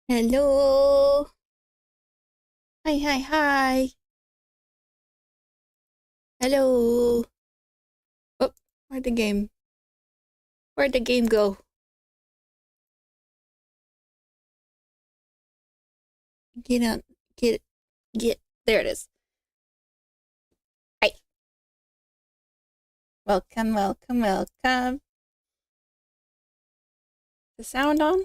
Hello. Hi, hi, hi. Hello. Oh, where'd the game? Where'd the game go? Get on. Get. Get. There it is. Hi. Welcome, welcome, welcome. The sound on?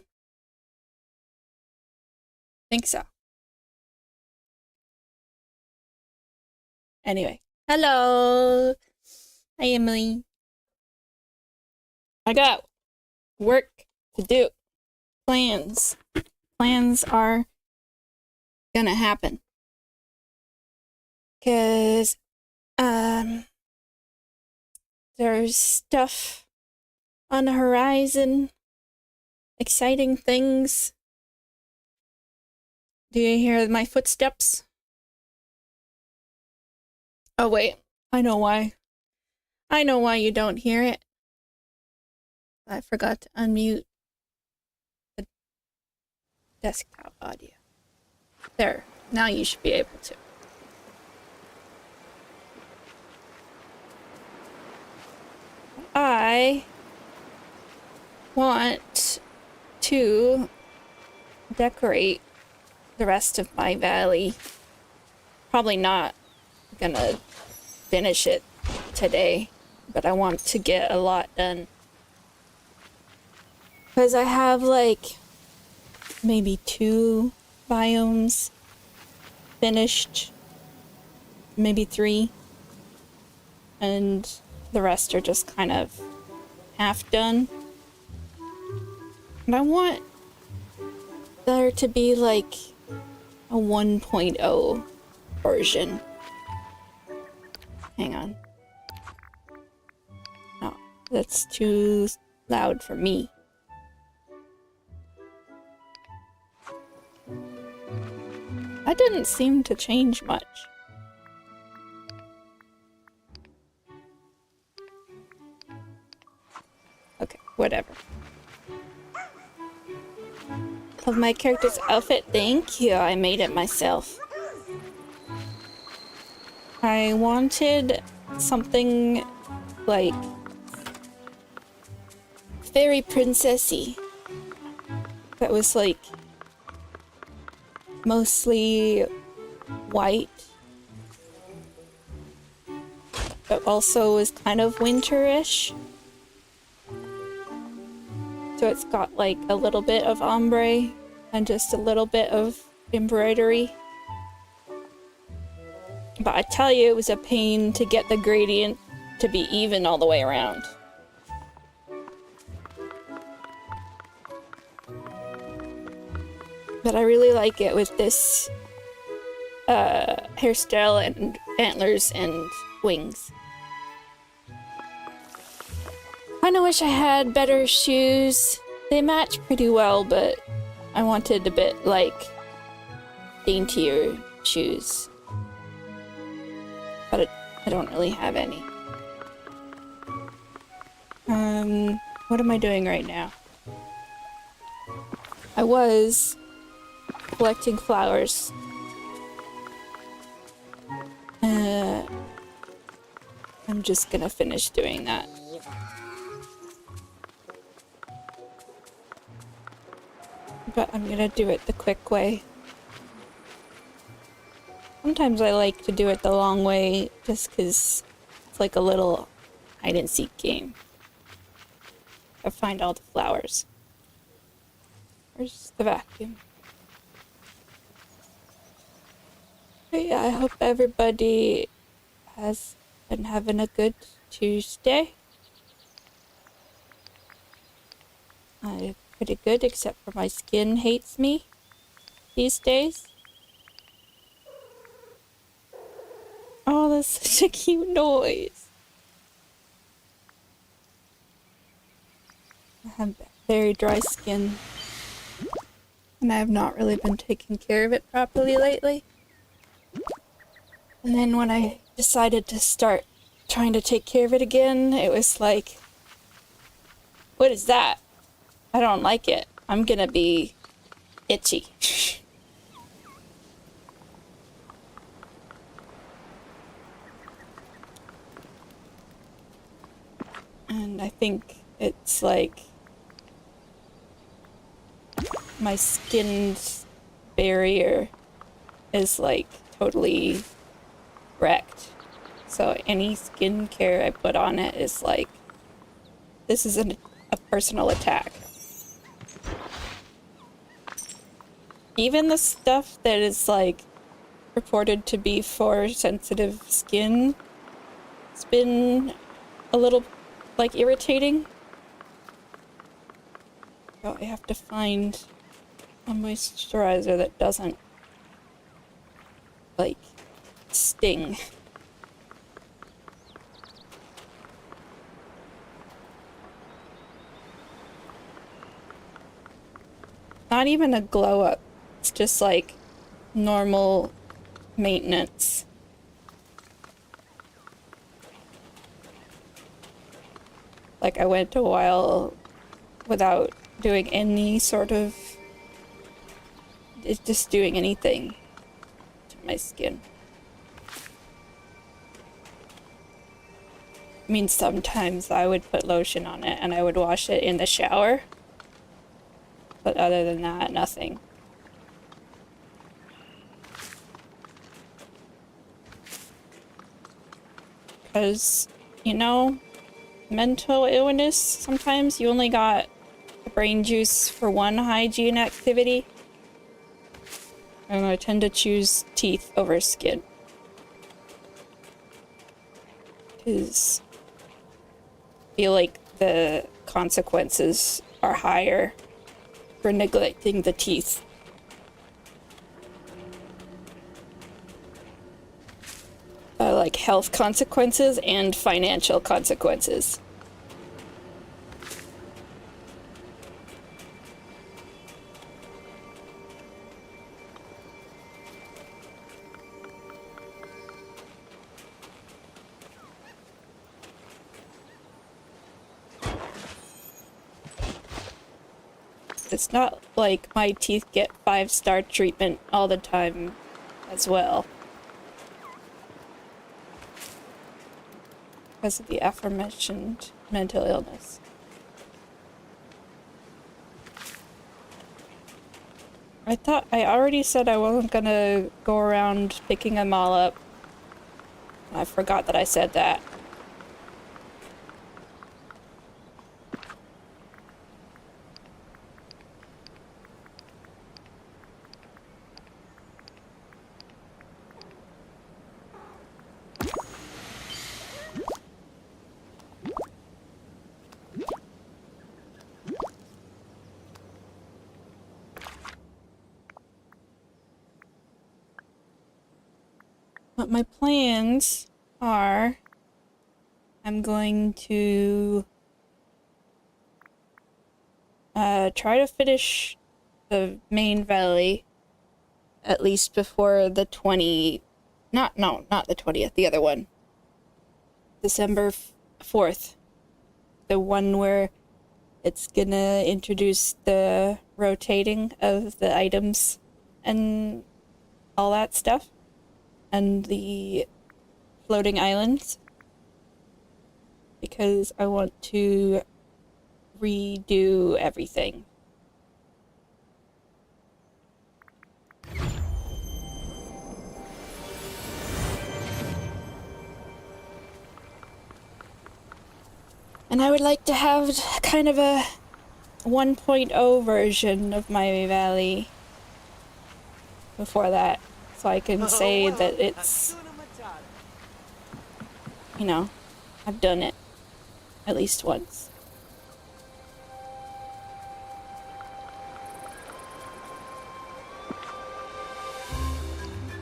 Think so. Anyway. Hello. Hi, Emily. I got work to do. Plans. Plans are gonna happen. Cause, there's stuff on the horizon. Exciting things. Do you hear my footsteps? Oh, wait. I know why. I know why you don't hear it. I forgot to unmute the desktop audio. There. Now you should be able to. I want to decorate the rest of my valley. Probably not gonna finish it today, but I want to get a lot done. Because I have like maybe 2 biomes finished, maybe 3, and the rest are just kind of half done. And I want there to be like a 1.0 version. Hang on. No, that's too loud for me. That didn't seem to change much. Okay, whatever. Love my character's outfit. Thank you. I made it myself. I wanted something like very princessy. That was like mostly white, but also was kind of winterish. So it's got like a little bit of ombre and just a little bit of embroidery. But I tell you, it was a pain to get the gradient to be even all the way around. But I really like it with this hairstyle and antlers and wings. Kinda wish I had better shoes. They match pretty well, but I wanted a bit like daintier shoes. But I don't really have any. What am I doing right now? I was collecting flowers. I'm just gonna finish doing that. But I'm gonna do it the quick way. Sometimes I like to do it the long way just because it's like a little hide and seek game. I find all the flowers. Where's the vacuum? But yeah, I hope everybody has been having a good Tuesday. Pretty good, except for my skin hates me these days. Oh, that's such a cute noise. I have very dry skin, and I have not really been taking care of it properly lately. And then when I decided to start trying to take care of it again, it was like, what is that? I don't like it. I'm gonna be itchy. And I think it's like my skin's barrier is like totally wrecked. So any skincare I put on it is like, this is a personal attack. Even the stuff that is like reported to be for sensitive skin, it's been a little like irritating. So I have to find a moisturizer that doesn't like sting. Not even a glow up. It's just like normal maintenance. Like I went a while without doing any sort of, it's just doing anything to my skin. I mean, sometimes I would put lotion on it and I would wash it in the shower. But other than that, nothing. Because, you know, mental illness, sometimes you only got brain juice for one hygiene activity. And I tend to choose teeth over skin. Because I feel like the consequences are higher for neglecting the teeth. Like health consequences and financial consequences. It's not like my teeth get 5-star treatment all the time as well. Because of the aforementioned mental illness. I thought I already said I wasn't gonna go around picking them all up. I forgot that I said that. But my plans are, I'm going to try to finish the main valley at least before the 20, not the 20th, the other one. December 4th. The one where it's gonna introduce the rotating of the items and all that stuff. And the floating islands. Because I want to redo everything. And I would like to have kind of a 1.0 version of my valley before that. So I can say that it's, you know, I've done it at least once.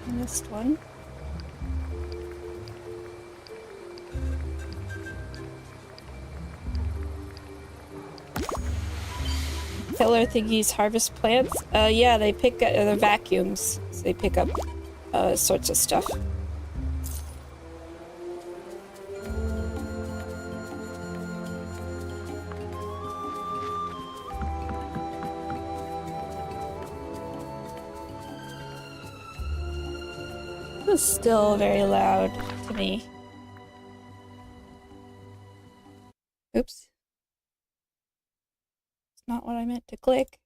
Missed one. Killer thingies harvest plants? Yeah, they pick the vacuums. So they pick up sorts of stuff. is still very loud to me. Oops. It's not what I meant to click.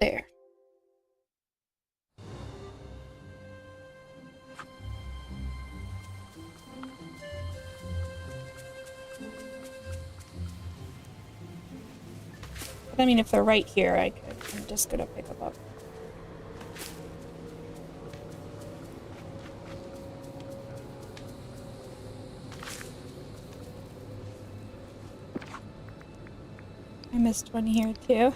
There. But I mean, if they're right here, I'm just gonna pick them up. I missed one here too.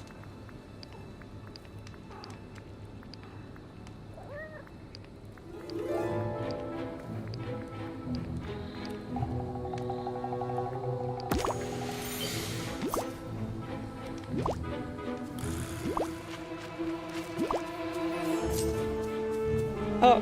Oh.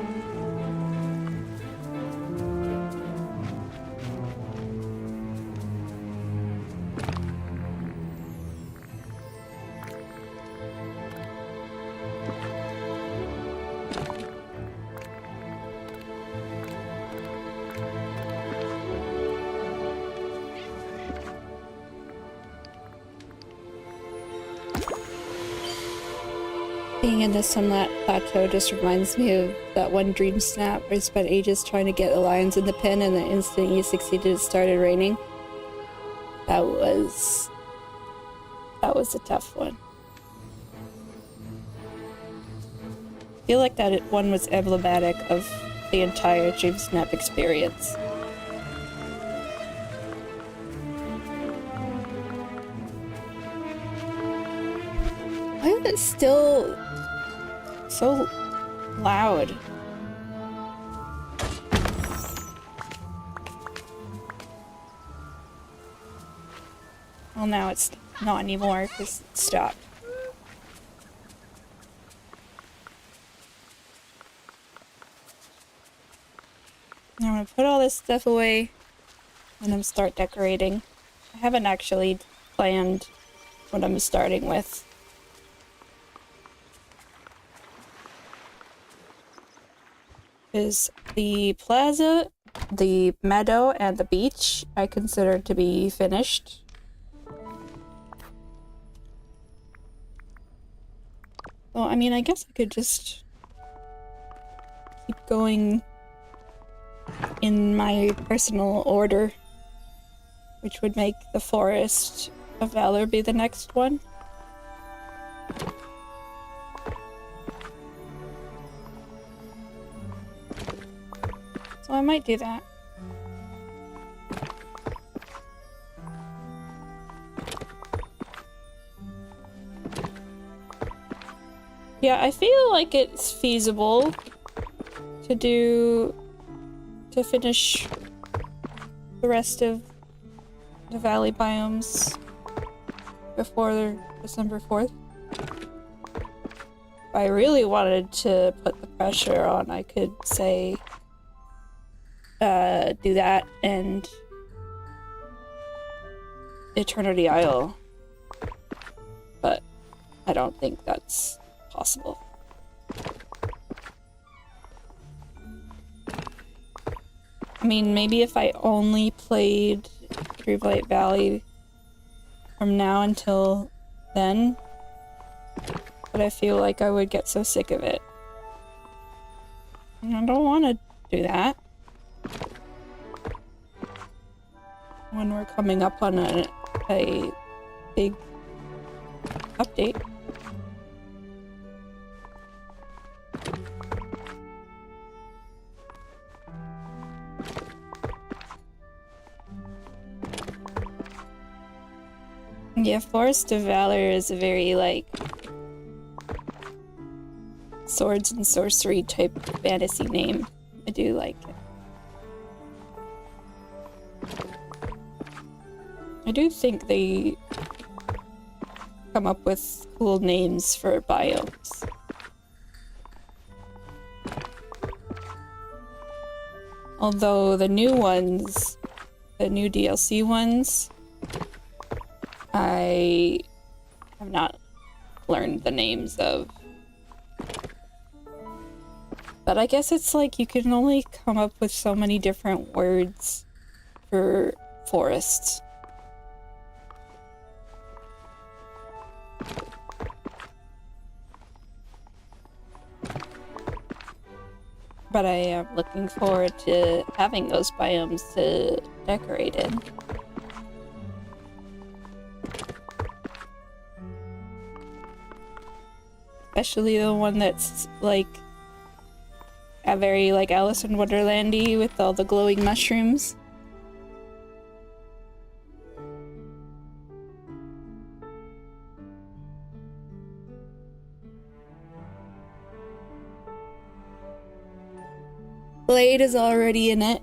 Being in the Sunlit Plateau just reminds me of that one dream snap where I spent ages trying to get the lions in the pen, and the instant you succeeded it started raining. That was a tough one. I feel like that one was emblematic of the entire dream snap experience. Why is it still so loud? Well, now it's not anymore because it stopped. Now I'm gonna put all this stuff away and I'm start decorating. I haven't actually planned what I'm starting with. Is the plaza, the meadow, and the beach I consider to be finished. Well, I mean, I guess I could just keep going in my personal order, which would make the Forest of Valor be the next one. So I might do that. Yeah, I feel like it's feasible to finish the rest of the valley biomes before December 4th. If I really wanted to put the pressure on, I could say do that and Eternity Isle, but I don't think that's possible. I mean, maybe if I only played Dreamlight Valley from now until then, but I feel like I would get so sick of it. And I don't want to do that. When we're coming up on a big update. Yeah, Forest of Valor is a very, like, swords and sorcery type fantasy name. I do like it. I do think they come up with cool names for biomes. Although the new ones, the new DLC ones, I have not learned the names of. But I guess it's like you can only come up with so many different words for forests. But I am looking forward to having those biomes to decorate in. Especially the one that's like a very like Alice in Wonderland-y with all the glowing mushrooms. Glade is already in it.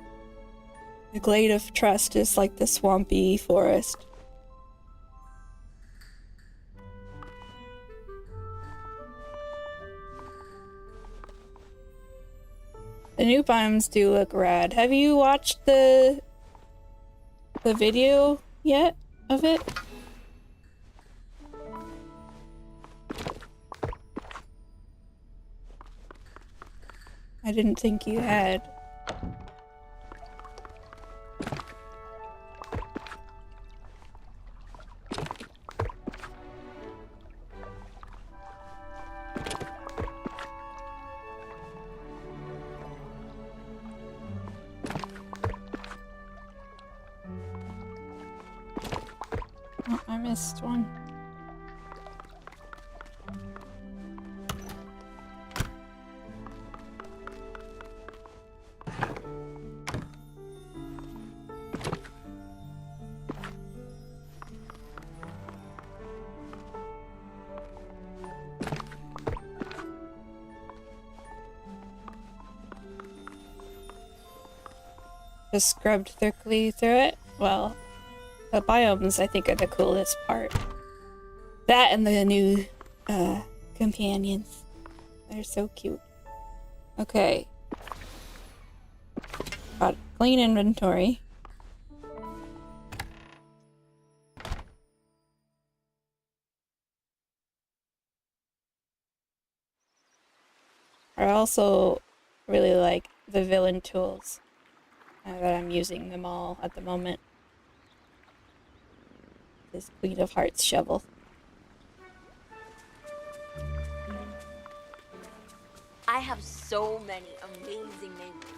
The Glade of Trust is like the swampy forest. The new biomes do look rad. Have you watched the video yet of it? I didn't think you had. Oh, I missed one. Just scrubbed thickly through it. Well, the biomes I think are the coolest part. That and the new companions. They're so cute. Okay. Got clean inventory. I also really like the villain tools. That I'm using them all at the moment. This Queen of Hearts shovel. I have so many amazing neighbors.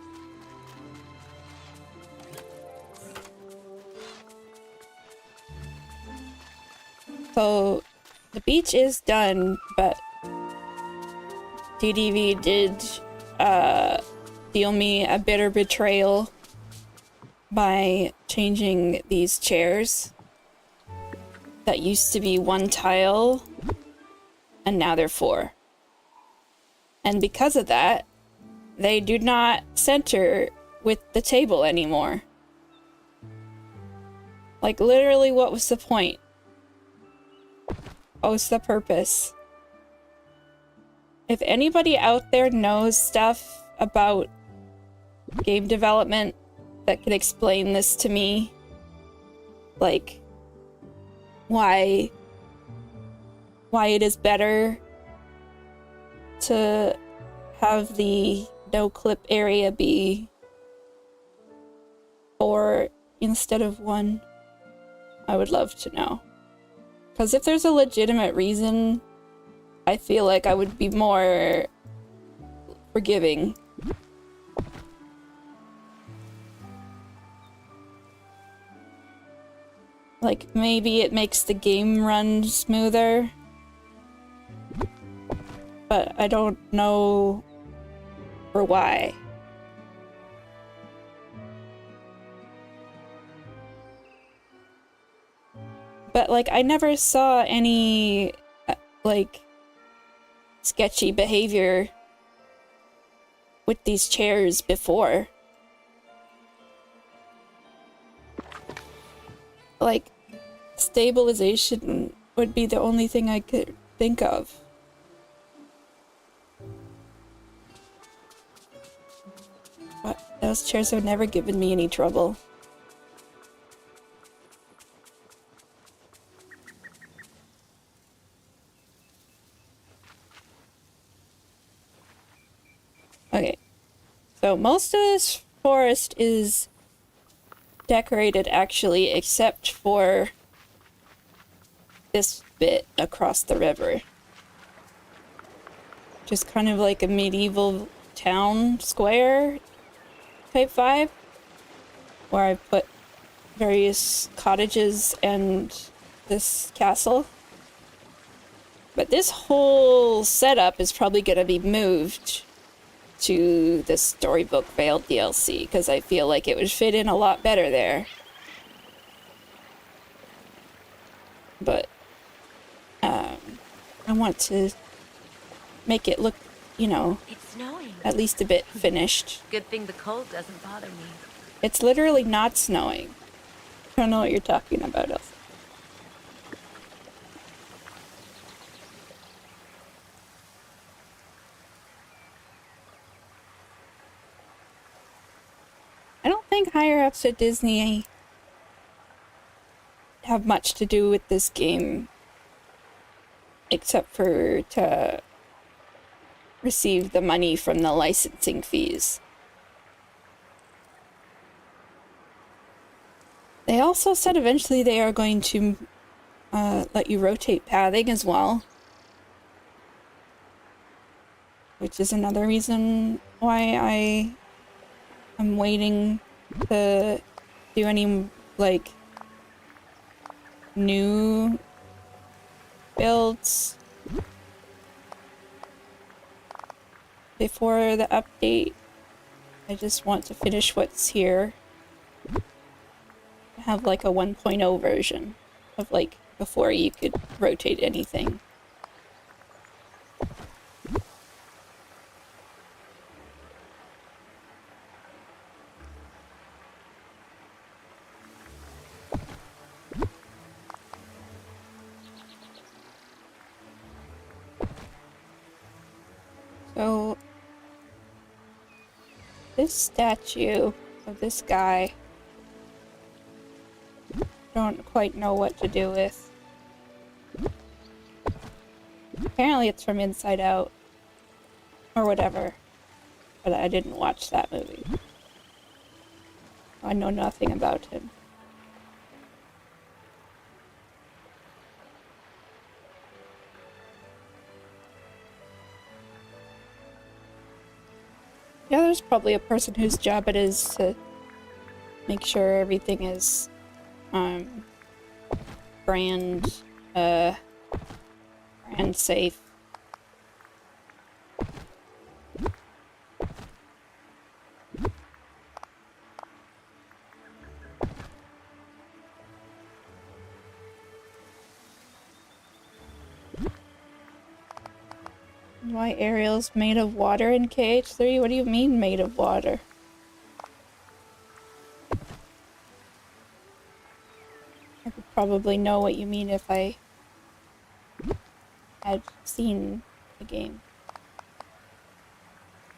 So, the beach is done, but DDV did deal me a bitter betrayal by changing these chairs that used to be 1 tile and now they're 4. And because of that, they do not center with the table anymore. Like, literally, what was the point? What was the purpose? If anybody out there knows stuff about game development that could explain this to me, like why it is better to have the no clip area be 4 instead of 1, I would love to know. Because if there's a legitimate reason, I feel like I would be more forgiving. Like, maybe it makes the game run smoother. But I don't know for why. But, like, I never saw any, like, sketchy behavior with these chairs before. Like, stabilization would be the only thing I could think of. But those chairs have never given me any trouble. Okay. So most of this forest is decorated actually, except for this bit across the river. Just kind of like a medieval town square type vibe, where I put various cottages and this castle. But this whole setup is probably going to be moved to the Storybook Vale DLC, because I feel like it would fit in a lot better there. But I want to make it look, you know, It's snowing. at least a bit finished. Good thing the cold doesn't bother me. It's literally not snowing. I don't know what you're talking about, Elsa. I don't think higher ups at Disney have much to do with this game, except for to receive the money from the licensing fees. They also said eventually they are going to let you rotate pathing as well, which is another reason why I am waiting to do any, like, new builds before the update. I just want to finish what's here. Have like a 1.0 version of, like, before you could rotate anything. So this statue of this guy, don't quite know what to do with. Apparently it's from Inside Out or whatever, but I didn't watch that movie. I know nothing about him. Yeah, there's probably a person whose job it is to make sure everything is brand safe. Why Ariel's made of water in KH3? What do you mean made of water? I could probably know what you mean if I had seen the game.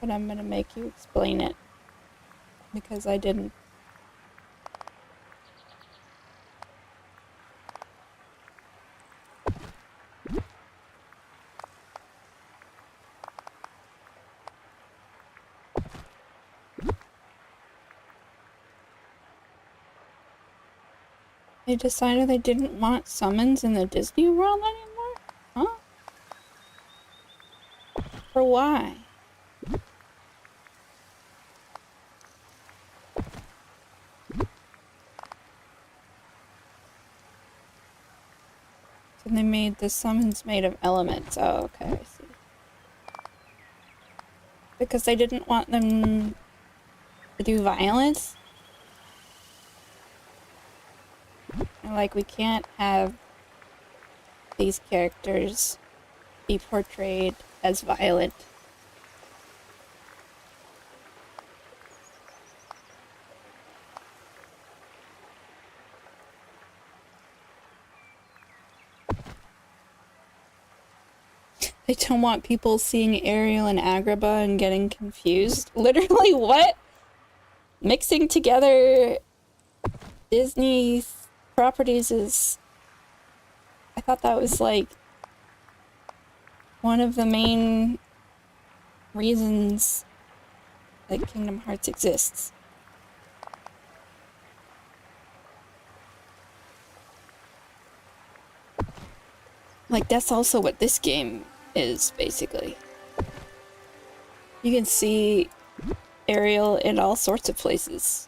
But I'm gonna make you explain it, because I didn't. They decided they didn't want summons in the Disney World anymore? Huh? For why? So they made the summons made of elements. Oh, okay, I see. Because they didn't want them to do violence? Like, we can't have these characters be portrayed as violent. They don't want people seeing Ariel and Agrabah and getting confused. Literally, what? Mixing together Disney properties is... I thought that was, like, one of the main reasons that Kingdom Hearts exists. Like, that's also what this game is, basically. You can see Ariel in all sorts of places.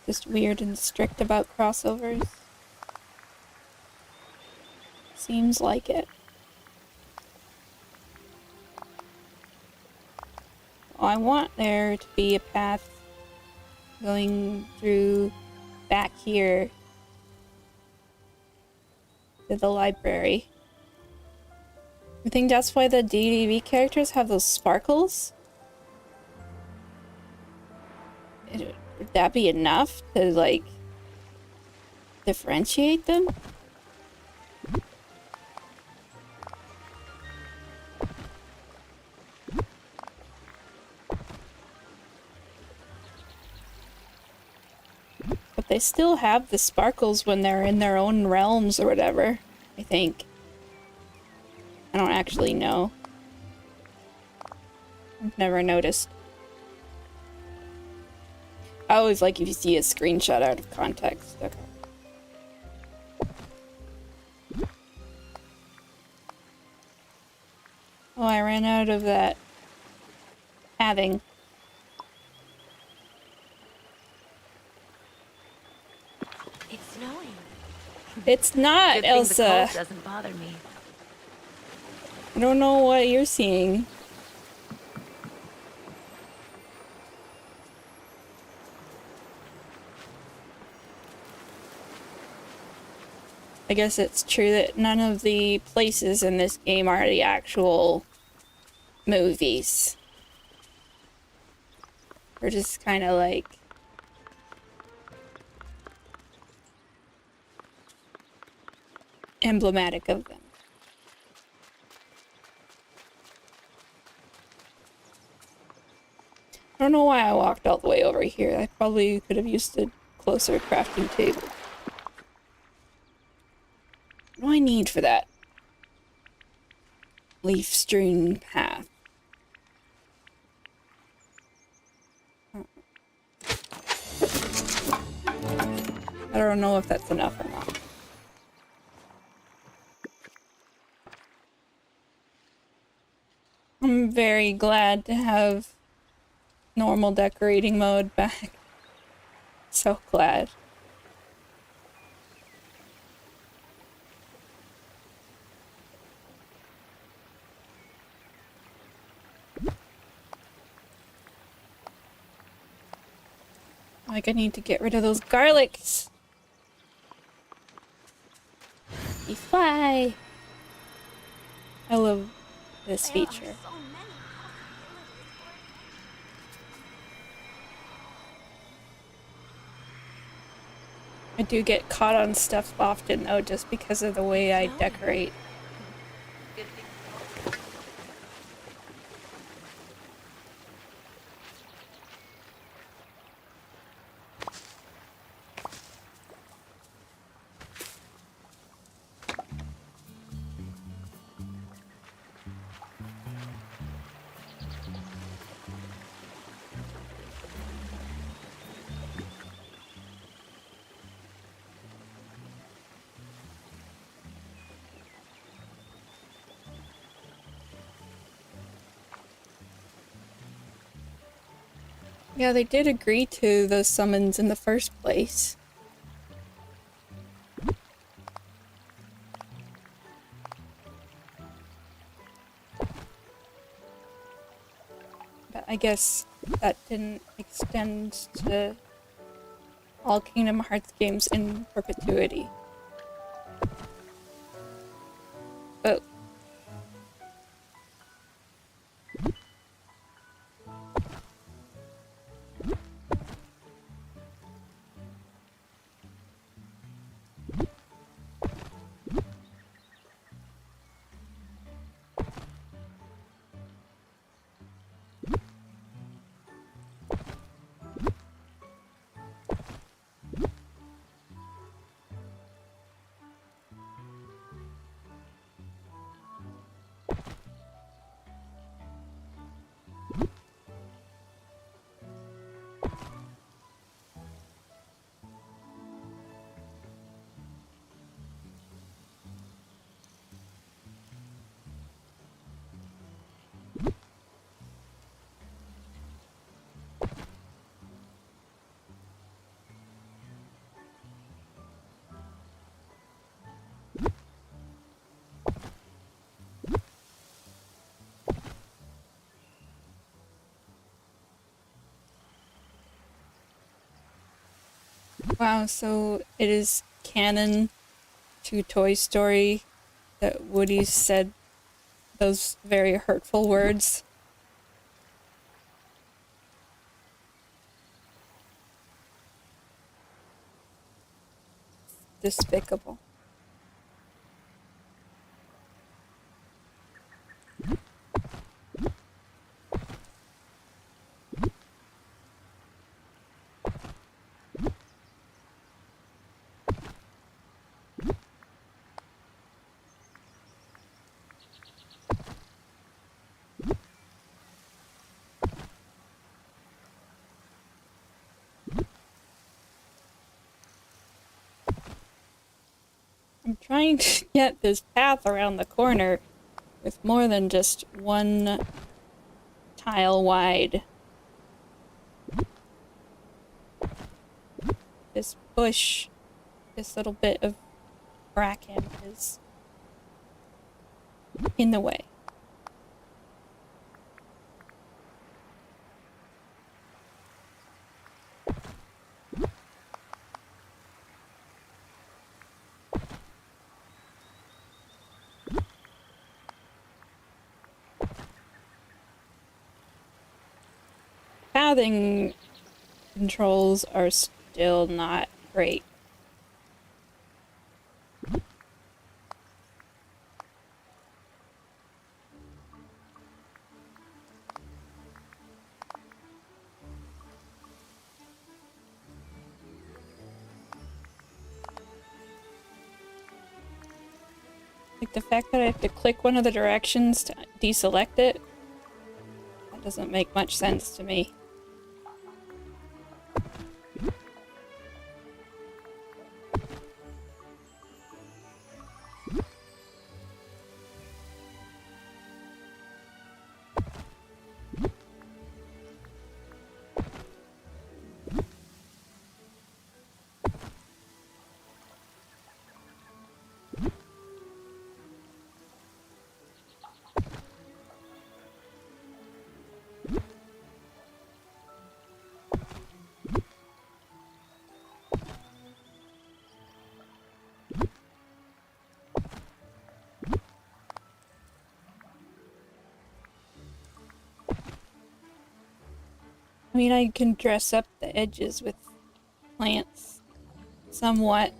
Just weird and strict about crossovers. Seems like it. I want there to be a path going through back here to the library. I think that's why the DDV characters have those sparkles. Would that be enough to, like, differentiate them? But they still have the sparkles when they're in their own realms or whatever, I think. I don't actually know. I've never noticed. I always like if you see a screenshot out of context. Okay. Oh, I ran out of that padding. It's snowing. It's not, Good thing Elsa. the cold doesn't bother me. I don't know what you're seeing. I guess it's true that none of the places in this game are the actual movies. They're just kind of like emblematic of them. I don't know why I walked all the way over here. I probably could have used a closer crafting table. What do I need for that? Leaf-strewn path. I don't know if that's enough or not. I'm very glad to have normal decorating mode back. So glad. Like, I need to get rid of those garlics. You fly. I love this feature. There are so many. I do get caught on stuff often though, just because of the way I decorate. Good thing. Yeah, they did agree to those summons in the first place. But I guess that didn't extend to all Kingdom Hearts games in perpetuity. Oh. Wow, so it is canon to Toy Story that Woody said those very hurtful words. Despicable. I'm trying to get this path around the corner with more than just one tile wide. This bush, this little bit of bracken is in the way. Pathing controls are still not great. Like the fact that I have to click one of the directions to deselect it, that doesn't make much sense to me. I mean, I can dress up the edges with plants somewhat.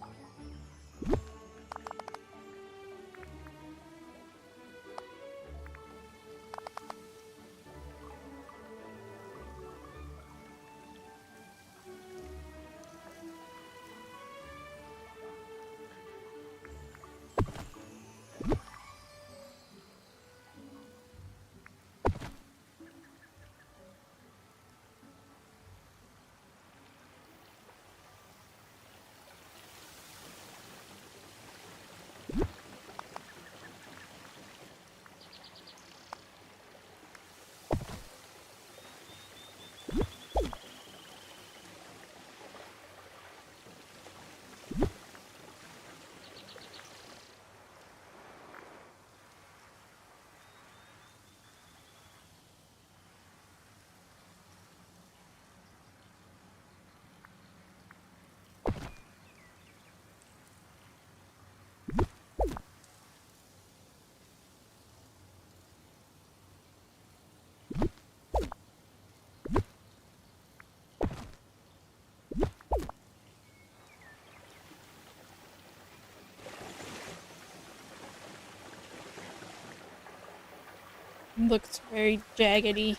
It looks very jaggedy.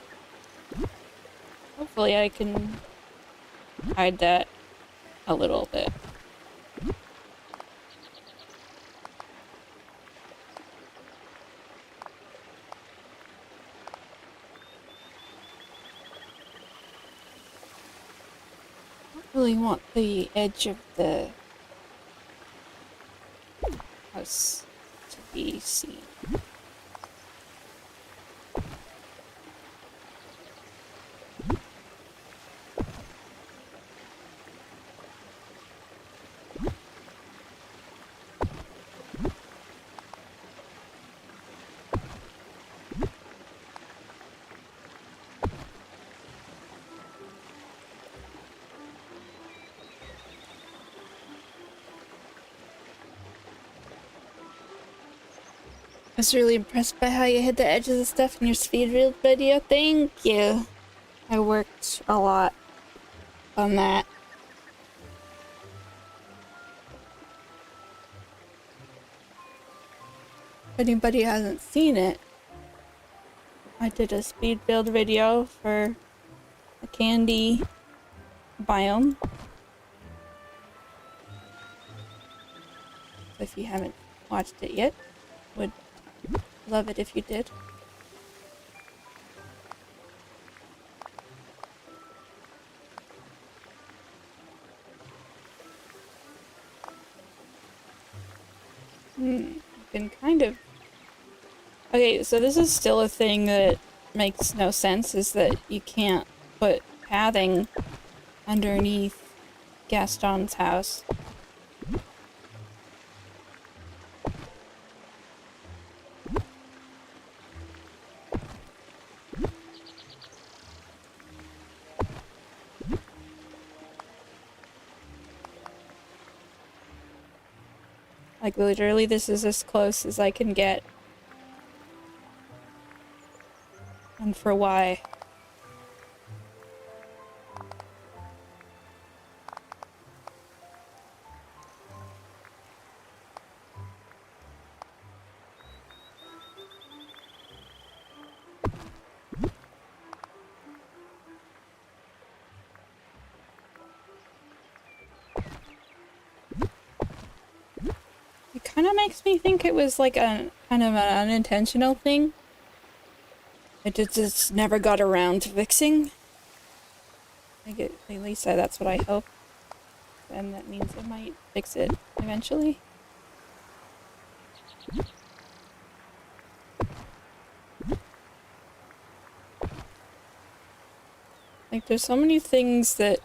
Hopefully I can hide that a little bit. I don't really want the edge of the house to be seen. was really impressed by how you hid the edges of stuff in your speed build video. Thank you. I worked a lot on that. If anybody hasn't seen it, I did a speed build video for the candy biome. So if you haven't watched it yet, would love it if you did. You can kind of... Okay, so this is still a thing that makes no sense, is that you can't put pathing underneath Gaston's house. Like, literally, this is as close as I can get. And for why? It kind of makes me think it was like a kind of an unintentional thing. It just never got around to fixing. At least that's what I hope. And that means it might fix it eventually. Like, there's so many things that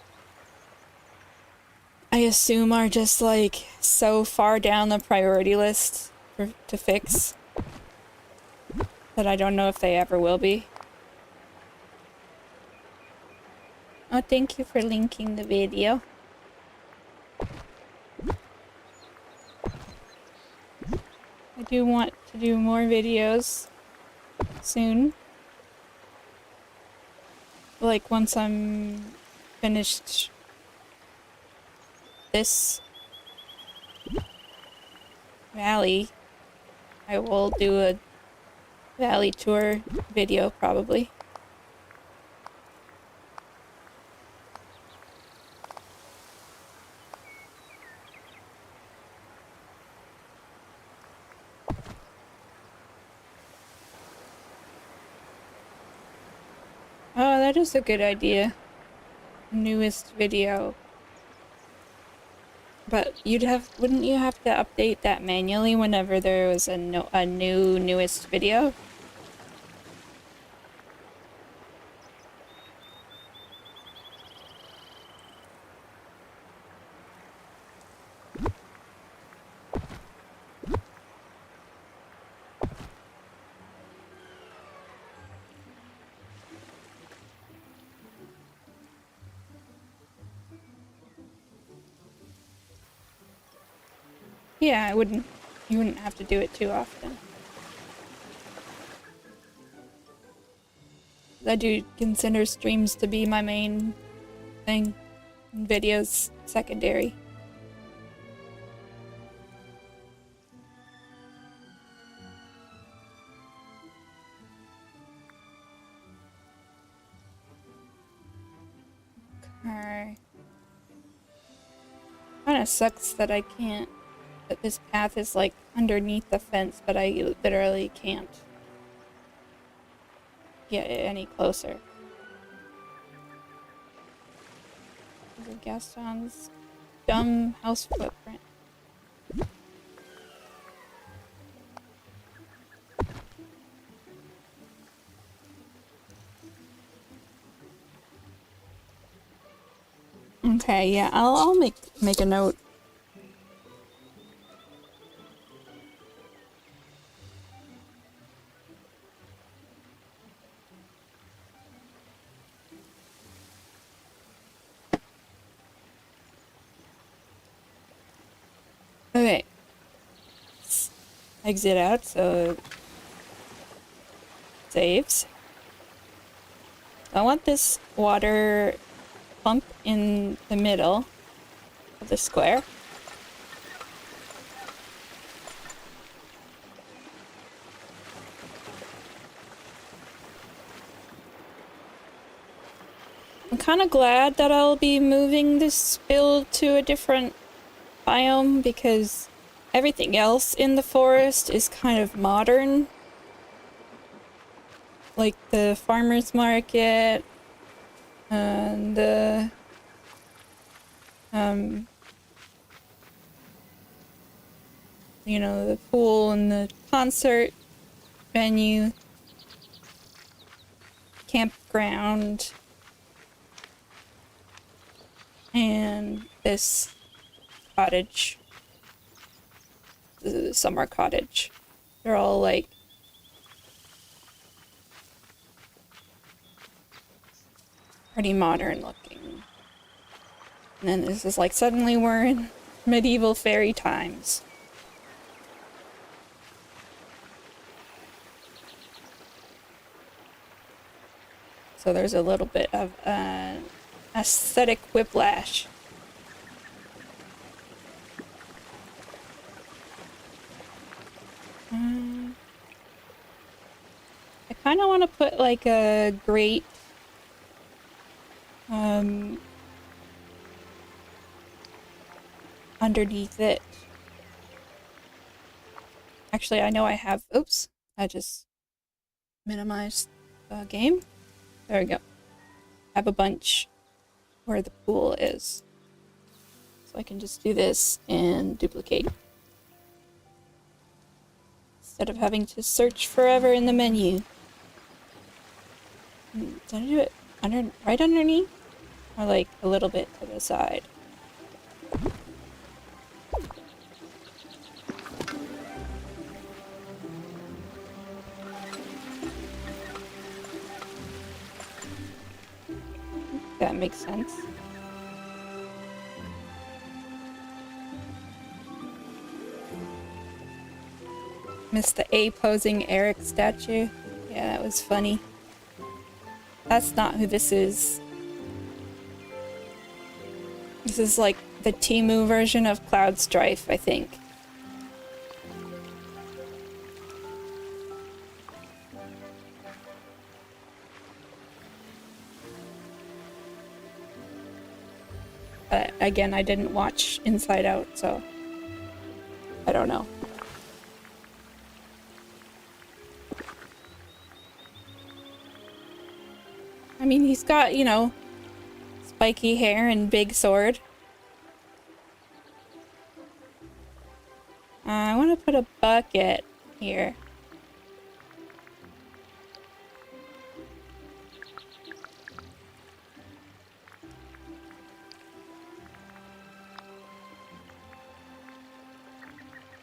I assume are just like so far down the priority list to fix that I don't know if they ever will be. Oh, thank you for linking the video. I do want to do more videos soon. Like, once I'm finished this valley, I will do a valley tour video, probably. Oh, that is a good idea. Newest video. But wouldn't you have to update that manually whenever there was a newest video? Yeah, you wouldn't have to do it too often. I do consider streams to be my main thing, and videos secondary. Okay. Kinda sucks that I can't, that this path is like underneath the fence, but I literally can't get it any closer. Because of Gaston's dumb house footprint. Okay, yeah, I'll make a note. Okay. Let's exit out so saves. I want this water pump in the middle of the square. I'm kind of glad that I'll be moving this build to a different biome because everything else in the forest is kind of modern. Like the farmer's market and the you know, the pool and the concert venue, campground, and this cottage, the summer cottage. They're all like pretty modern looking. And then this is like suddenly we're in medieval fairy times. So there's a little bit of an aesthetic whiplash. I kind of want to put like a grate underneath it. Actually, I know I have, oops, I just minimized the game. There we go. I have a bunch where the pool is. So I can just do this and duplicate. Instead of having to search forever in the menu. Did I do it right underneath? Or like a little bit to the side? That makes sense. Missed the A posing Eric statue. Yeah, that was funny. That's not who this is. This is like the Temu version of Cloud Strife, I think. But again, I didn't watch Inside Out, so I don't know. I mean, he's got, you know, spiky hair and big sword. I want to put a bucket here.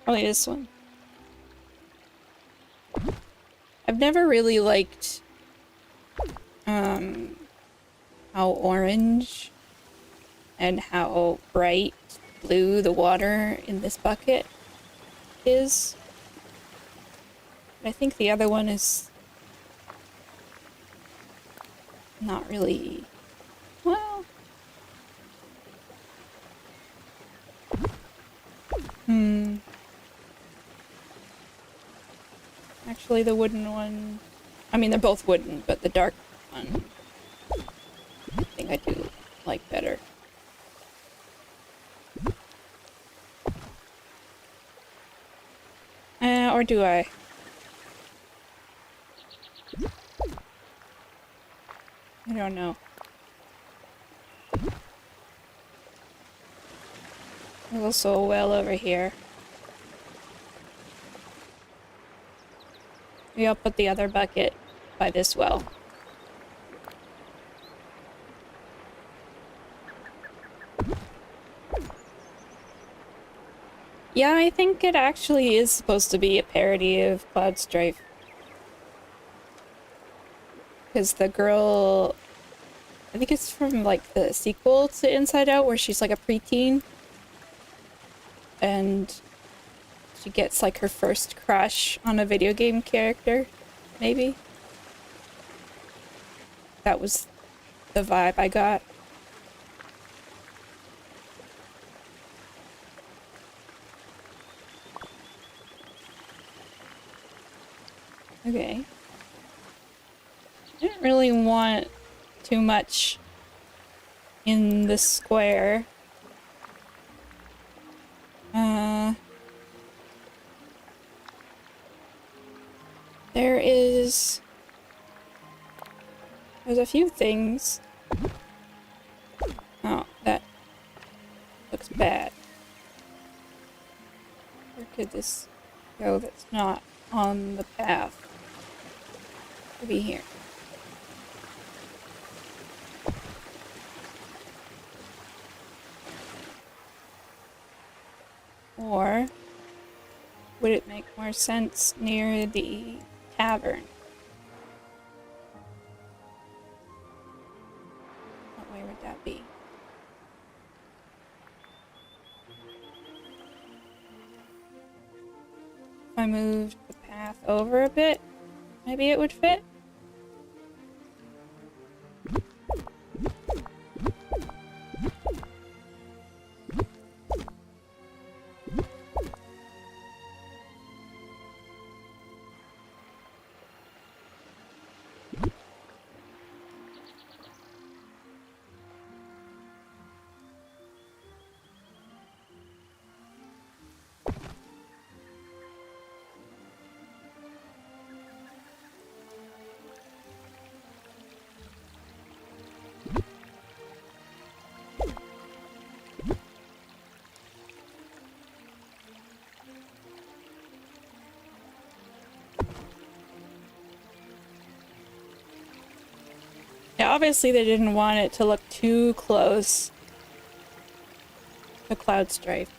Probably this one. I've never really liked how orange and how bright blue the water in this bucket is. But I think the other one is not really, well, actually the wooden one, I mean they're both wooden, but the dark one I think I do like better. Or do I? I don't know. There's also a well over here. Maybe I'll put the other bucket by this well. Yeah, I think it actually is supposed to be a parody of Cloud Strife. Because the girl, I think it's from like the sequel to Inside Out where she's like a preteen. And she gets like her first crush on a video game character, maybe. That was the vibe I got. Okay. I didn't really want too much in the square. There's a few things. Oh, that looks bad. Where could this go that's not on the path? Maybe here. Or would it make more sense near the tavern? What way would that be? If I moved the path over a bit, maybe it would fit? Yeah, obviously they didn't want it to look too close to Cloud Strife.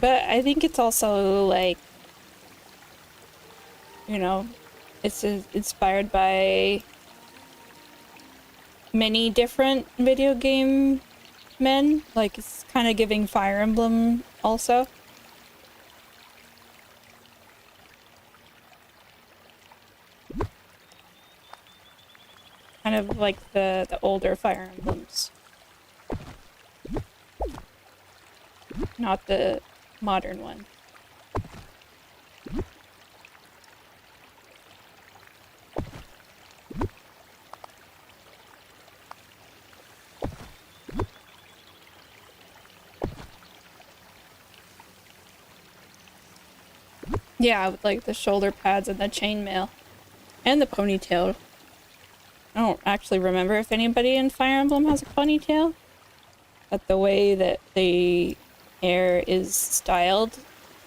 But I think it's also like, you know, it's inspired by many different video game men. Like, it's kind of giving Fire Emblem also. Kind of like the older Fire Emblems. Not the modern one. Yeah, with like the shoulder pads and the chainmail. And the ponytail. I don't actually remember if anybody in Fire Emblem has a ponytail. But the way that the hair is styled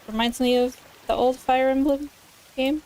reminds me of the old Fire Emblem games.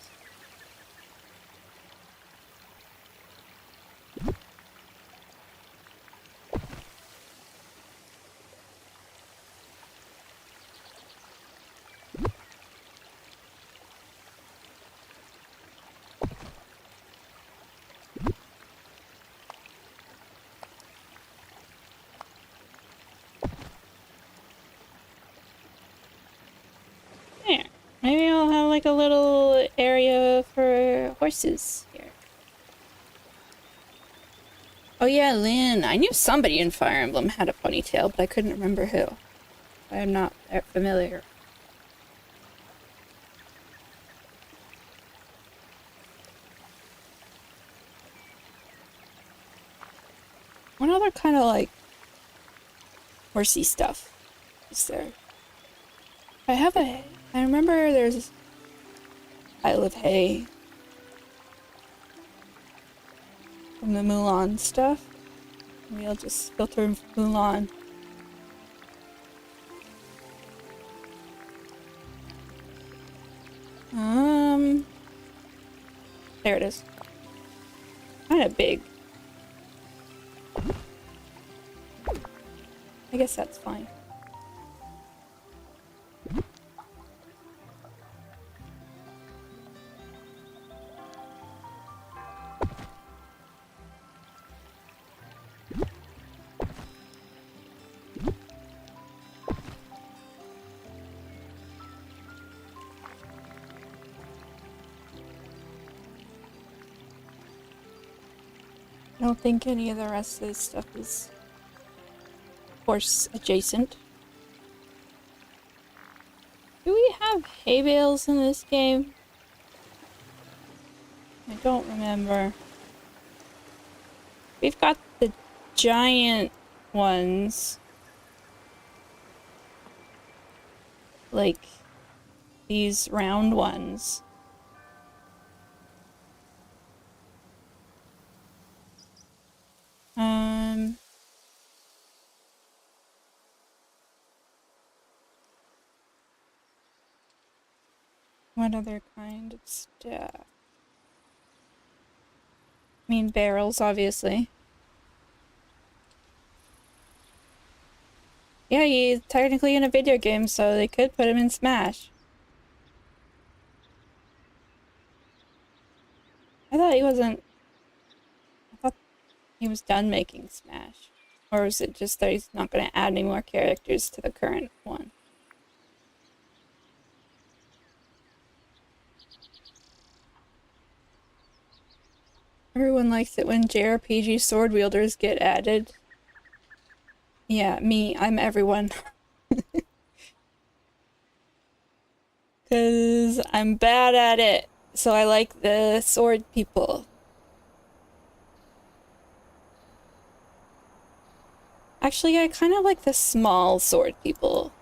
There. Maybe I'll have like a little area for horses here. Oh yeah, Lynn. I knew somebody in Fire Emblem had a ponytail, but I couldn't remember who. I am not that familiar. What other kind of like horsey stuff is there? I remember there's Isle of Hay from the Mulan stuff. Maybe I'll just filter Mulan. There it is. Kind of big. I guess that's fine. don't think any of the rest of this stuff is horse adjacent. Do we have hay bales in this game? I don't remember. We've got the giant ones. Like these round ones. What other kind of stuff? I mean, barrels, obviously. Yeah, he's technically in a video game, so they could put him in Smash. I thought he wasn't... I thought he was done making Smash. Or is it just that he's not going to add any more characters to the current one? Everyone likes it when JRPG sword wielders get added. Yeah, me. I'm everyone. 'Cause I'm bad at it. So I like the sword people. Actually, I kind of like the small sword people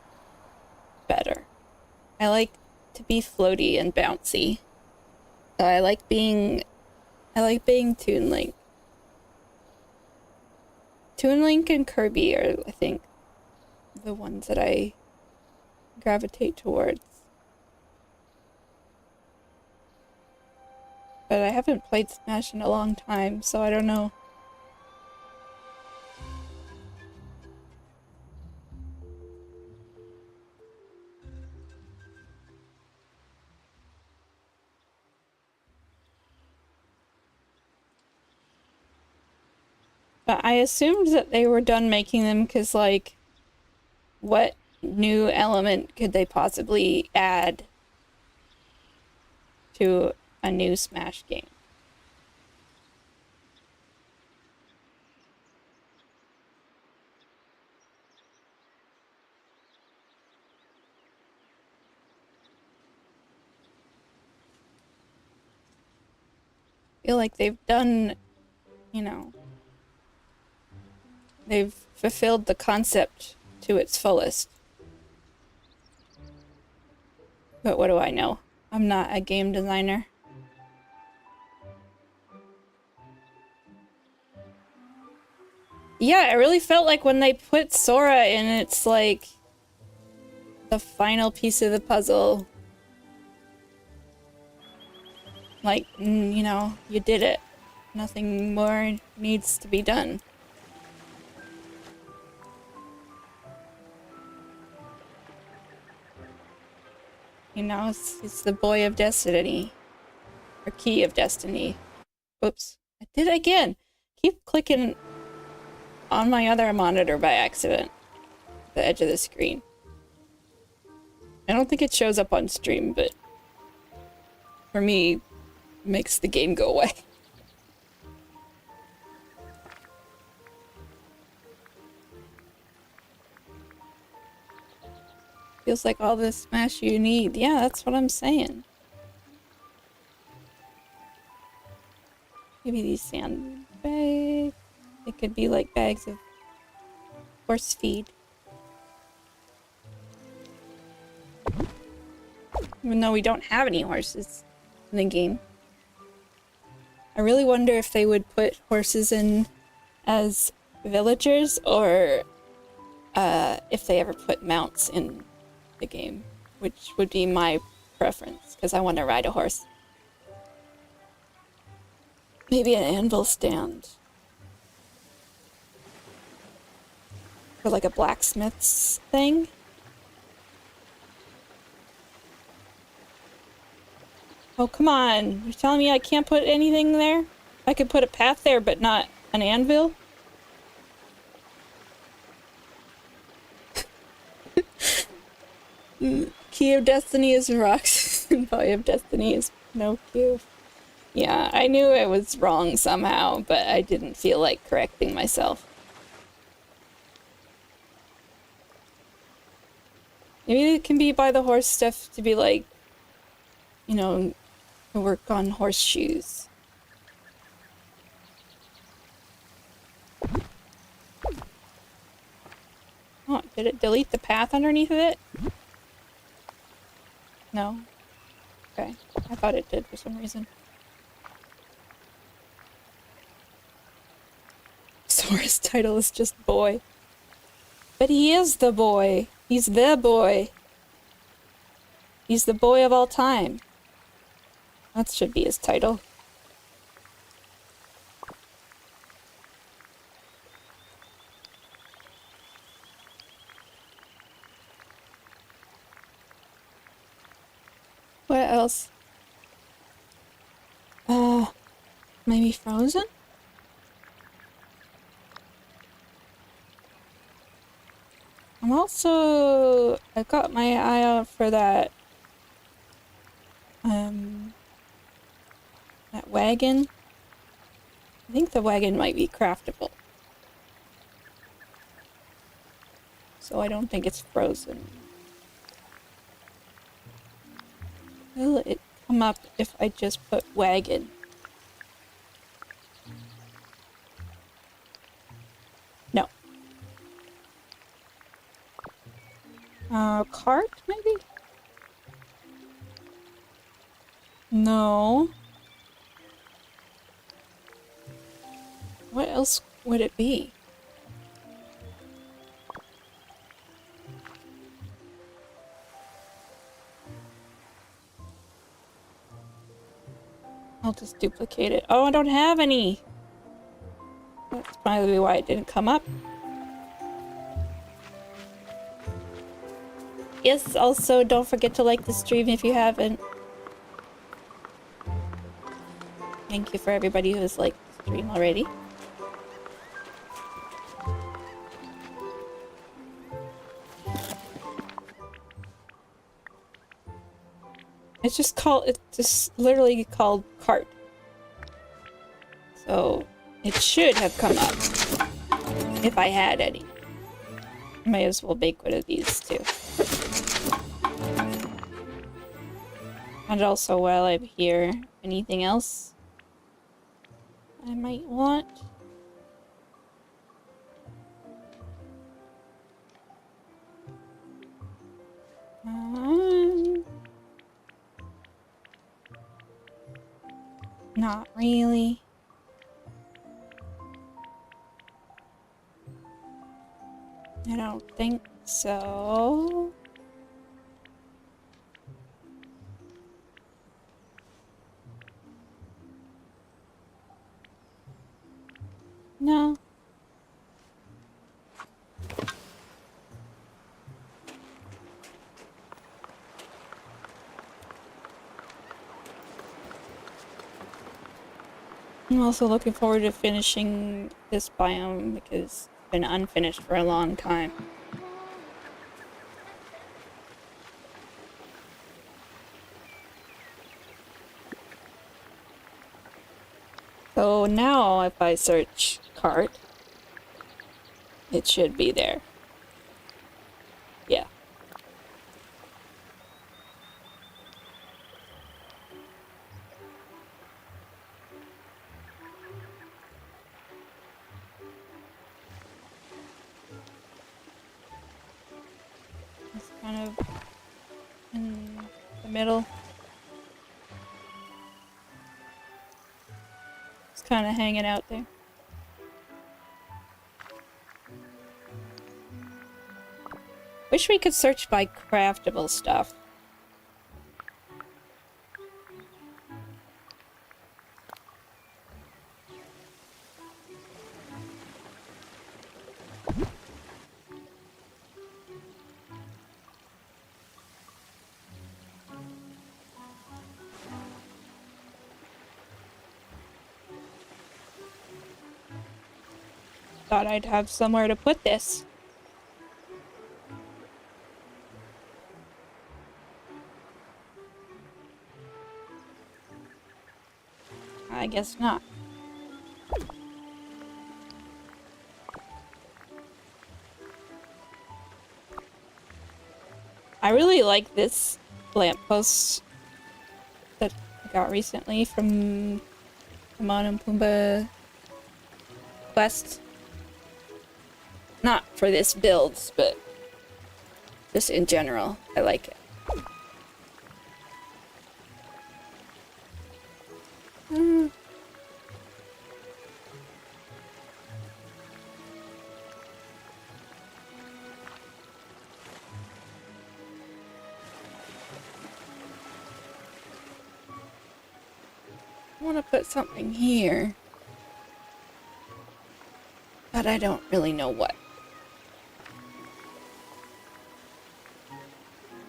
better. I like to be floaty and bouncy. So I like being Toon Link. Toon Link and Kirby are, I think, the ones that I gravitate towards. But I haven't played Smash in a long time, so I don't know. But I assumed that they were done making them because, like, what new element could they possibly add to a new Smash game? I feel like they've done, you know, they've fulfilled the concept to its fullest. But what do I know? I'm not a game designer. Yeah, it really felt like when they put Sora in, it's like the final piece of the puzzle. Like, you know, you did it. Nothing more needs to be done. You know, it's the boy of destiny. Or key of destiny. Whoops. I did it again. Keep clicking on my other monitor by accident. The edge of the screen. I don't think it shows up on stream, but for me, makes the game go away. Feels like all the Smash you need. Yeah, that's what I'm saying. Maybe these sandbags. They could be like bags of horse feed. Even though we don't have any horses in the game. I really wonder if they would put horses in as villagers or if they ever put mounts in the game, which would be my preference because I want to ride a horse. Maybe an anvil stand. Or like a blacksmith's thing. Oh, come on. You're telling me I can't put anything there? I could put a path there, but not an anvil? Key of Destiny is rocks, and Boy of Destiny is no cube. Yeah, I knew it was wrong somehow, but I didn't feel like correcting myself. Maybe it can be by the horse stuff to be like, you know, work on horseshoes. Oh, did it delete the path underneath of it? No. Okay. I thought it did for some reason. Sora's title is just boy. But he is the boy. He's the boy. He's the boy of all time. That should be his title. What else? Maybe Frozen? I've got my eye out for that, that wagon. I think the wagon might be craftable. So I don't think it's frozen. Will it come up if I just put wagon? No. Cart, maybe? No. What else would it be? I'll just duplicate it. Oh, I don't have any! That's probably why it didn't come up. Yes, also don't forget to like the stream if you haven't. Thank you for everybody who has liked the stream already. It's just literally called cart. So it should have come up if I had any. Might as well make one of these too. And also while I'm here, anything else I might want? Not really. I don't think so. No. I'm also looking forward to finishing this biome because it's been unfinished for a long time. So now if I search cart, it should be there. Yeah. It's kind of in the middle. It's kind of hanging out there. Wish we could search by craftable stuff. Thought I'd have somewhere to put this. I guess not. I really like this lamppost that I got recently from Timon and Pumbaa Quest. Not for this build, but just in general, I like it. I want to put something here, but I don't really know what.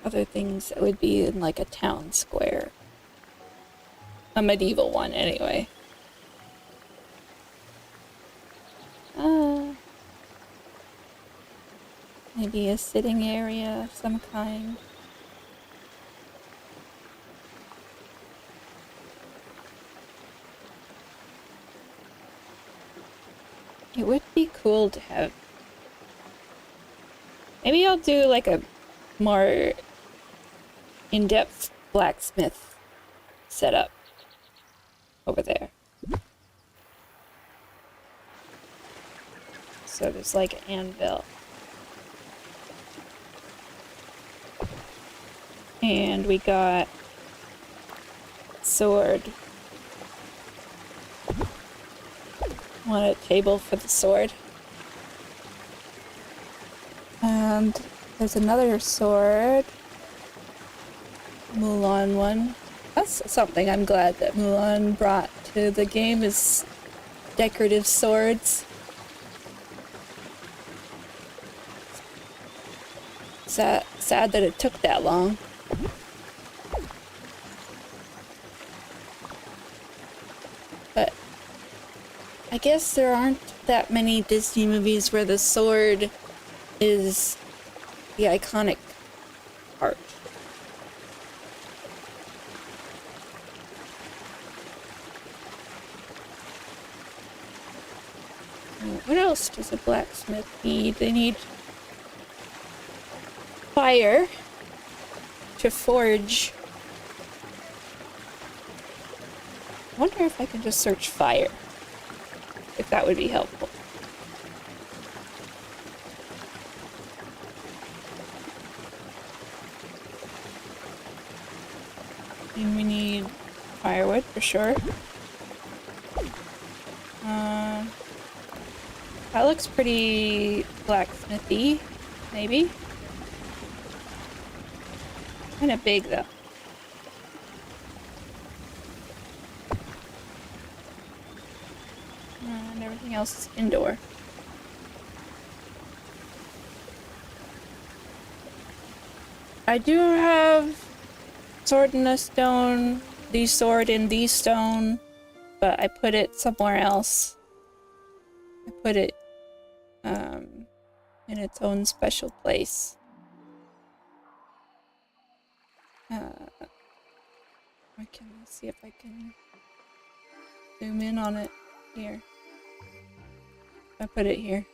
Other things that would be in like a town square. A medieval one, anyway. Maybe a sitting area of some kind. It would be cool to have... Maybe I'll do like a more in-depth blacksmith setup over there. So there's like an anvil. And we got sword. Want a table for the sword. And there's another sword. Mulan one. That's something I'm glad that Mulan brought to the game, is decorative swords. Sad that it took that long. But I guess there aren't that many Disney movies where the sword is the iconic part. What else does a blacksmith need? They need fire to forge. I wonder if I can just search fire. If that would be helpful. And we need firewood for sure. That looks pretty blacksmithy, maybe. Kind of big though. And everything else is indoor. I do have sword in a stone, the sword in the stone, but I put it somewhere else. I put it in its own special place. Let's see if I can zoom in on it here. I put it here.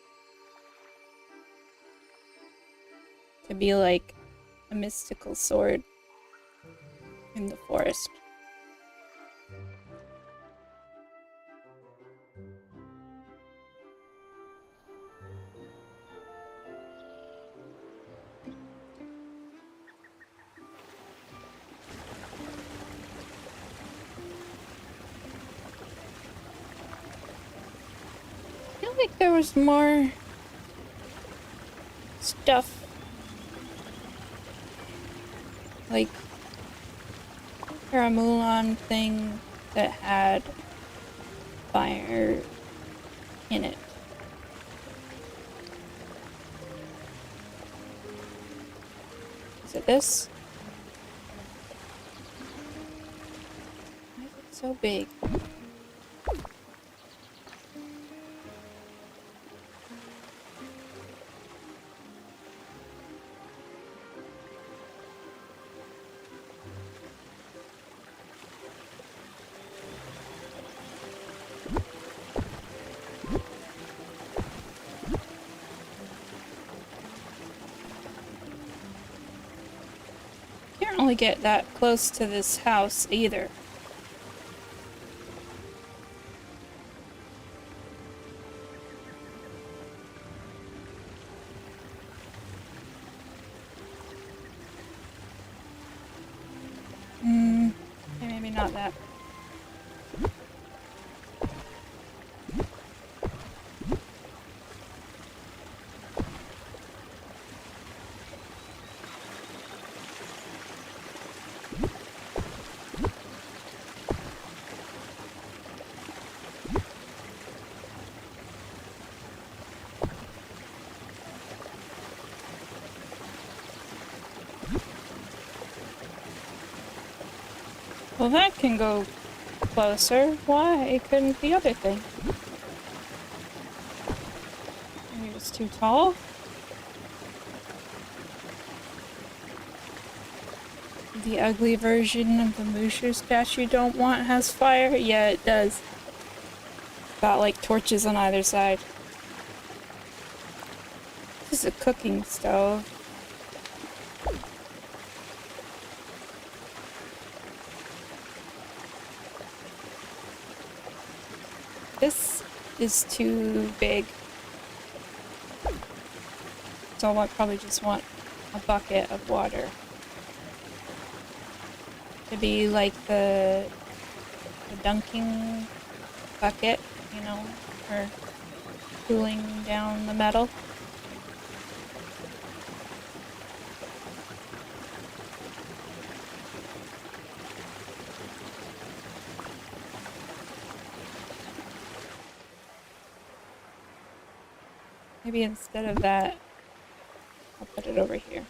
To be like a mystical sword in the forest. I feel like there was more stuff. Like a Mulan thing that had fire in it. Is it this? Why is it so big? can't really get that close to this house either. Maybe not that. Well, that can go closer. Why couldn't the other thing? Maybe it was too tall? The ugly version of the Mushu statue you don't want has fire? Yeah, it does. Got like torches on either side. This is a cooking stove. This is too big. So I probably just want a bucket of water. To be like the dunking bucket, you know, for cooling down the metal. Maybe instead of that, I'll put it over here.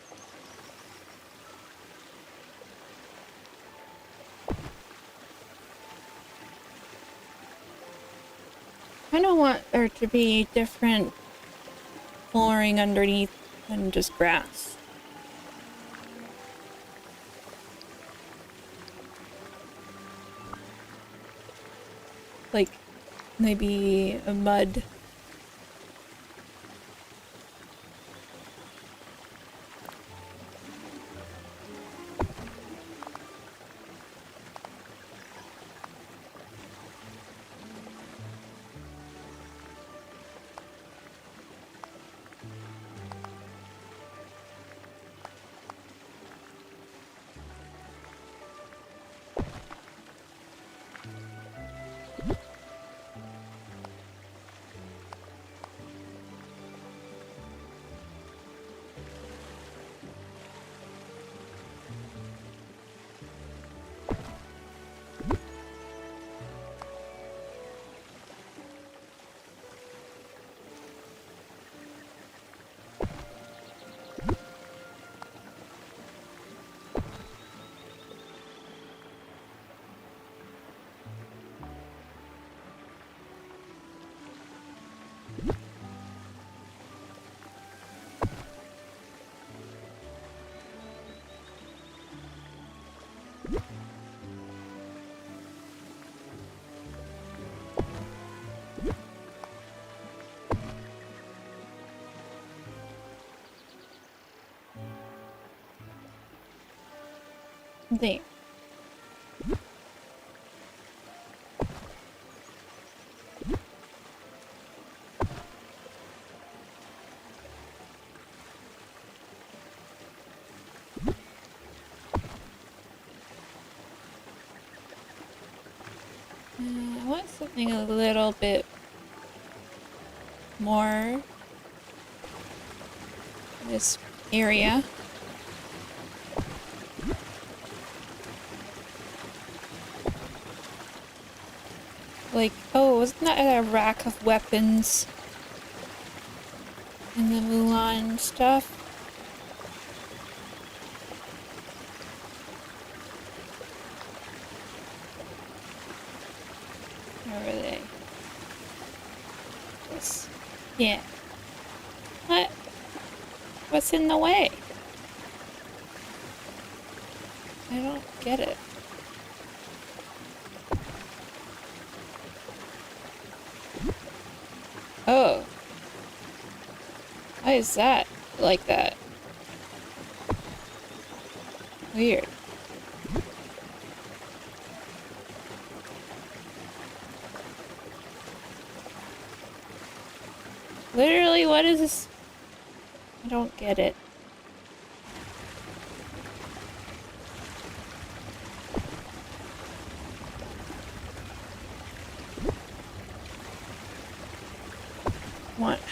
I don't want there to be different flooring underneath than just grass. Like maybe a mud. There. I want something a little bit more this area. Like, oh, wasn't that a rack of weapons in the Mulan stuff? Where were they? This. Yeah. What? What's in the way? I don't get it. Oh. Why is that like that? Weird. Literally, what is this? I don't get it.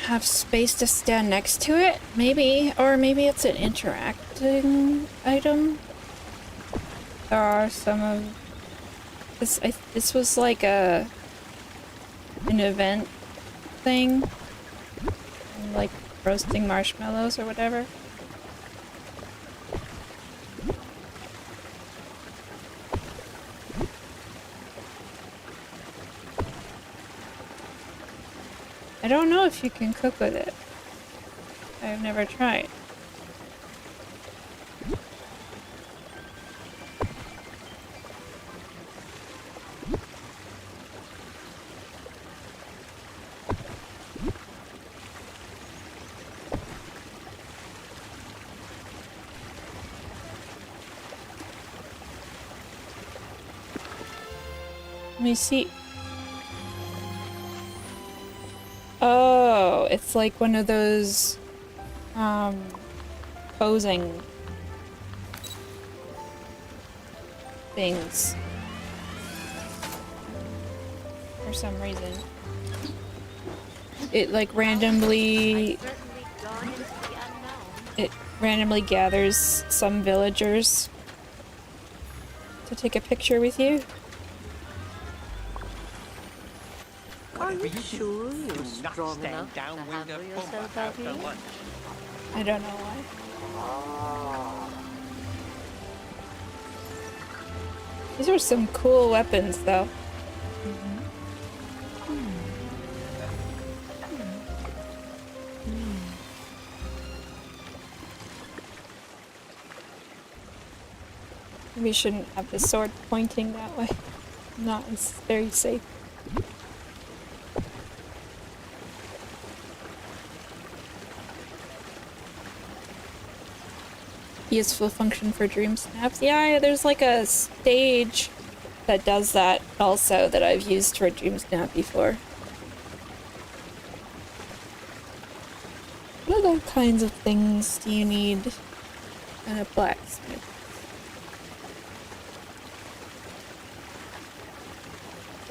Have space to stand next to it? Maybe. Or maybe it's an interacting item. There are some of this. This was like an event thing, like roasting marshmallows or whatever. I don't know if you can cook with it. I've never tried. Let me see. Oh, it's like one of those posing things for some reason. It like randomly gathers some villagers to take a picture with you. Are you sure you're strong enough to handle yourself out here? I don't know why. These are some cool weapons, though. We shouldn't have the sword pointing that way. Not as very safe. Useful function for dream snaps. Yeah, there's like a stage that does that also that I've used for dream snap before. What other kinds of things do you need in a blacksmith?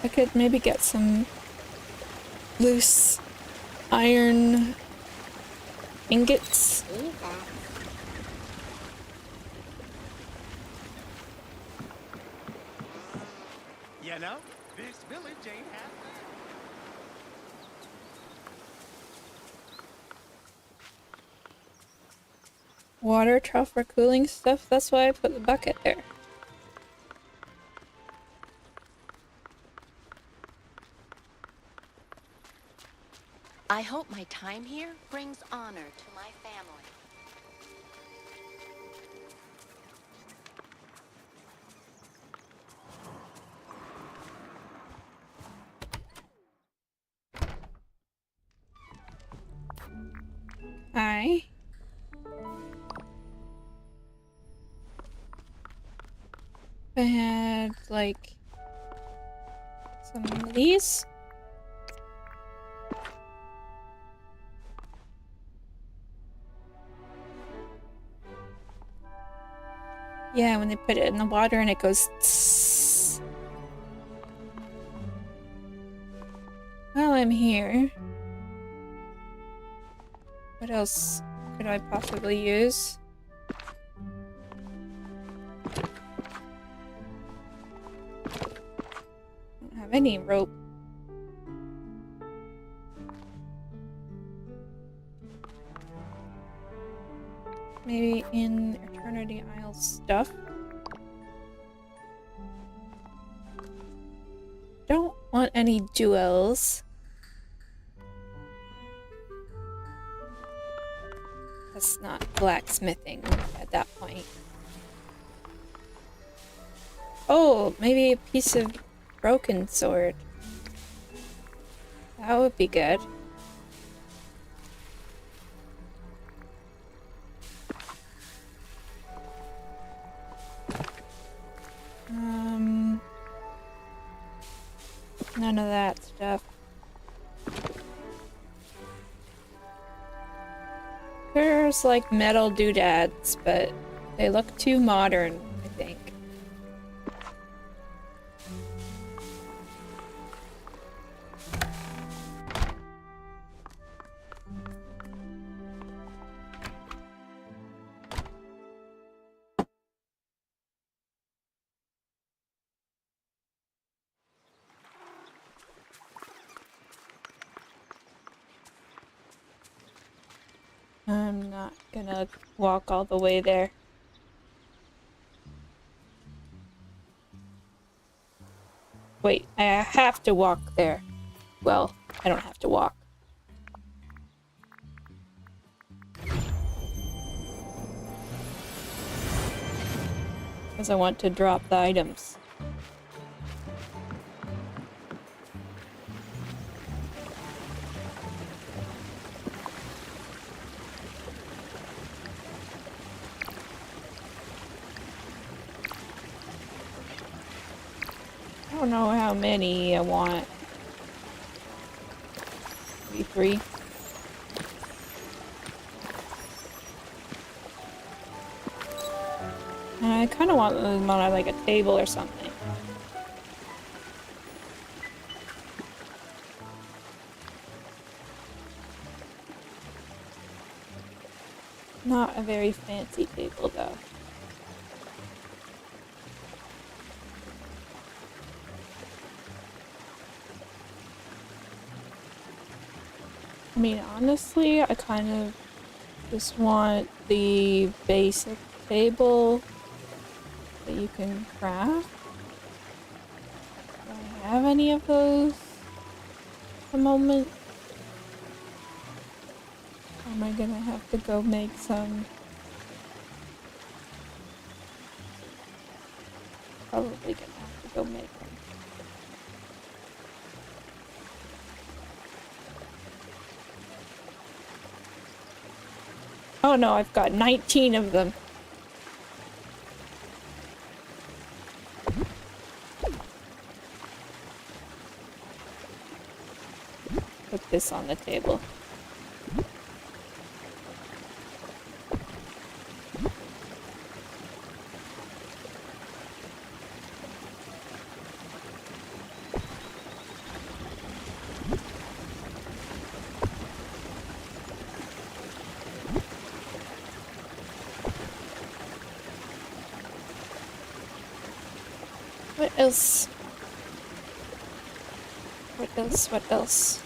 I could maybe get some loose iron ingots. You know, this village ain't half bad. Water trough for cooling stuff. That's why I put the bucket there. I hope my time here brings honor to my family. Hi. I had like some of these. Yeah, when they put it in the water and it goes tss. While I'm here, what else could I possibly use? I don't have any rope. Maybe in Eternity Isle stuff. Don't want any jewels. That's not blacksmithing at that point. Oh, maybe a piece of broken sword. That would be good. None of that stuff. There's like metal doodads, but they look too modern, I think. I'm not gonna walk all the way there. Wait, I have to walk there. Well, I don't have to walk. Because I want to drop the items. I don't know how many I want. Maybe 3. And I kind of want them on like a table or something. Not a very fancy table though. I mean, honestly, I kind of just want the basic table that you can craft. Do I have any of those at the moment? Or am I gonna have to go make some? Probably gonna have to go make them. Oh no, I've got 19 of them. Put this on the table. What else? What else? What else?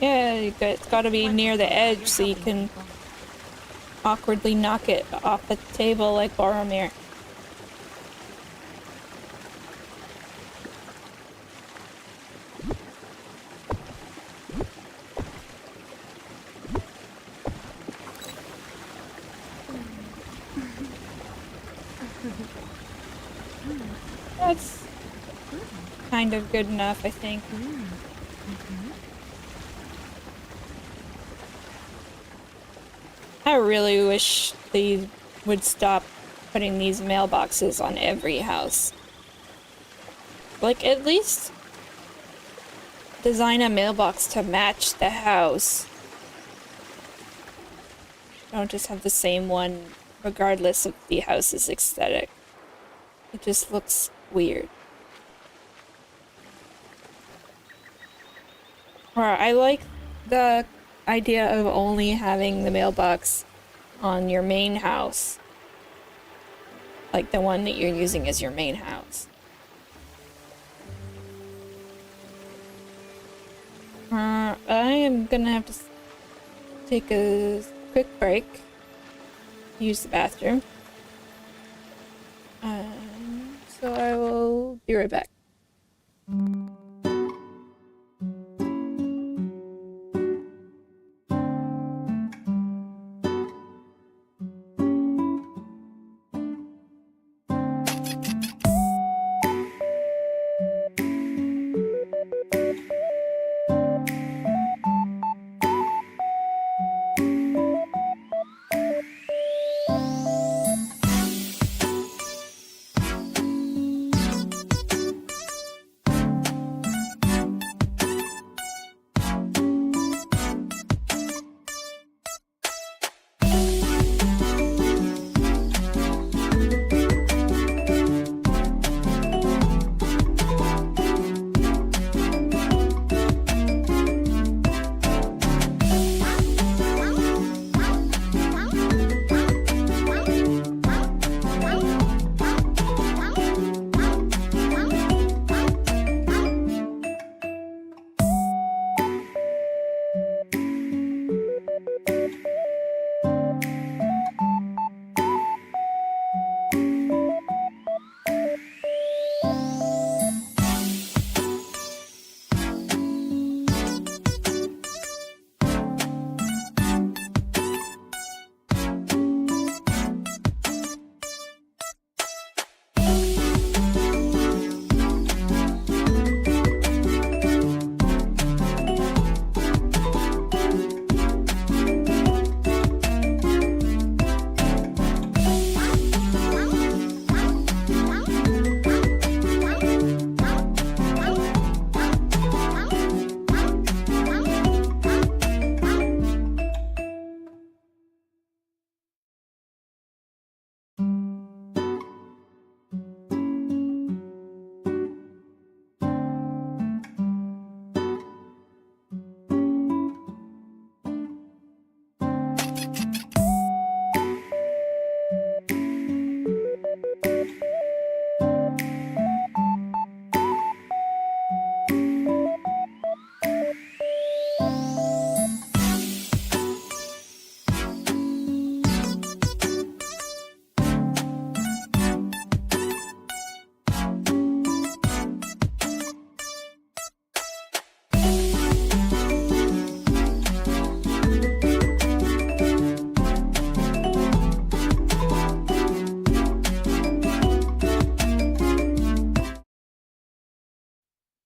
Yeah, it's gotta be near the edge so you can awkwardly knock it off the table like Boromir. That's kind of good enough, I think. I really wish they would stop putting these mailboxes on every house. Like, at least design a mailbox to match the house. Don't just have the same one regardless of the house's aesthetic. It just looks weird. Or I like the idea of only having the mailbox on your main house. Like the one that you're using as your main house. I am gonna have to take a quick break. Use the bathroom. So I will be right back.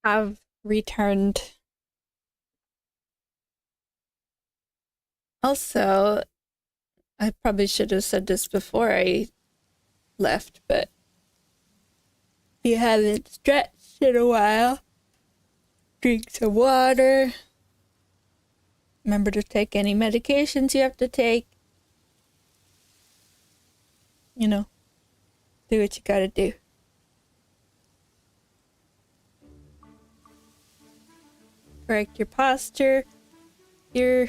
have returned. Also, I probably should have said this before I left, but if you haven't stretched in a while, drink some water. Remember to take any medications you have to take. You know, do what you gotta do. Correct your posture. You're,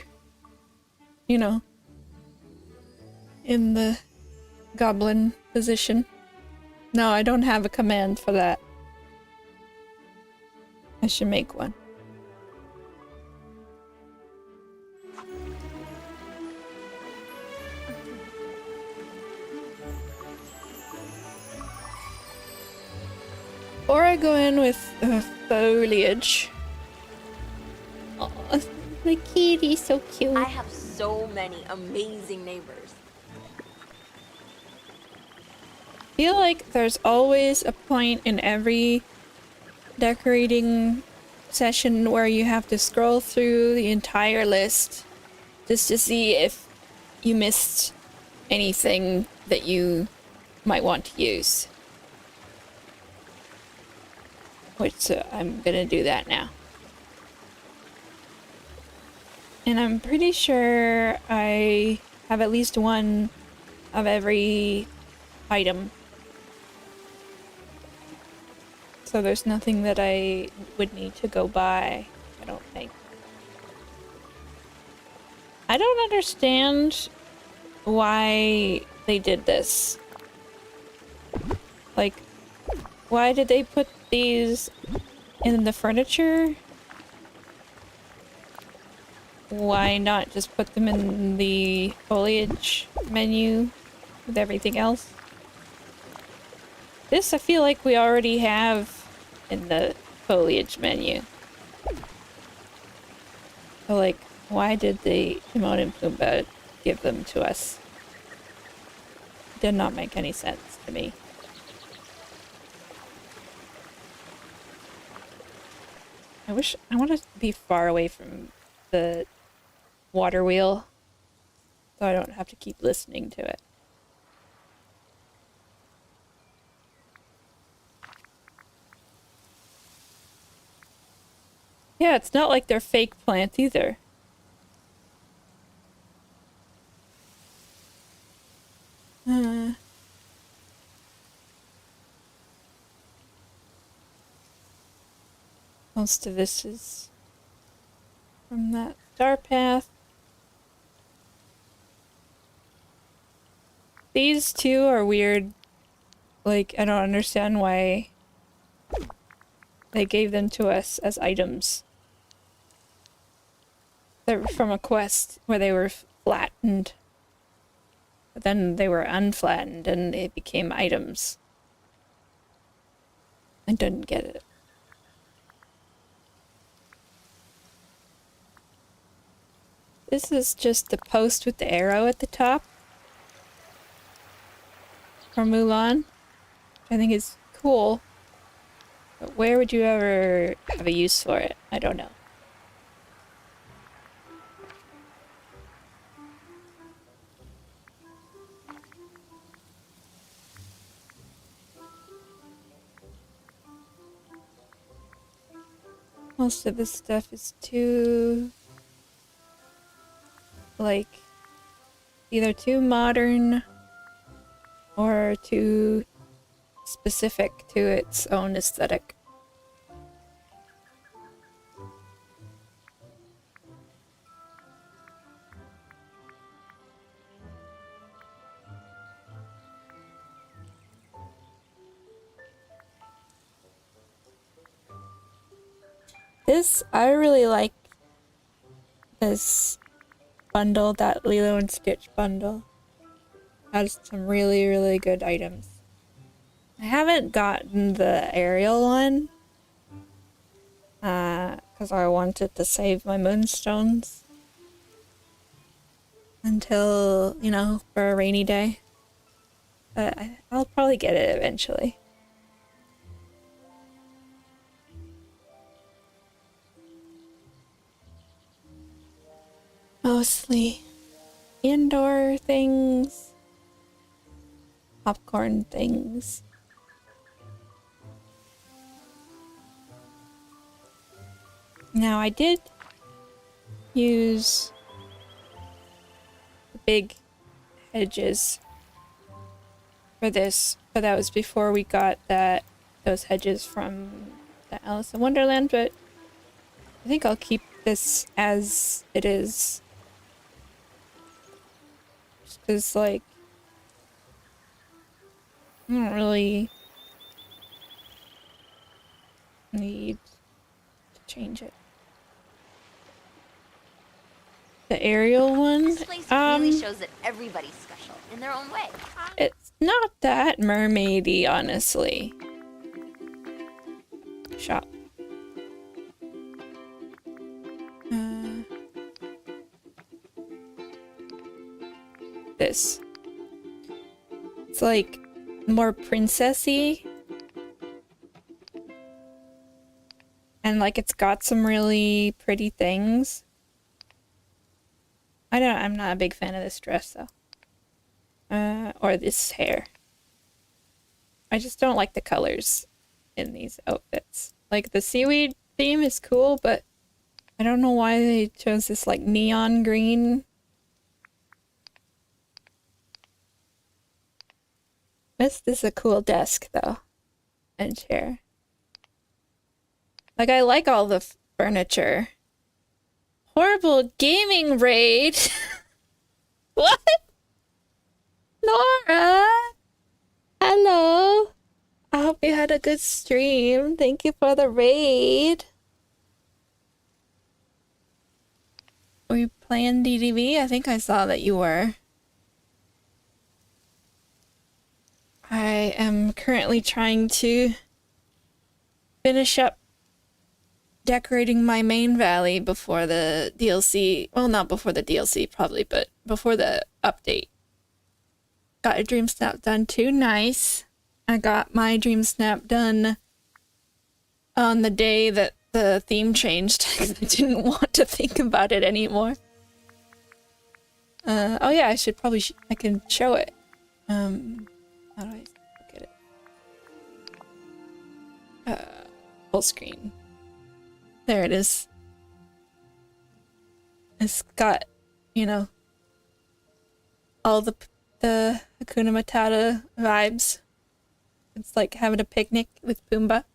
you know, in the goblin position. No, I don't have a command for that. I should make one. Or I go in with foliage. Oh, my kitty's so cute. I have so many amazing neighbors. I feel like there's always a point in every decorating session where you have to scroll through the entire list just to see if you missed anything that you might want to use. Which I'm gonna do that now. And I'm pretty sure I have at least one of every item. So there's nothing that I would need to go buy, I don't think. I don't understand why they did this. Like, why did they put these in the furniture? Why not just put them in the foliage menu with everything else? This I feel like we already have in the foliage menu. So like, why did the Timon and Pumbaa give them to us? Did not make any sense to me. I want to be far away from the water wheel so I don't have to keep listening to it. Yeah, it's not like they're fake plants either. Most of this is from that star path. These two are weird. Like, I don't understand why they gave them to us as items. They were from a quest where they were flattened. But then they were unflattened and they became items. I didn't get it. This is just the post with the arrow at the top. From Mulan. I think it's cool. But where would you ever have a use for it? I don't know. Most of this stuff is too, like, either too modern or too specific to its own aesthetic. I really like this bundle, that Lilo and Stitch bundle. Has some really, really good items. I haven't gotten the Ariel one, because I wanted to save my moonstones until, you know, for a rainy day. But I'll probably get it eventually. mostly indoor things, popcorn things. Now I did use the big hedges for this, but that was before we got those hedges from the Alice in Wonderland, but I think I'll keep this as it is. Just because, like, I don't really need to change it. The aerial one, This place really shows that everybody's special in their own way. it's not that mermaidy, honestly. Shop. This. It's like more princessy. And like it's got some really pretty things. I'm not a big fan of this dress though. Or this hair. I just don't like the colors in these outfits. Like the seaweed theme is cool, but I don't know why they chose this like neon green. This is a cool desk though. And chair. Like I like all the furniture. Horrible gaming raid. What? Nora! Hello! I hope you had a good stream. Thank you for the raid. Were you playing DDV? I think I saw that you were. I am currently trying to finish up decorating my main valley before the DLC. Well, not before the DLC probably, but before the update. Got a dream snap done too. Nice. I got my dream snap done on the day that the theme changed because I didn't want to think about it anymore. Oh yeah, I should probably I can show it. How do I look at it? Full screen. There it is. It's got, you know, all the Hakuna Matata vibes. It's like having a picnic with Pumbaa.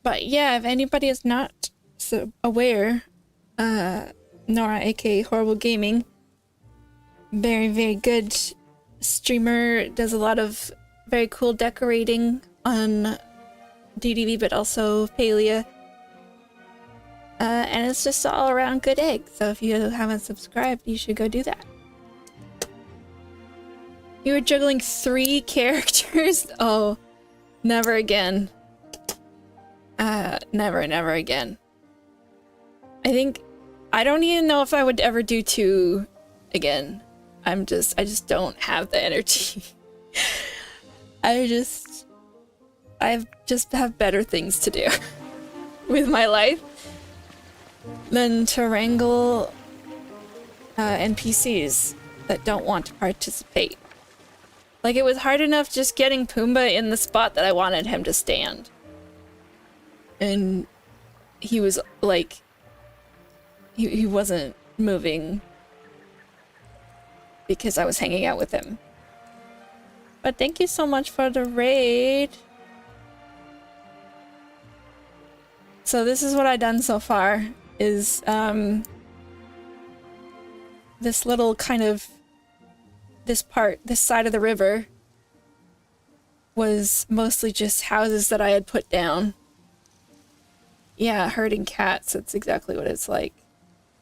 But yeah, if anybody is not so aware, Nora, aka Horrible Gaming, very, very good streamer, does a lot of very cool decorating on DDV, but also Palia. And it's just all around good egg. So if you haven't subscribed, you should go do that. You were juggling 3 characters? Oh, never again. Never again. I don't even know if I would ever do 2 again. I just don't have the energy. I just have better things to do with my life than to wrangle NPCs that don't want to participate. Like, it was hard enough just getting Pumbaa in the spot that I wanted him to stand. And he was like, he wasn't moving because I was hanging out with him. But thank you so much for the raid. So this is what I've done so far, is this little kind of, this side of the river was mostly just houses that I had put down. Yeah, herding cats, that's exactly what it's like.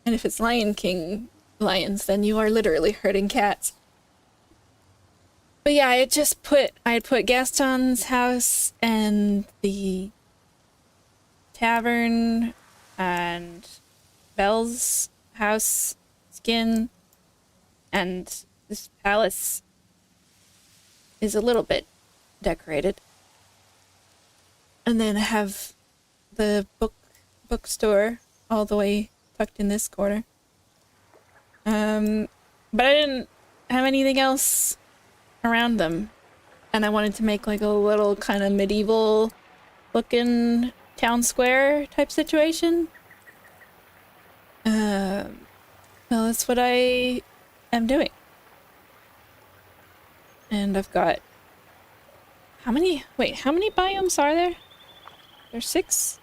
And if it's Lion King lions, then you are literally herding cats. But yeah, I had put Gaston's house and the tavern and Belle's house skin, and this palace is a little bit decorated. And then I have the bookstore all the way tucked in this corner. But I didn't have anything else around them. And I wanted to make like a little kind of medieval looking town square type situation. Well, that's what I am doing. And I've got how many biomes are there? There's 6?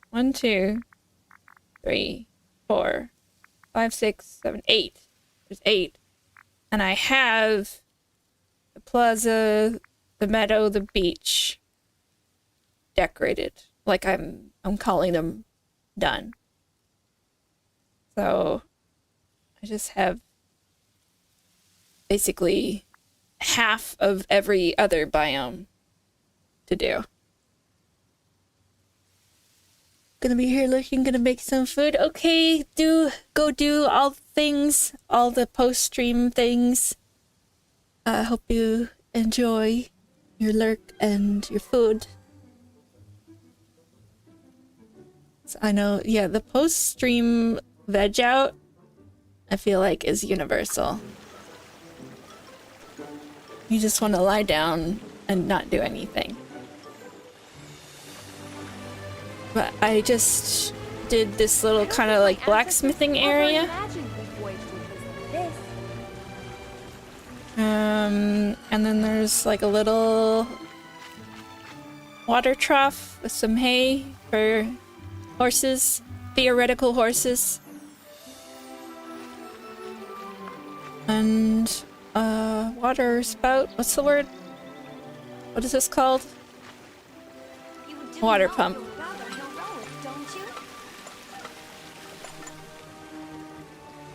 One, 2, 3, 4, 5, 6, 7, 8. There's 8. And I have the plaza, the meadow, the beach decorated. Like I'm calling them done. So I just have basically half of every other biome to do. Gonna be here looking, gonna make some food. Okay, go do all the things, all the post-stream things. I hope you enjoy your lurk and your food. So I know, yeah, the post-stream veg out, I feel like is universal. You just want to lie down and not do anything. But I just did this little kind of like blacksmithing area. And then there's like a little water trough with some hay for horses, theoretical horses. And water spout, what's the word? What is this called? Water pump.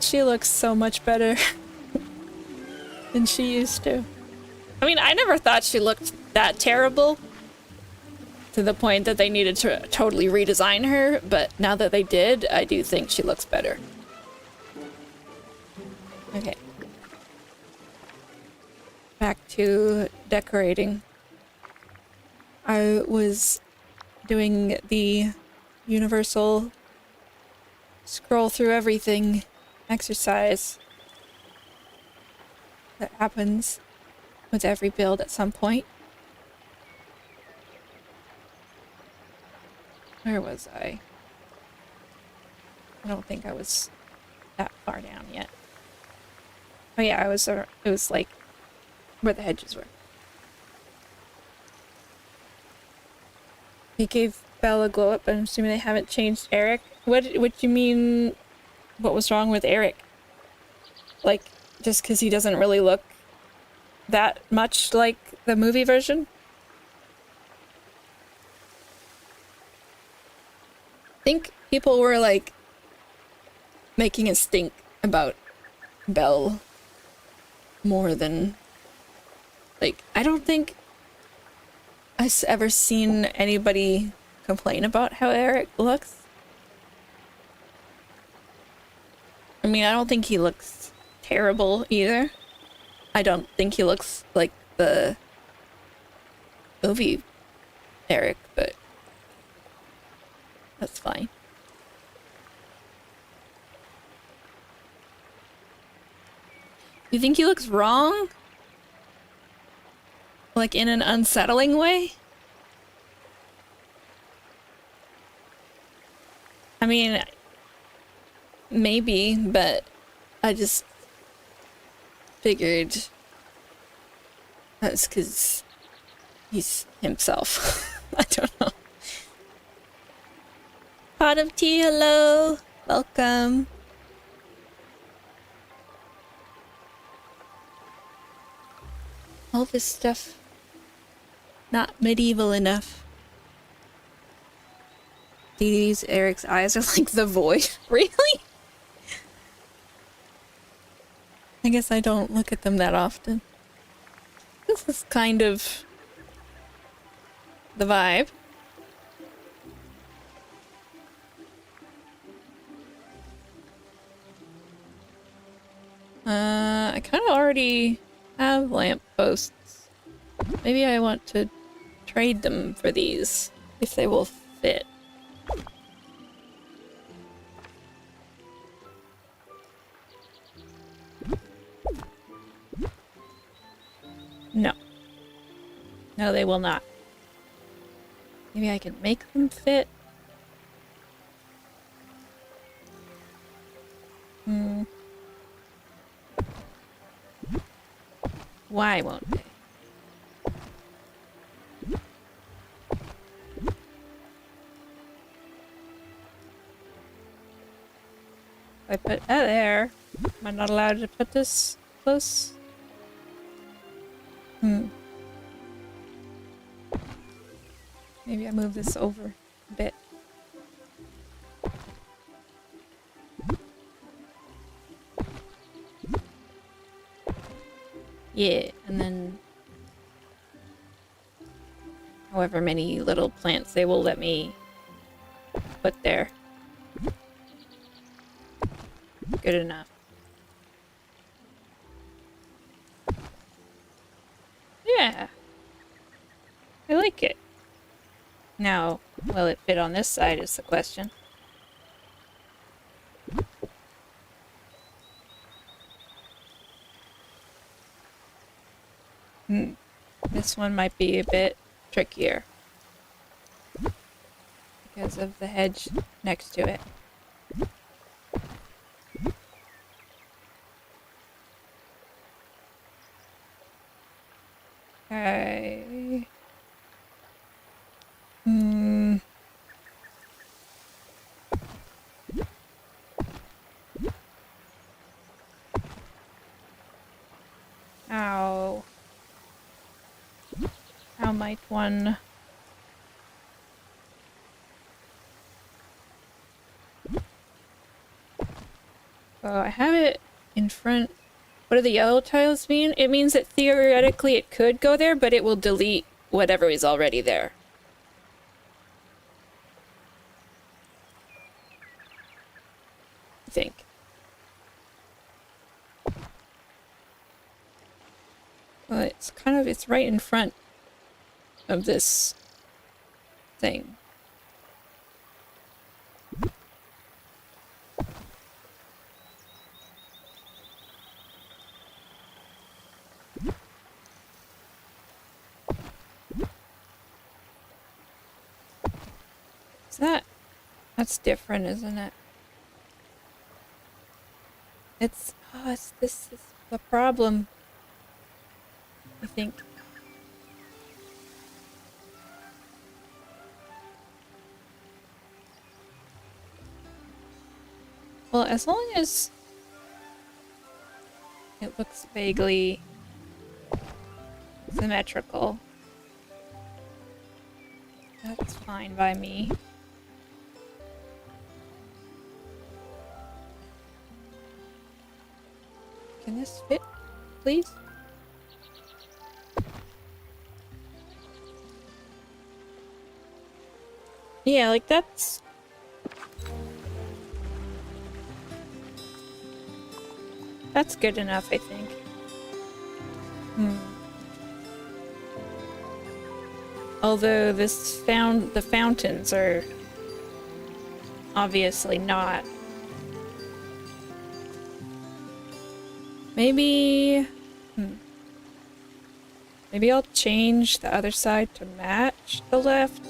She looks so much better than she used to. I mean, I never thought she looked that terrible to the point that they needed to totally redesign her, but now that they did, I do think she looks better. Okay. Back to decorating. I was doing the universal scroll through everything exercise that happens with every build at some point. Where was I? I don't think I was that far down yet. Oh yeah, it was like where the hedges were. He gave Belle a glow up, but I'm assuming they haven't changed Eric. What do you mean? What was wrong with Eric? Like, just because he doesn't really look that much like the movie version? I think people were like making a stink about Belle more than like, I don't think I've ever seen anybody complain about how Eric looks. I mean, I don't think he looks terrible either. I don't think he looks like the movie Eric, but that's fine. You think he looks wrong? Like in an unsettling way? I mean, maybe, but I just figured that's because he's himself. I don't know. Pot of tea, hello. Welcome. All this stuff not medieval enough. These Eric's eyes are like the void. Really? I guess I don't look at them that often. This is kind of the vibe. I kind of already have lampposts. Maybe I want to trade them for these if they will fit. No. No, they will not. Maybe I can make them fit. Why won't they? I put that there. Am I not allowed to put this close? Maybe I move this over a bit. Yeah, and then however many little plants they will let me put there. Good enough. Yeah. I like it. Now, will it fit on this side is the question. This one might be a bit trickier because of the hedge next to it. Okay. Ow. How might one... Oh, I have it in front. What do the yellow tiles mean? It means that theoretically it could go there, but it will delete whatever is already there. I think. Well, it's kind of, it's right in front of this thing. That's different, isn't it? This is the problem, I think. Well, as long as it looks vaguely symmetrical, that's fine by me. Can this fit, please? Yeah, like that's... That's good enough, I think. Although the fountains are obviously not. Maybe... Maybe I'll change the other side to match the left.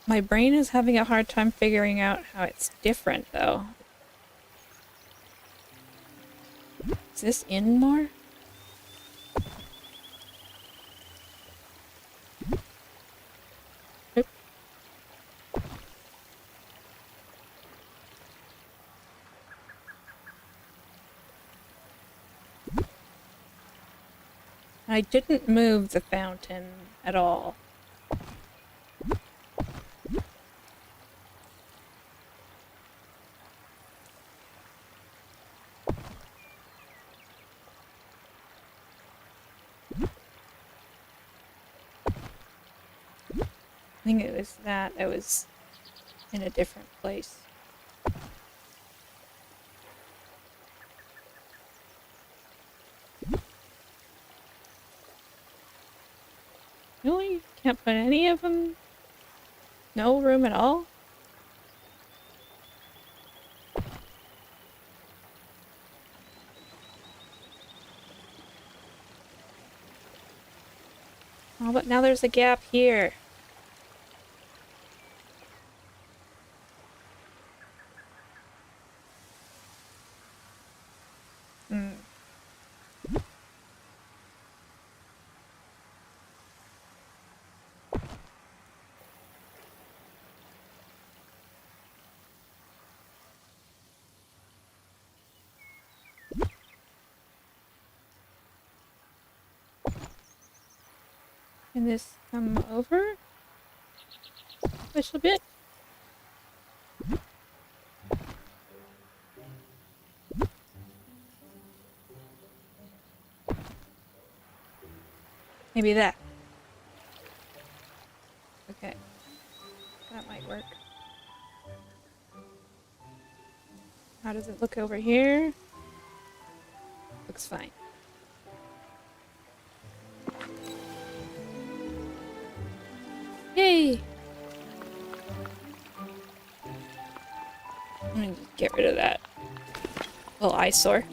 My brain is having a hard time figuring out how it's different, though. Is this in more? Oop. I didn't move the fountain at all. I think it was that was in a different place. Really? Can't put any of them? No room at all? Oh, but now there's a gap here. Hmm. Can this come over a little bit? Maybe that. Okay. That might work. How does it look over here? Looks fine. Yay! I'm gonna just get rid of that little eyesore.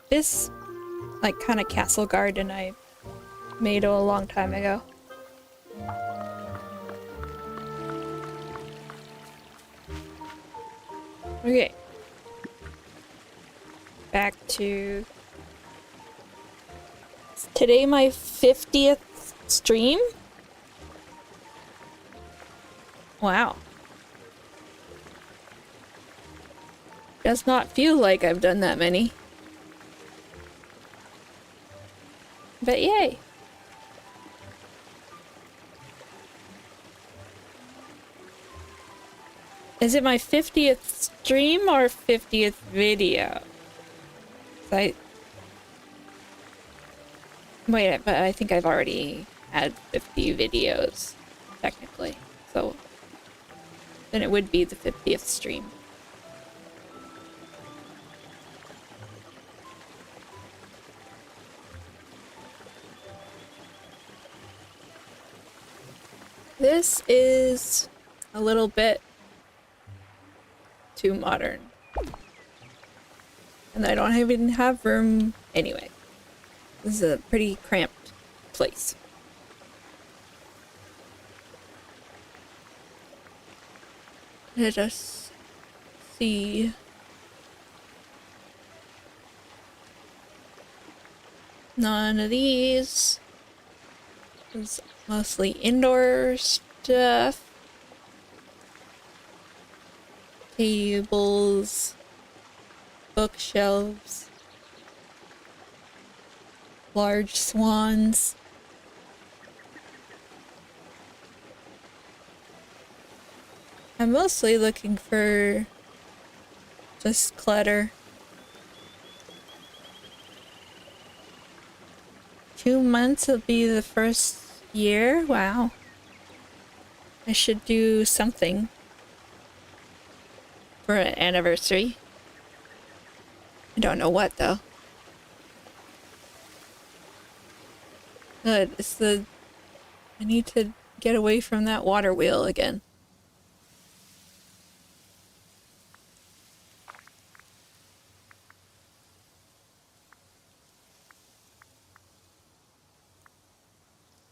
This, like, kind of castle garden I made a long time ago. Okay. Back to... Is today my 50th stream? Wow. Does not feel like I've done that many. But yay! Is it my 50th stream or 50th video? Wait, but I think I've already had 50 videos, technically. So, then it would be the 50th stream. This is a little bit too modern. And I don't even have room anyway. This is a pretty cramped place. Let us see. None of these. It's mostly indoor stuff. Tables. Bookshelves. Large swans. I'm mostly looking for just clutter. 2 months will be the first year? Wow. I should do something for an anniversary. I don't know what though. It's I need to get away from that water wheel again.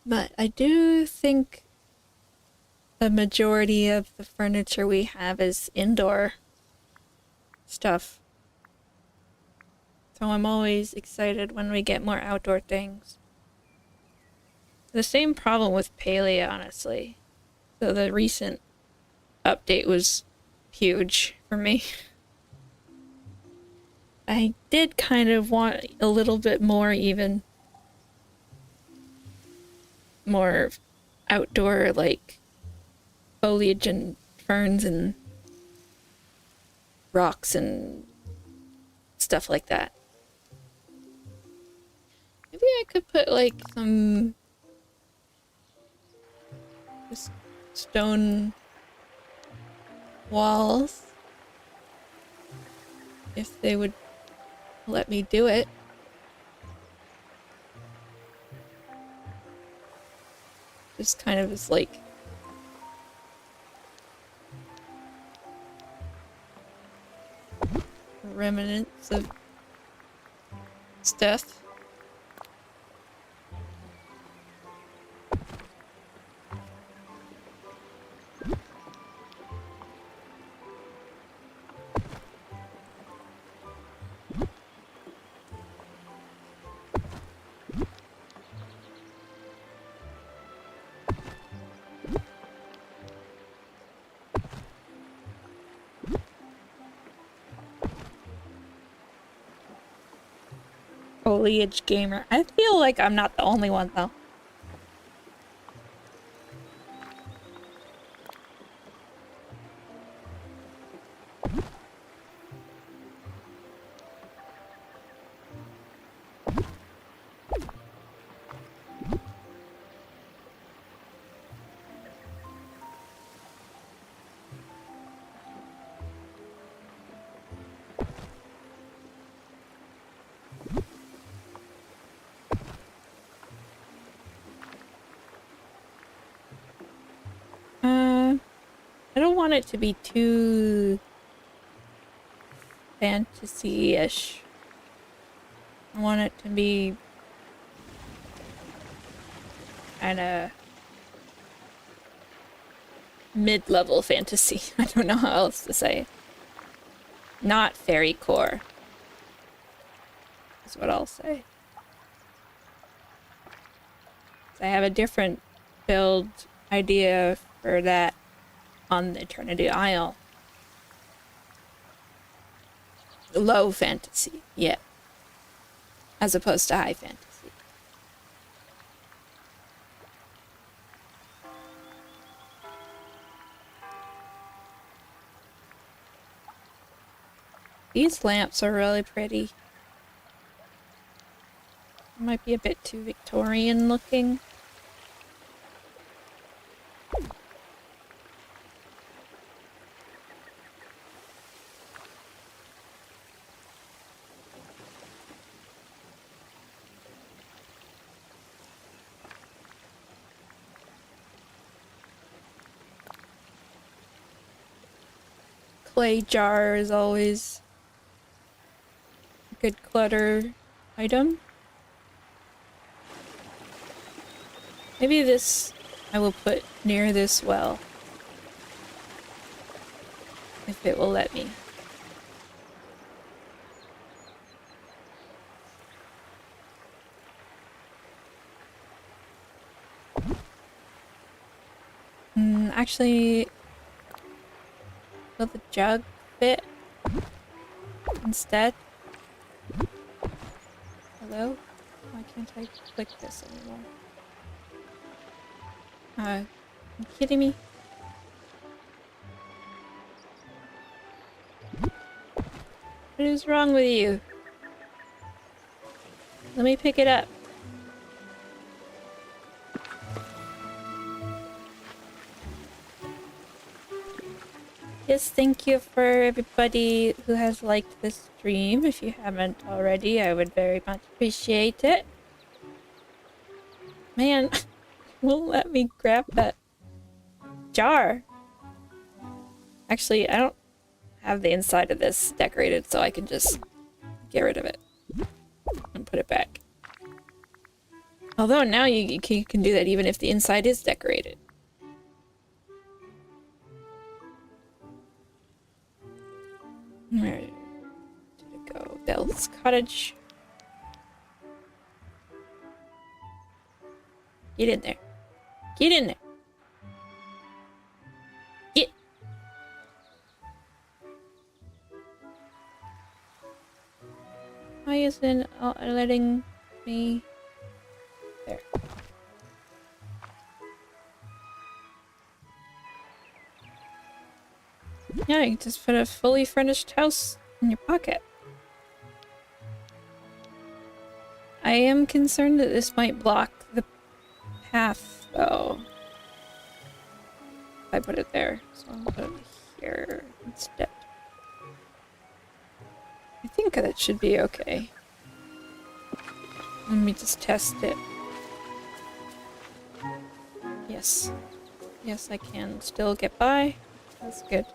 But I do think the majority of the furniture we have is indoor stuff. So I'm always excited when we get more outdoor things. The same problem with Palea, honestly. So the recent update was huge for me. I did kind of want a little bit more even. More outdoor, like, foliage and ferns and rocks and stuff like that. Maybe I could put, like, some just stone walls. If they would let me do it. Just kind of is like remnants of stuff. Foliage gamer. I feel like I'm not the only one though. I don't want it to be too fantasy-ish. I want it to be kind of mid-level fantasy. I don't know how else to say it. Not fairy core is what I'll say. I have a different build idea for that on the Eternity Isle. Low fantasy, yeah. As opposed to high fantasy. These lamps are really pretty. Might be a bit too Victorian looking. Clay jar is always a good clutter item. Maybe this I will put near this well. If it will let me. Actually, will the jug fit instead? Hello? Why can't I click this anymore? Are you kidding me? What is wrong with you? Let me pick it up. Yes, thank you for everybody who has liked this stream. If you haven't already, I would very much appreciate it. Man, won't let me grab that jar. Actually, I don't have the inside of this decorated, so I can just get rid of it and put it back. Although now you can do that even if the inside is decorated. Where did it go? Belle's cottage. Get in there. Get in there. Get. Why isn't it letting me? There. Yeah, you can just put a fully furnished house in your pocket. I am concerned that this might block the path, though. If I put it there, so I'll put it here instead. I think think that should be okay. Let me just test it. Yes. Yes, I can still get by. That's good.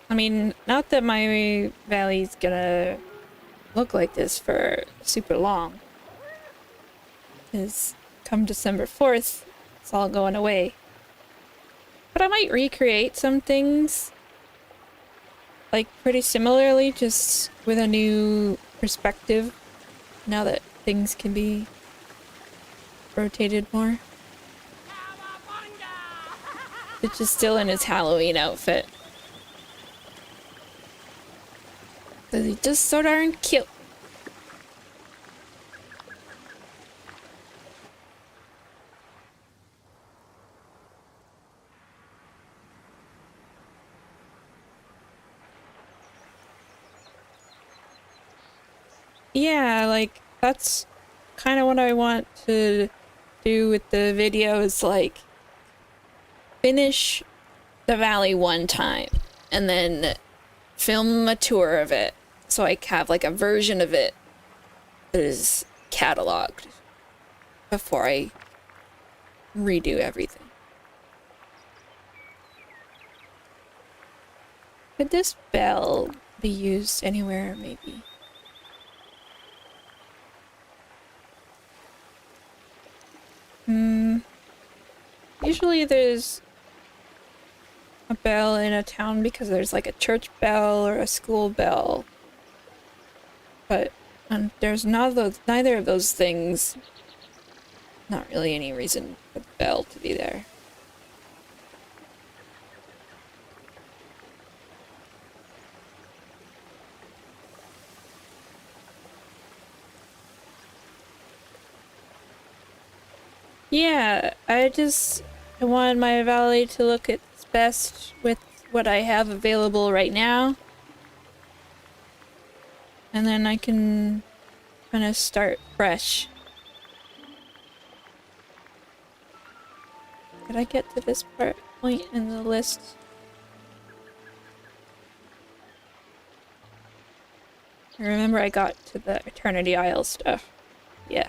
I mean, not that my valley's gonna look like this for super long. Because come December 4th, it's all going away. But I might recreate some things, like, pretty similarly, just with a new perspective, now that things can be rotated more. It's just still in his Halloween outfit. Because he's just so darn cute. Yeah, like, that's kind of what I want to do with the video, is like finish the valley one time and then film a tour of it so I have like a version of it that is cataloged before I redo everything. Could this bell be used anywhere, maybe? Usually there's a bell in a town because there's like a church bell or a school bell. But there's neither of those things. Not really any reason for the bell to be there. Yeah, I wanted my valley to look its best with what I have available right now. And then I can kind of start fresh. Did I get to this point in the list? I remember I got to the Eternity Isle stuff. Yeah.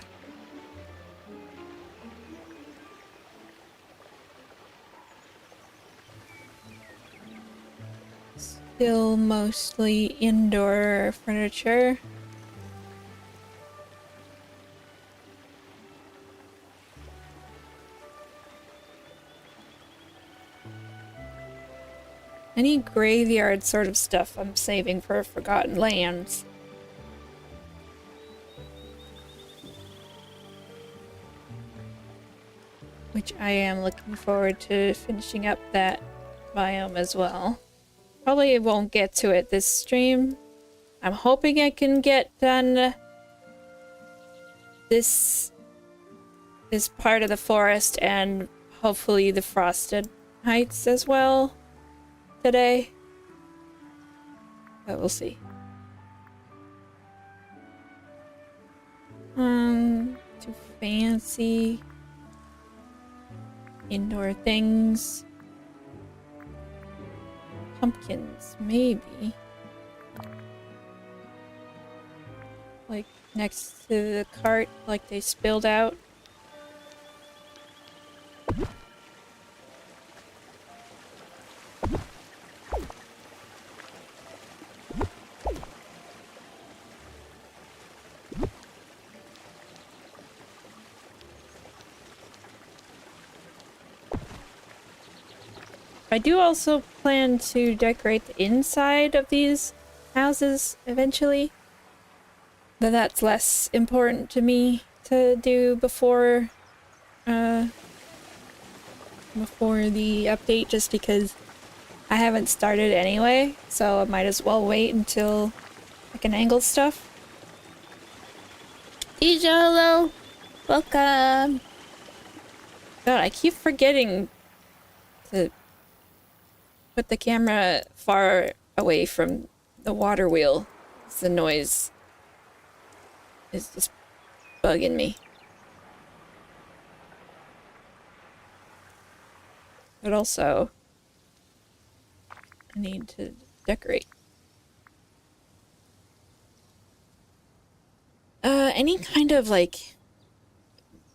Still mostly indoor furniture. Any graveyard sort of stuff I'm saving for Forgotten Lands. Which I am looking forward to finishing up that biome as well. Probably won't get to it this stream. I'm hoping I can get done this part of the forest and hopefully the Frosted Heights as well today. But we'll see. Too fancy. Indoor things. Pumpkins, maybe. Like next to the cart, like they spilled out. I do also plan to decorate the inside of these houses eventually, but that's less important to me to do before the update, just because I haven't started anyway, so I might as well wait until I can angle stuff. Hello, welcome. God, I keep forgetting to put the camera far away from the water wheel. The noise is just bugging me. But also, I need to decorate. Any kind of like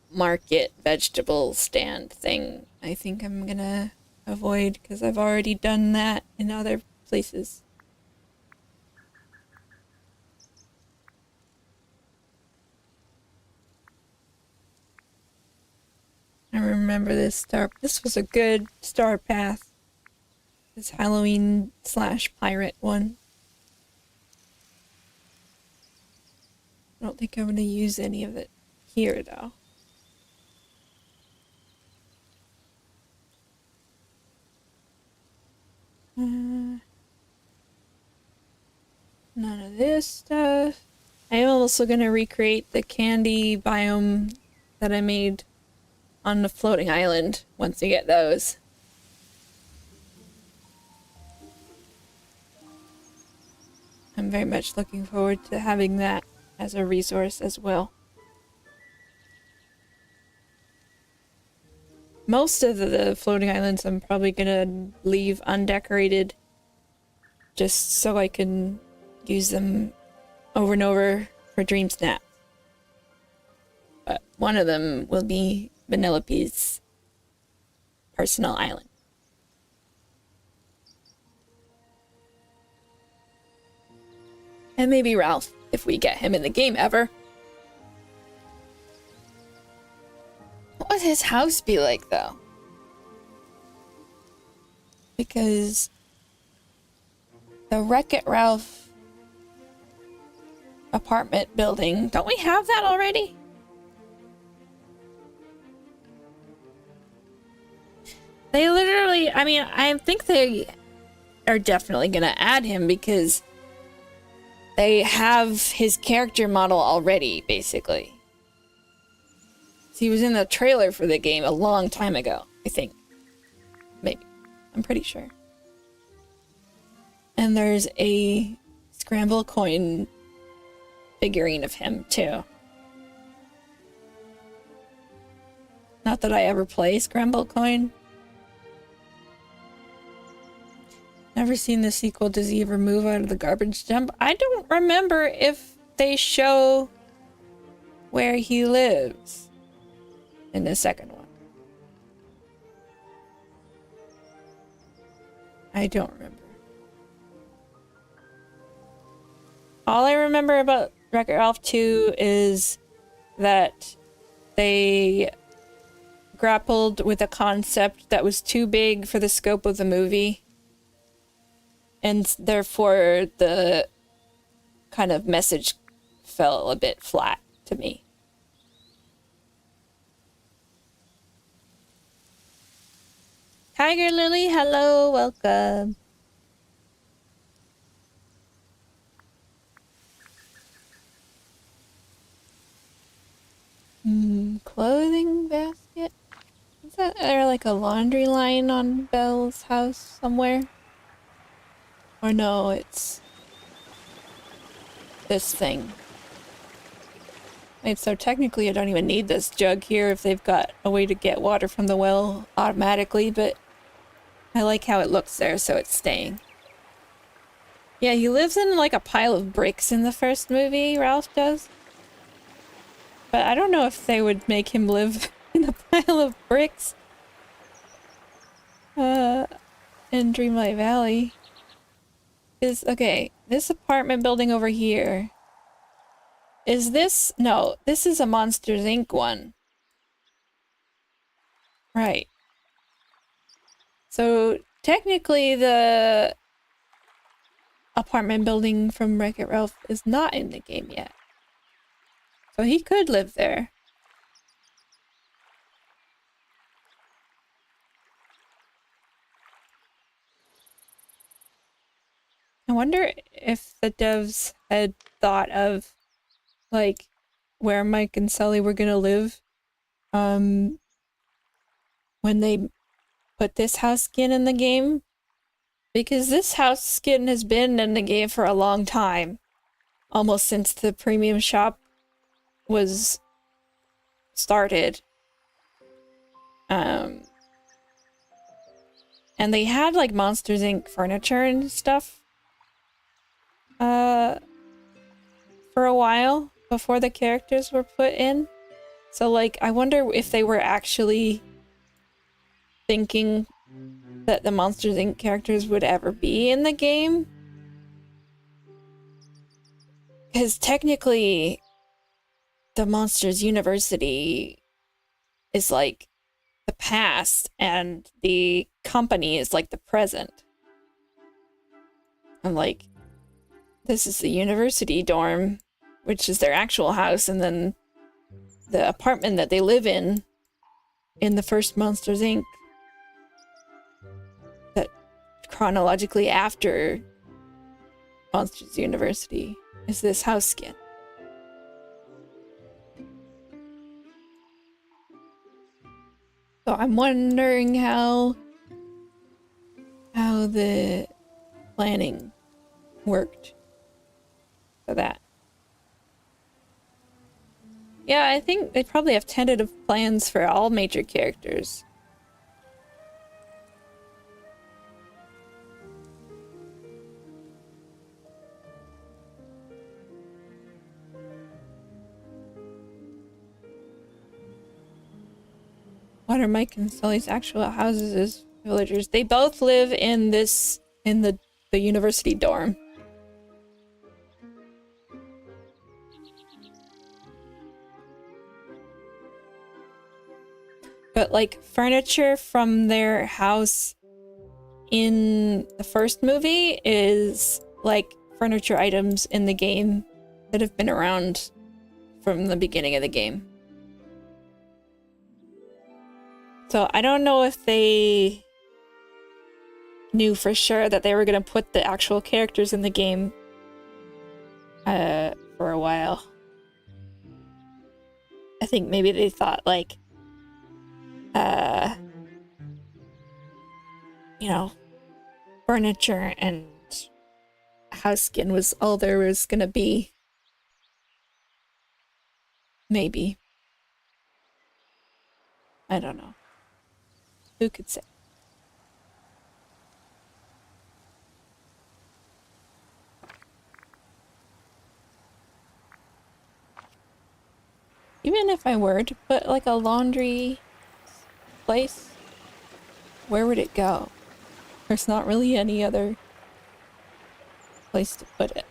market vegetable stand thing, I think I'm gonna avoid because I've already done that in other places. I remember this star. This was a good star path. This Halloween / pirate one. I don't think I'm going to use any of it here, though. None of this stuff. I am also going to recreate the candy biome that I made on the floating island once we get those. I'm very much looking forward to having that as a resource as well. Most of the floating islands I'm probably gonna leave undecorated just so I can use them over and over for Dream Snap. But one of them will be Vanellope's personal island. And maybe Ralph, if we get him in the game ever. What would his house be like, though? Because the Wreck-It Ralph apartment building, don't we have that already? They literally, I mean, I think they are definitely gonna add him because they have his character model already, basically. He was in the trailer for the game a long time ago, I think. Maybe. I'm pretty sure. And there's a scramble coin figurine of him, too. Not that I ever play scramble coin. Never seen the sequel. Does he ever move out of the garbage dump? I don't remember if they show where he lives in the second one. I don't remember. All I remember about Wreck-It Ralph 2 is that they grappled with a concept that was too big for the scope of the movie. And therefore, the kind of message fell a bit flat to me. Tiger Lily, hello, welcome. Clothing basket? Is that there like a laundry line on Belle's house somewhere? Or no, it's this thing. Wait, so technically I don't even need this jug here if they've got a way to get water from the well automatically, but I like how it looks there, so it's staying. Yeah, he lives in like a pile of bricks in the first movie, Ralph does. But I don't know if they would make him live in a pile of bricks in Dreamlight Valley. Okay, this apartment building over here. Is this? No, this is a Monsters Inc. one. Right. So technically the apartment building from Wreck-It Ralph is not in the game yet. So he could live there. I wonder if the devs had thought of, like, where Mike and Sully were gonna live, when they put this house skin in the game. Because this house skin has been in the game for a long time. Almost since the premium shop was started. And they had like Monsters Inc. furniture and stuff for a while before the characters were put in. So like I wonder if they were actually thinking that the Monsters Inc. characters would ever be in the game. Because technically the Monsters University is like the past and the company is like the present. And like, this is the university dorm, which is their actual house, and then the apartment that they live in the first Monsters Inc. that chronologically after Monsters University is this house skin. So I'm wondering how the planning worked for that. Yeah, I think they probably have tentative plans for all major characters. What are Mike and Sully's actual houses as villagers? They both live in the university dorm. But like furniture from their house in the first movie is like furniture items in the game that have been around from the beginning of the game. So I don't know if they knew for sure that they were going to put the actual characters in the game for a while. I think maybe they thought like, you know, furniture and house skin was all there was going to be. Maybe. I don't know. Who could say? Even if I were to put like a laundry place, where would it go? There's not really any other place to put it.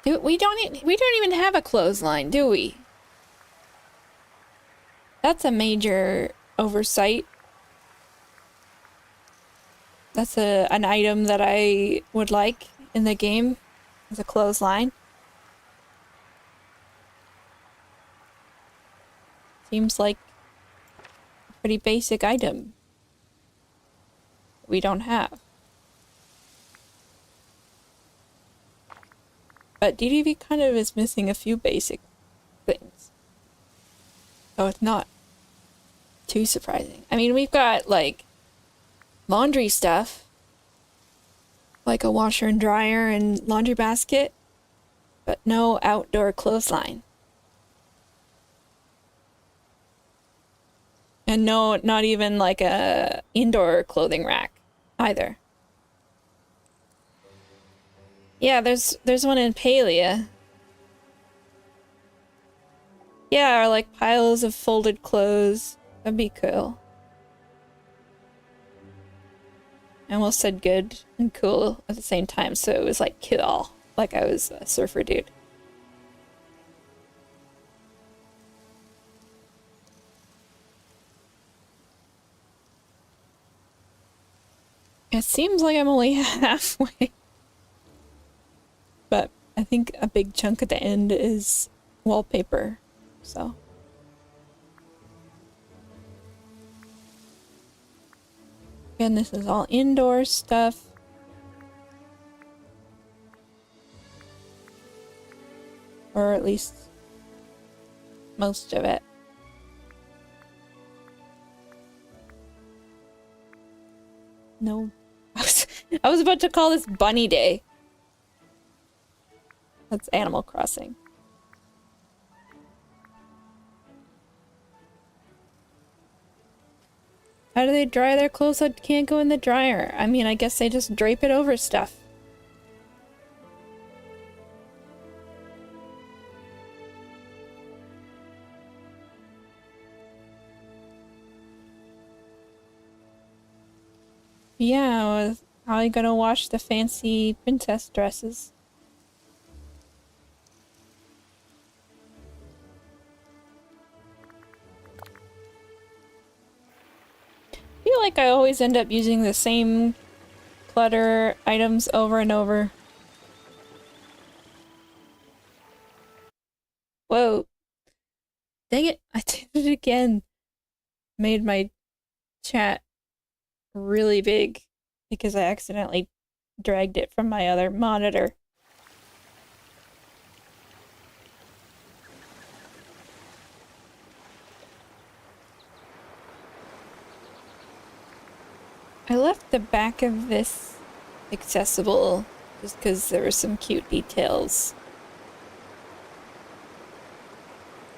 We don't even have a clothesline, do we? That's a major oversight. That's an item that I would like in the game as a clothesline. Seems like a pretty basic item we don't have. But DDV kind of is missing a few basic things. So it's not too surprising. I mean, we've got like laundry stuff, like a washer and dryer and laundry basket, but no outdoor clothesline. And no, not even like a indoor clothing rack either. Yeah, there's one in Palia. Yeah, or like piles of folded clothes. That'd be cool. I almost said good and cool at the same time, so it was like cool, like I was a surfer dude. It seems like I'm only halfway. But I think a big chunk at the end is wallpaper, so. Again, this is all indoor stuff. Or at least most of it. No. I was about to call this Bunny Day. That's Animal Crossing. How do they dry their clothes that can't go in the dryer? I mean, I guess they just drape it over stuff. Yeah, well, how are you gonna wash the fancy princess dresses? I feel like I always end up using the same clutter items over and over. Whoa. Dang it, I did it again. Made my chat really big because I accidentally dragged it from my other monitor. I left the back of this accessible just because there were some cute details.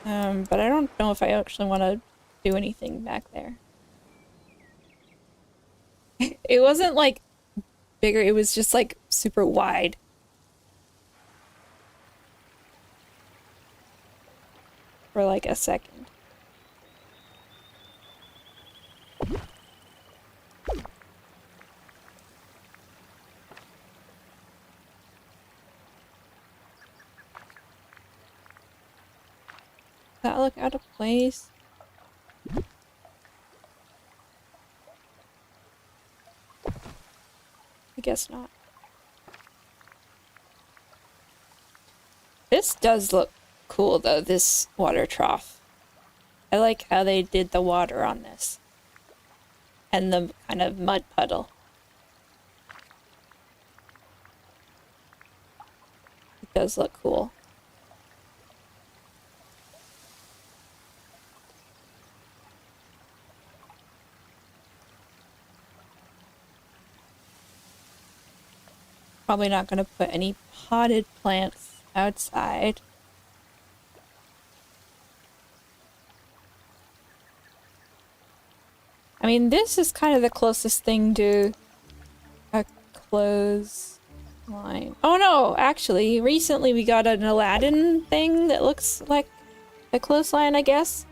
But I don't know if I actually want to do anything back there. It wasn't like bigger, it was just like super wide. For like a second. Does that look out of place? I guess not. This does look cool though, this water trough. I like how they did the water on this. And the kind of mud puddle. It does look cool. Probably not going to put any potted plants outside. I mean, this is kind of the closest thing to a clothesline. Oh no, actually, recently we got an Aladdin thing that looks like a clothesline, I guess.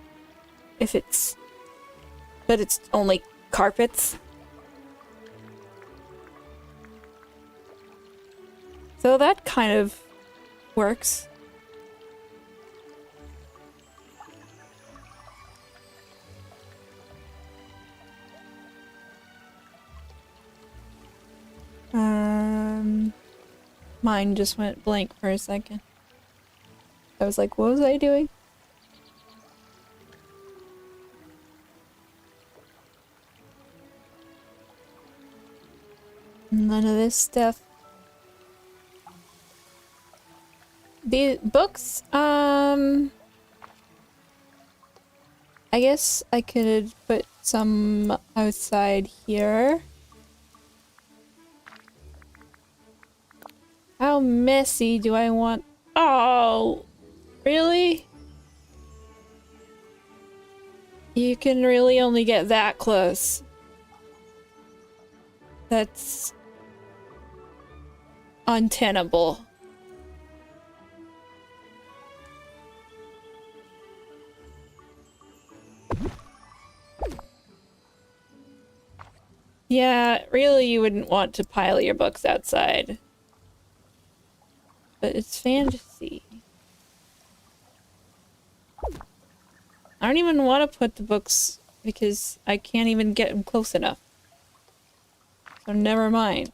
If it's... but it's only carpets. So that kind of works. Mine just went blank for a second. I was like, what was I doing? None of this stuff. The books, I guess I could put some outside here. How messy do I want? Oh, really? You can really only get that close. That's untenable. Yeah, really you wouldn't want to pile your books outside. But it's fantasy. I don't even want to put the books because I can't even get them close enough. So never mind.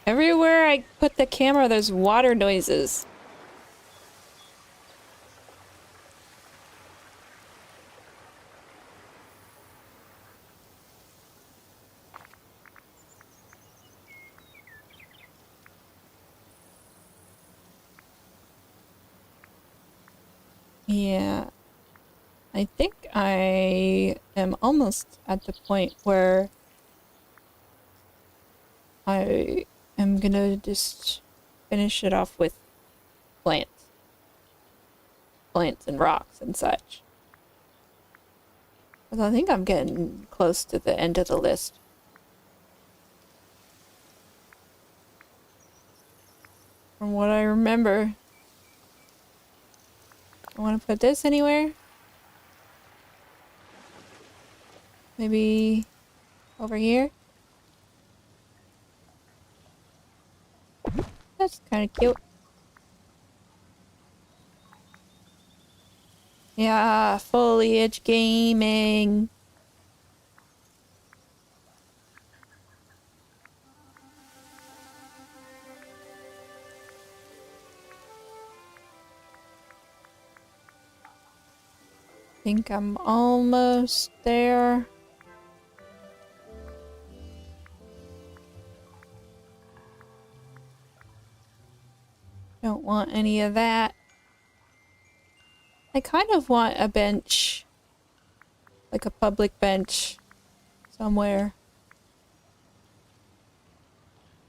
Everywhere I put the camera, there's water noises. Yeah. I think I am almost at the point where I am gonna just finish it off with plants. Plants and rocks and such. Because I think I'm getting close to the end of the list. From what I remember. I want to put this anywhere. Maybe over here. That's kind of cute. Yeah, foliage gaming. Think I'm almost there. Don't want any of that. I kind of want a bench. Like a public bench. Somewhere.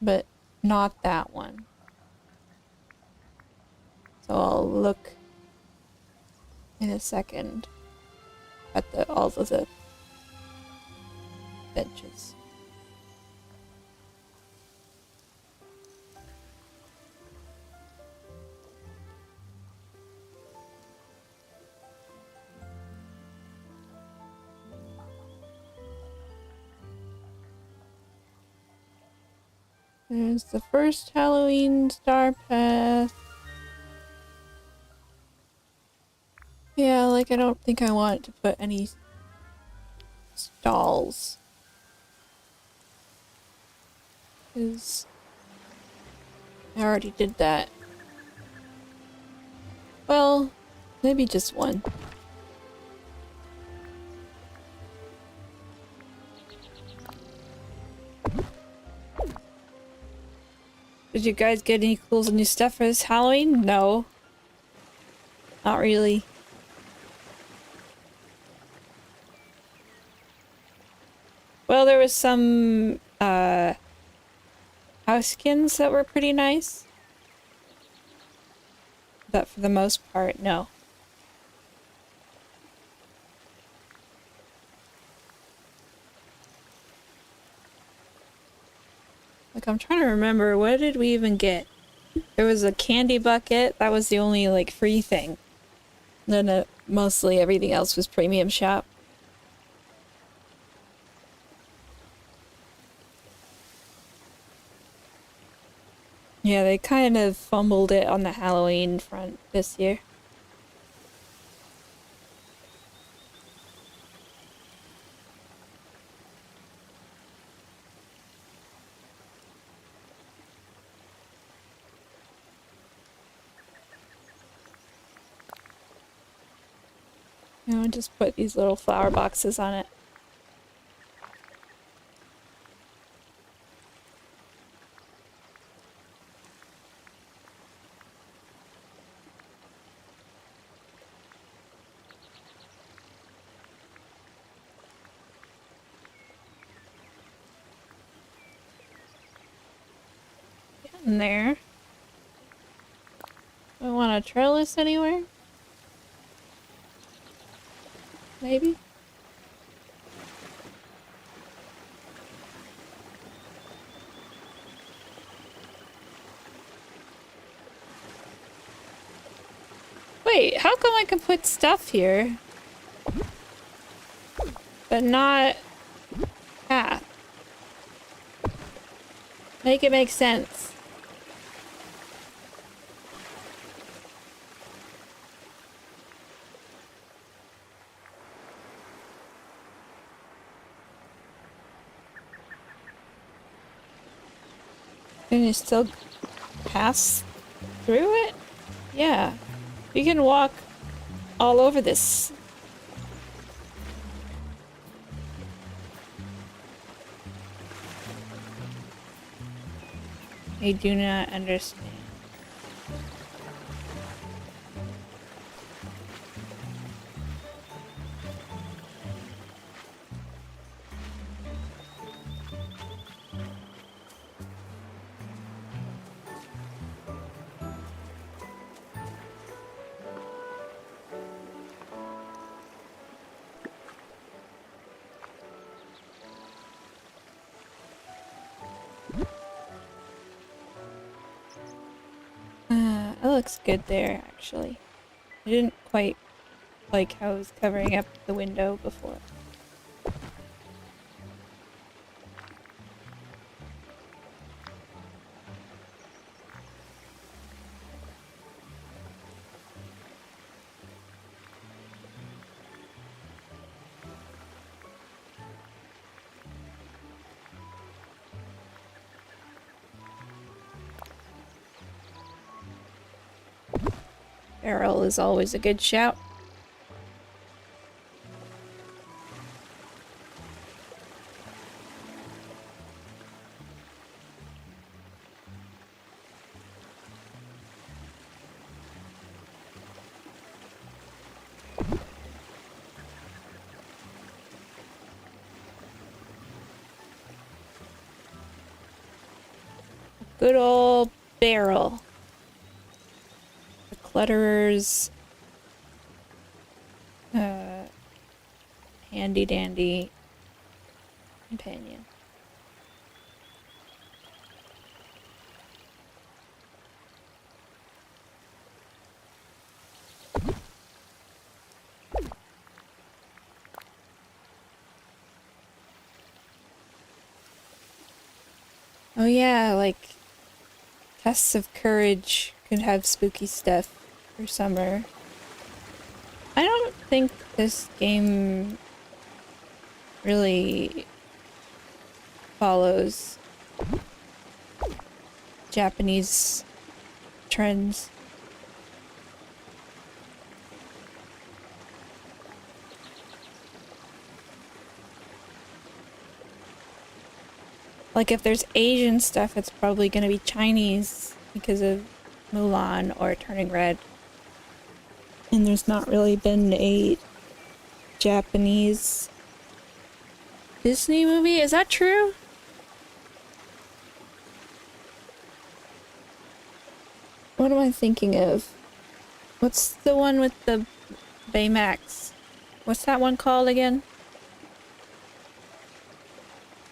But not that one. So I'll look in a second at all of the benches. There's the first Halloween star path. Yeah, like I don't think I want to put any stalls. Because I already did that. Well, maybe just one. Did you guys get any cool new stuff for this Halloween? No. Not really. Well, there was some house skins that were pretty nice. But for the most part, no. Like, I'm trying to remember, what did we even get? There was a candy bucket. That was the only, like, free thing. Then mostly everything else was premium shop. Yeah, they kind of fumbled it on the Halloween front this year. You know, just put these little flower boxes on it. In there. Do I want a trellis anywhere? Maybe? Wait, how come I can put stuff here? But not path? Make it make sense. Can you still pass through it? Yeah. You can walk all over this. I do not understand. That looks good there, actually. I didn't quite like how it was covering up the window before. Barrel is always a good shout. Good old barrel. The clutterer's handy dandy companion. Oh yeah, like tests of courage could have spooky stuff for summer. I don't think this game really follows Japanese trends. Like if there's Asian stuff, it's probably gonna be Chinese because of Mulan or Turning Red. And there's not really been a Japanese Disney movie. Is that true? What am I thinking of? What's the one with the Baymax? What's that one called again?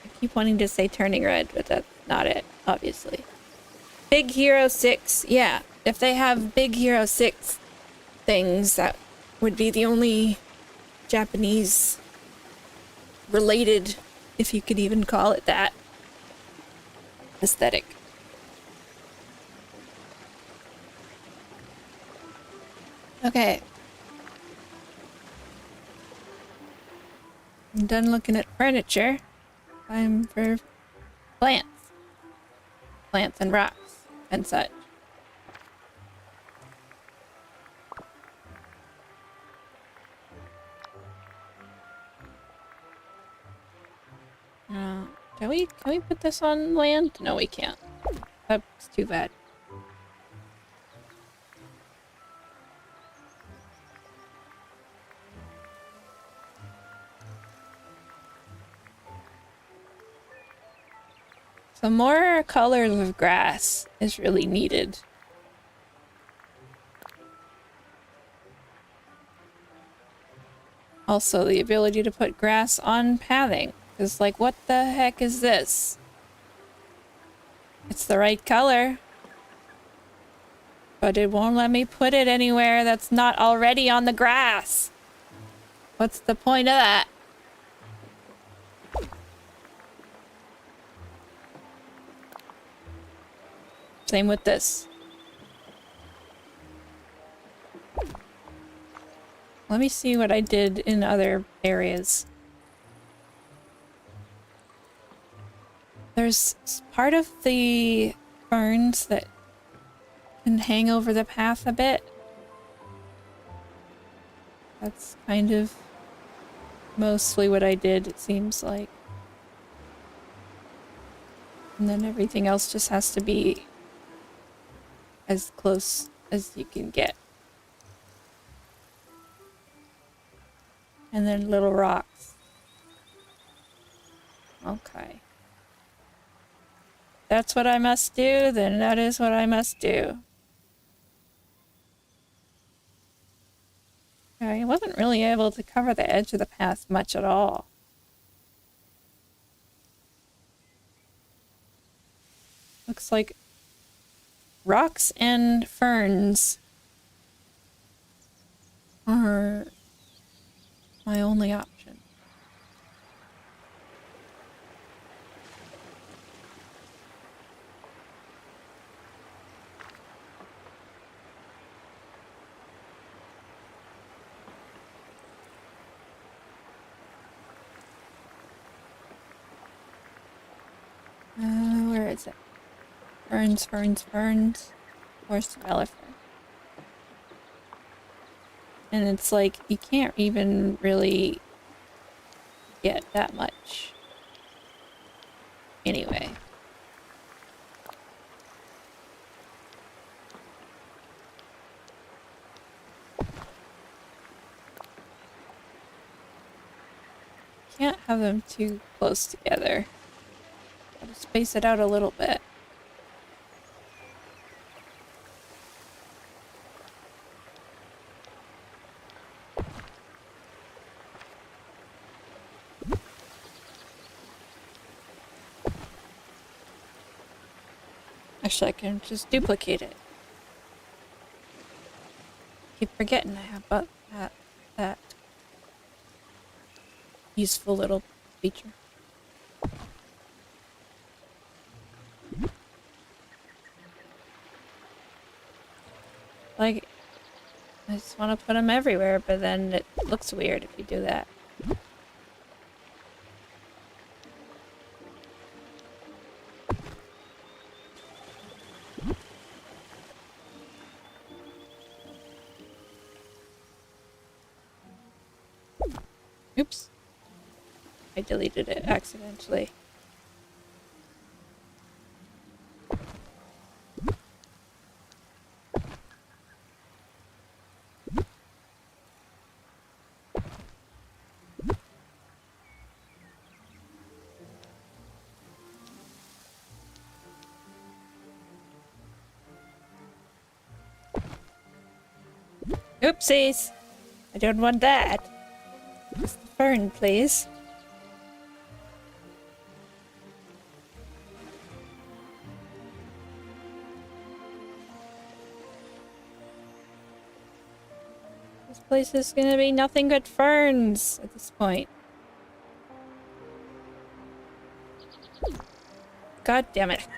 I keep wanting to say Turning Red, but that's not it, obviously. Big Hero 6. Yeah, if they have Big Hero 6 things, that would be the only Japanese related, if you could even call it that, aesthetic. Okay. I'm done looking at furniture. Time for plants. Plants and rocks and such. Can we put this on land? No, we can't. That's too bad. Some more colors of grass is really needed. Also, the ability to put grass on pathing. Because, like, what the heck is this? It's the right color. But it won't let me put it anywhere that's not already on the grass. What's the point of that? Same with this. Let me see what I did in other areas. There's part of the ferns that can hang over the path a bit. That's kind of mostly what I did, it seems like. And then everything else just has to be as close as you can get. And then little rocks. Okay. That's what I must do, then that is what I must do. I wasn't really able to cover the edge of the path much at all. Looks like rocks and ferns are my only option. Where is it? Ferns, ferns, ferns. Forest of elephant. And it's like, you can't even really get that much. Anyway. Can't have them too close together. Gotta space it out a little bit. Actually, I can just duplicate it. Keep forgetting I have that useful little feature. Like, I just want to put them everywhere, but then it looks weird if you do that. Oops. I deleted it accidentally. Oopsies! I don't want that. Just the fern, please. This place is gonna be nothing but ferns at this point. God damn it.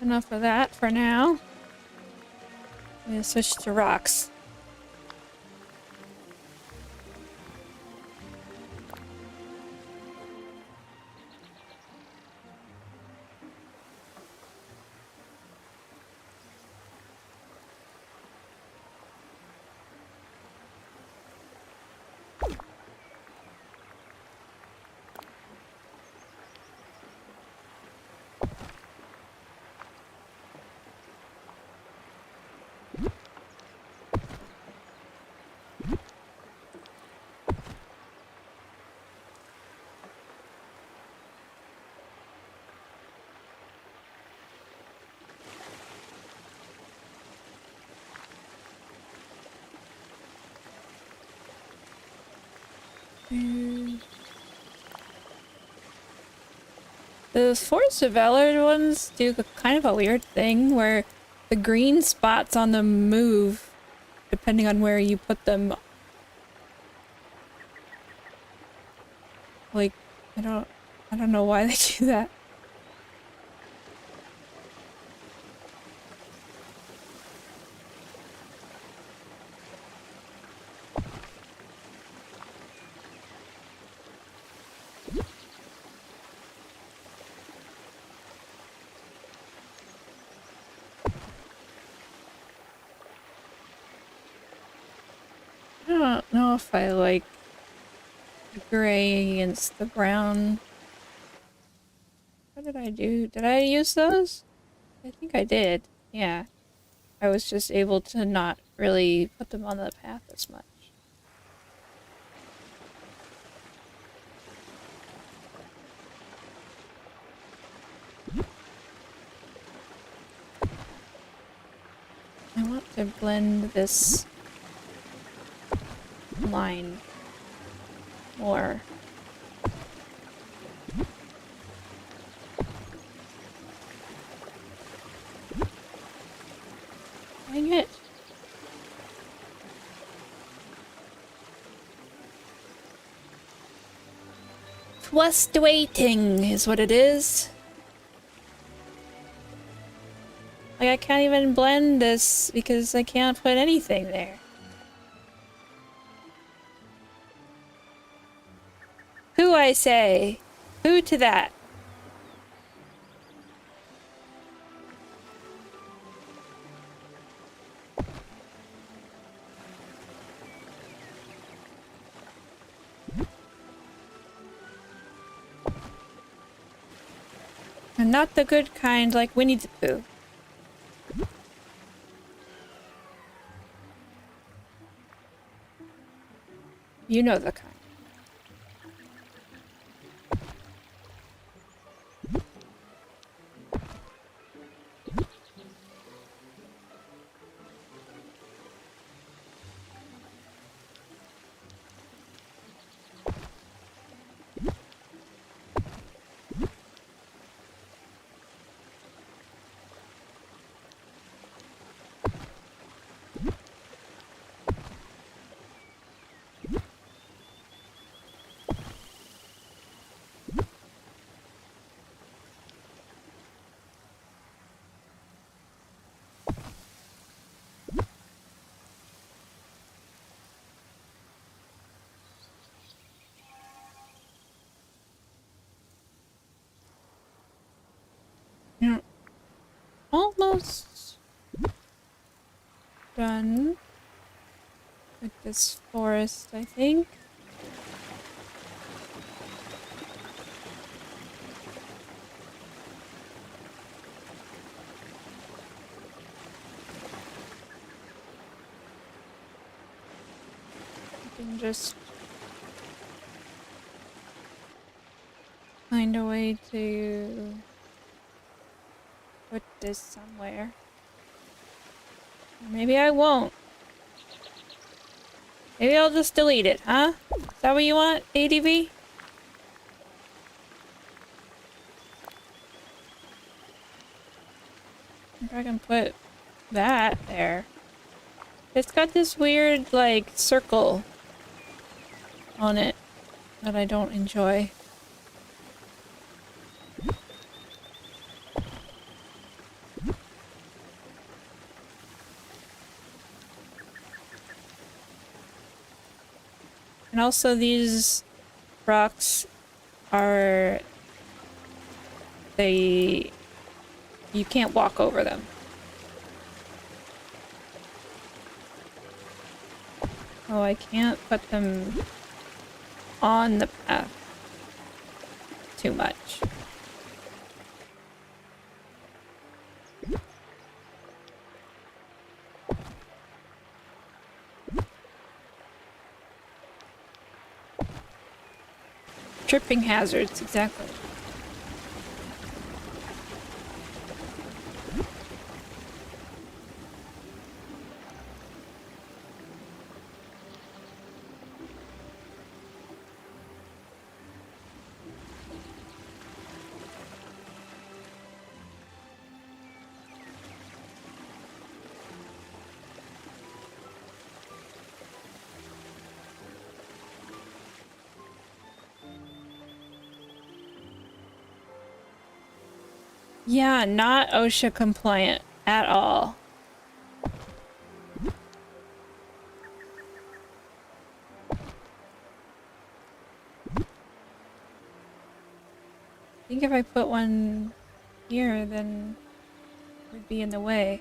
Enough of that for now. I'm gonna switch to rocks. The Forest of Valor ones do kind of a weird thing where the green spots on them move depending on where you put them. Like, I don't know why they do that. I don't know if I like the gray against the brown. But did I do? Did I use those? I think I did. Yeah. I was just able to not really put them on the path as much. I want to blend this line more. Dang it. Just waiting is what it is. Like, I can't even blend this because I can't put anything there. Who, I say? Who to that? And not the good kind like Winnie the Pooh. You know the kind. Yeah. Almost done with this forest, I think. I can just find a way to put this somewhere. Or maybe I won't. Maybe I'll just delete it, huh? Is that what you want, ADV? If I can put that there. It's got this weird, like, circle on it that I don't enjoy. And also these rocks are... you can't walk over them. Oh, I can't put them on the path too much. Tripping hazards, exactly. Yeah, not OSHA compliant at all. I think if I put one here, then it would be in the way.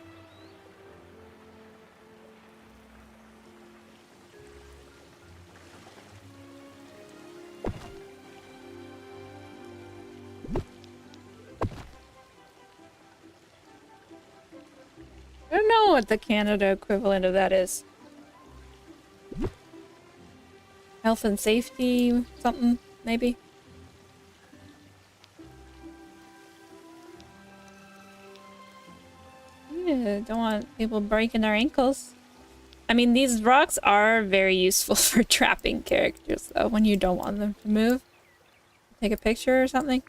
I don't know what the Canada equivalent of that is. Health and safety, something, maybe? Yeah, don't want people breaking their ankles. I mean, these rocks are very useful for trapping characters, though, when you don't want them to move. Take a picture or something.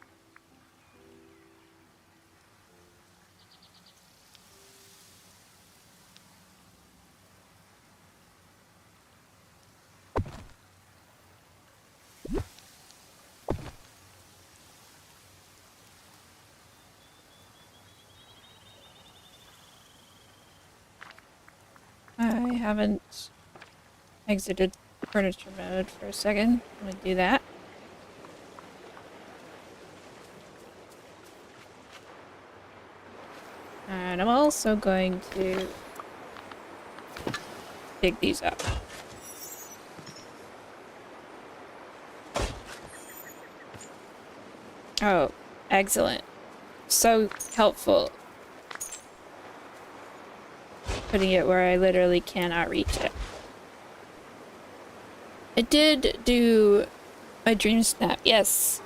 I haven't exited furniture mode for a second. I'm gonna do that. And I'm also going to dig these up. Oh, excellent. So helpful. Putting it where I literally cannot reach it. I did do a dream snap, yes.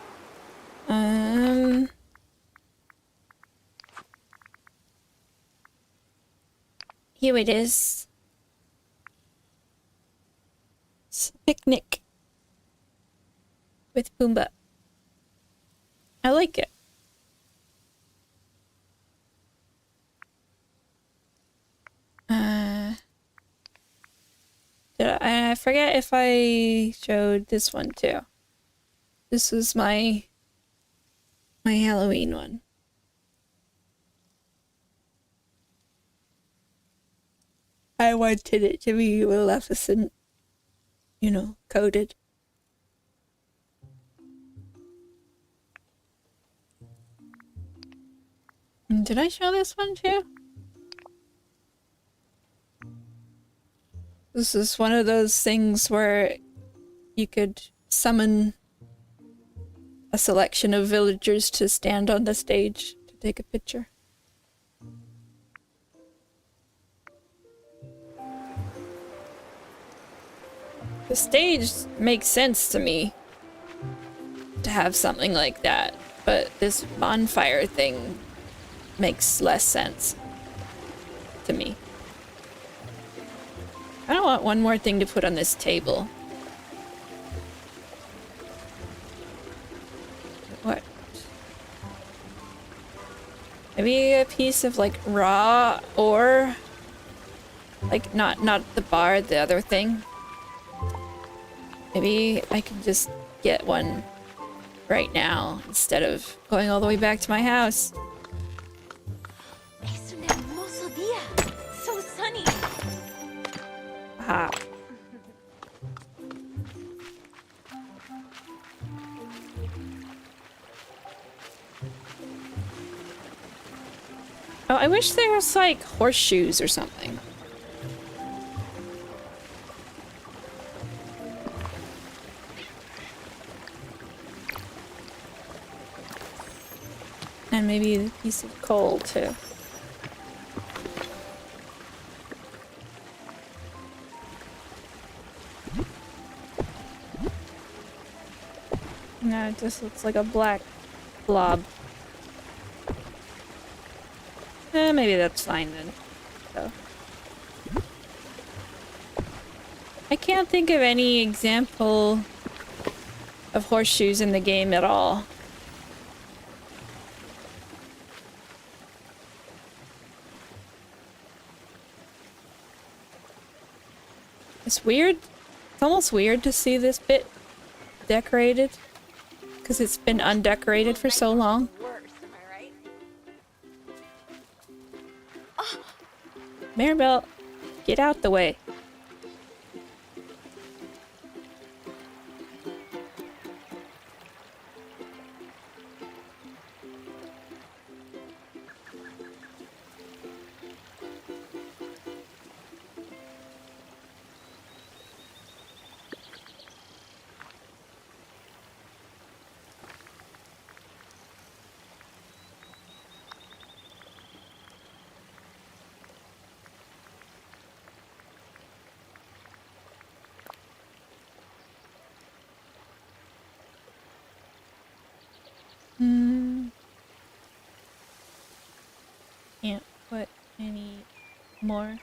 Here it is. It's a picnic with Pumbaa. I like it. I forget if I showed this one too. This was my Halloween one. I wanted it to be Maleficent, you know, coded. Did I show this one too? This is one of those things where you could summon a selection of villagers to stand on the stage to take a picture. The stage makes sense to me to have something like that, but this bonfire thing makes less sense to me. I don't want one more thing to put on this table. What? Maybe a piece of like raw ore? Like not the bar, the other thing. Maybe I could just get one right now instead of going all the way back to my house. Es un hermoso día. So sunny. Aha. Oh, I wish there was like horseshoes or something. And maybe a piece of coal too. No, it just looks like a black blob. Maybe that's fine then. So. I can't think of any example of horseshoes in the game at all. It's weird. It's almost weird to see this bit decorated. Because it's been undecorated for so long. Worse, am I right? Maribel, get out the way. Can't put any more.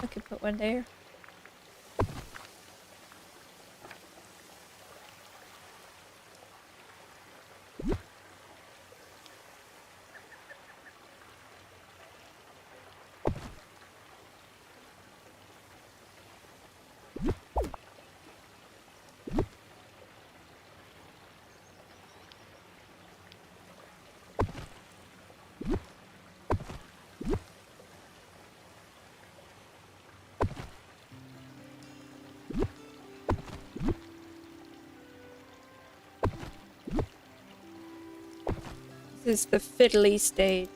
I could put one there. This is the fiddly stage.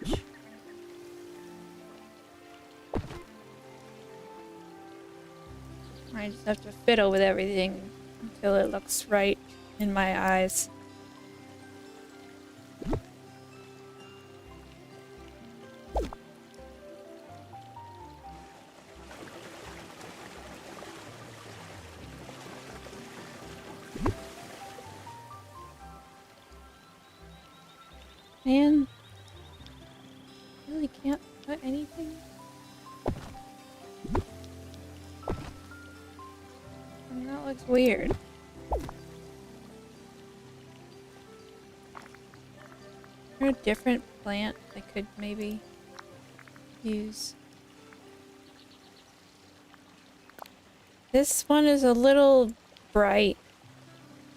I just have to fiddle with everything until it looks right in my eyes. Man, really can't put anything. And that looks weird. Is there a different plant I could maybe use? This one is a little bright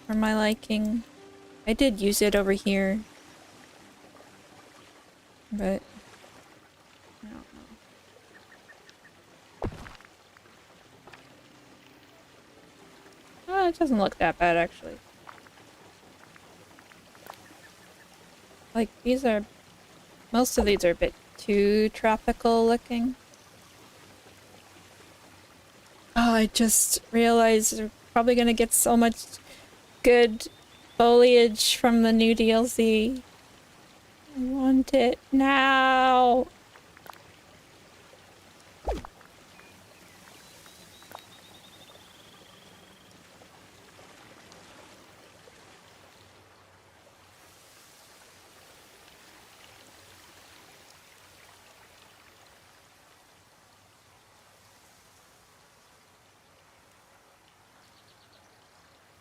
for my liking. I did use it over here. But I don't know. Oh, it doesn't look that bad actually. Like these are, most of these are a bit too tropical looking. Oh, I just realized we're probably gonna get so much good foliage from the new DLC. I want it now.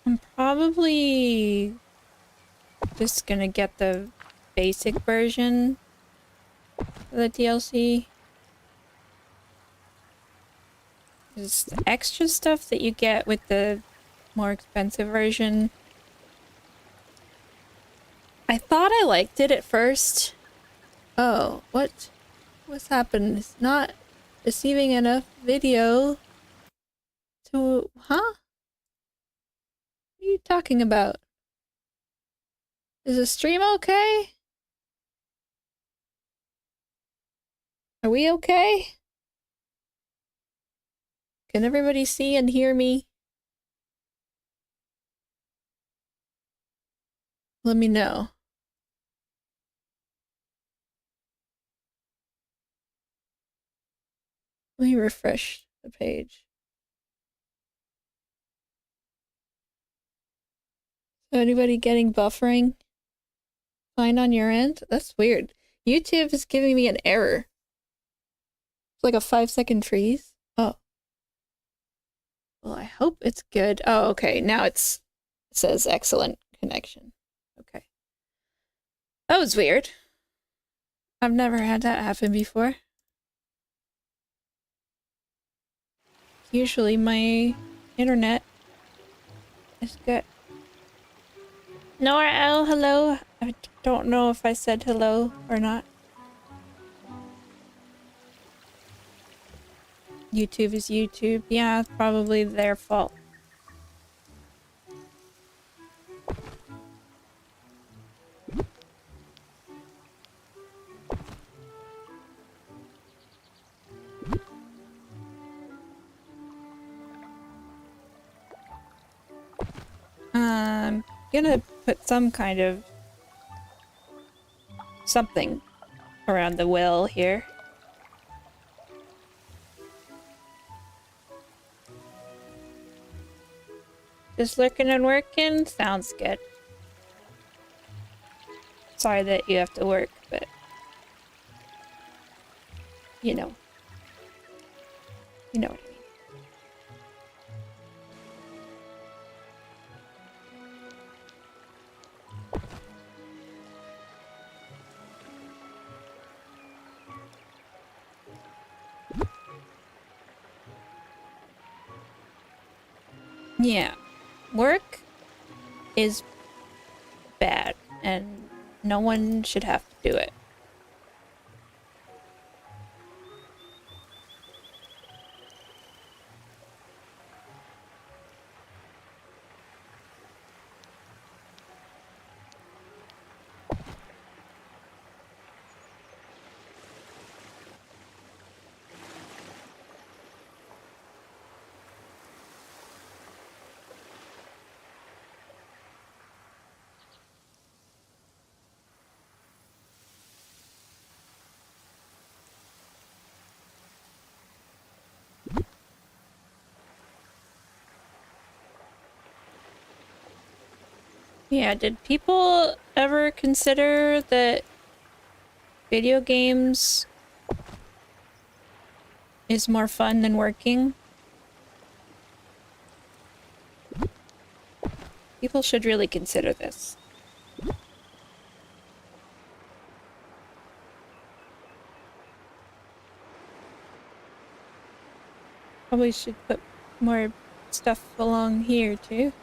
I'm probably just gonna get the basic version of the DLC. There's the extra stuff that you get with the more expensive version. I thought I liked it at first. Oh, what's happened? It's not receiving enough video to... Huh? What are you talking about? Is the stream okay? Are we okay? Can everybody see and hear me? Let me know. Let me refresh the page. So anybody getting buffering? Fine on your end? That's weird. YouTube is giving me an error. It's like a 5-second freeze. Oh. Well, I hope it's good. Oh, okay. Now it says excellent connection. Okay. That was weird. I've never had that happen before. Usually my internet is good. Nora, hello. I don't know if I said hello or not. YouTube is YouTube. Yeah, it's probably their fault. I'm gonna put some kind of something around the well here. Just lurking and working? Sounds good. sorry that you have to work, but you know. You know what I mean. Yeah, work is bad, and no one should have to do it. Yeah, did people ever consider that video games is more fun than working? People should really consider this. Probably should put more stuff along here too.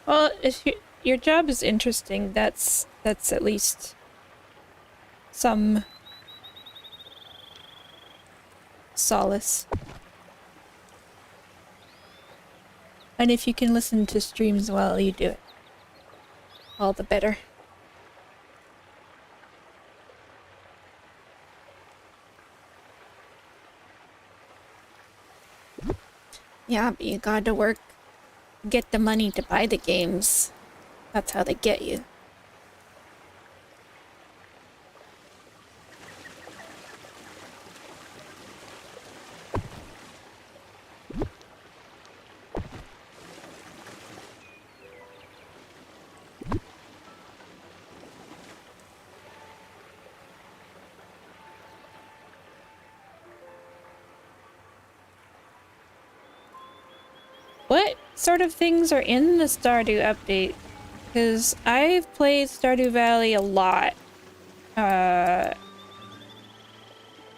Well, if your job is interesting, that's at least some solace. And if you can listen to streams while you do it, all the better. Yeah, but you gotta work, get the money to buy the games. That's how they get you. What sort of things are in the Stardew update? Because I've played Stardew Valley a lot.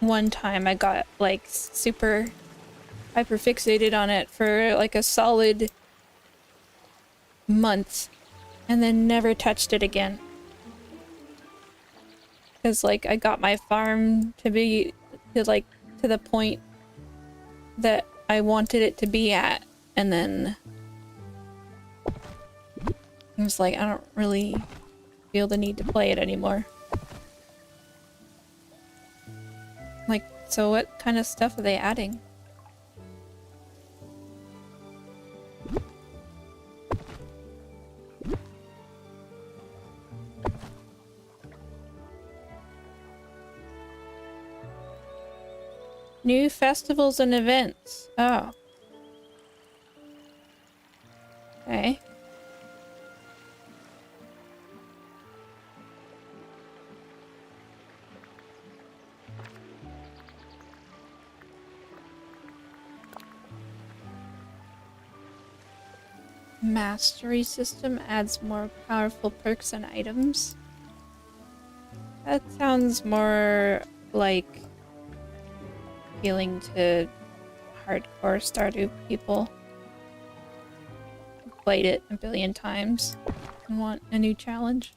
One time I got like super hyper fixated on it for like a solid month and then never touched it again. Because like I got my farm to be to the point that I wanted it to be at, and then I was like, I don't really feel the need to play it anymore. Like, so what kind of stuff are they adding? New festivals and events. Oh. Okay. Mastery system adds more powerful perks and items. That sounds more like appealing to hardcore Stardew people who played it a billion times and want a new challenge.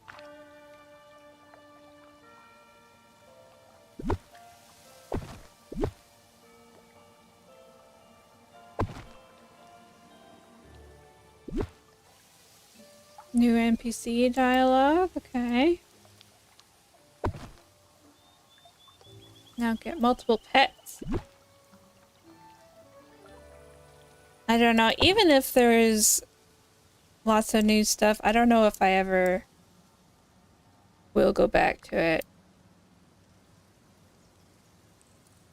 New NPC dialogue, okay. Now get multiple pets. I don't know, even if there's lots of new stuff, I don't know if I ever will go back to it.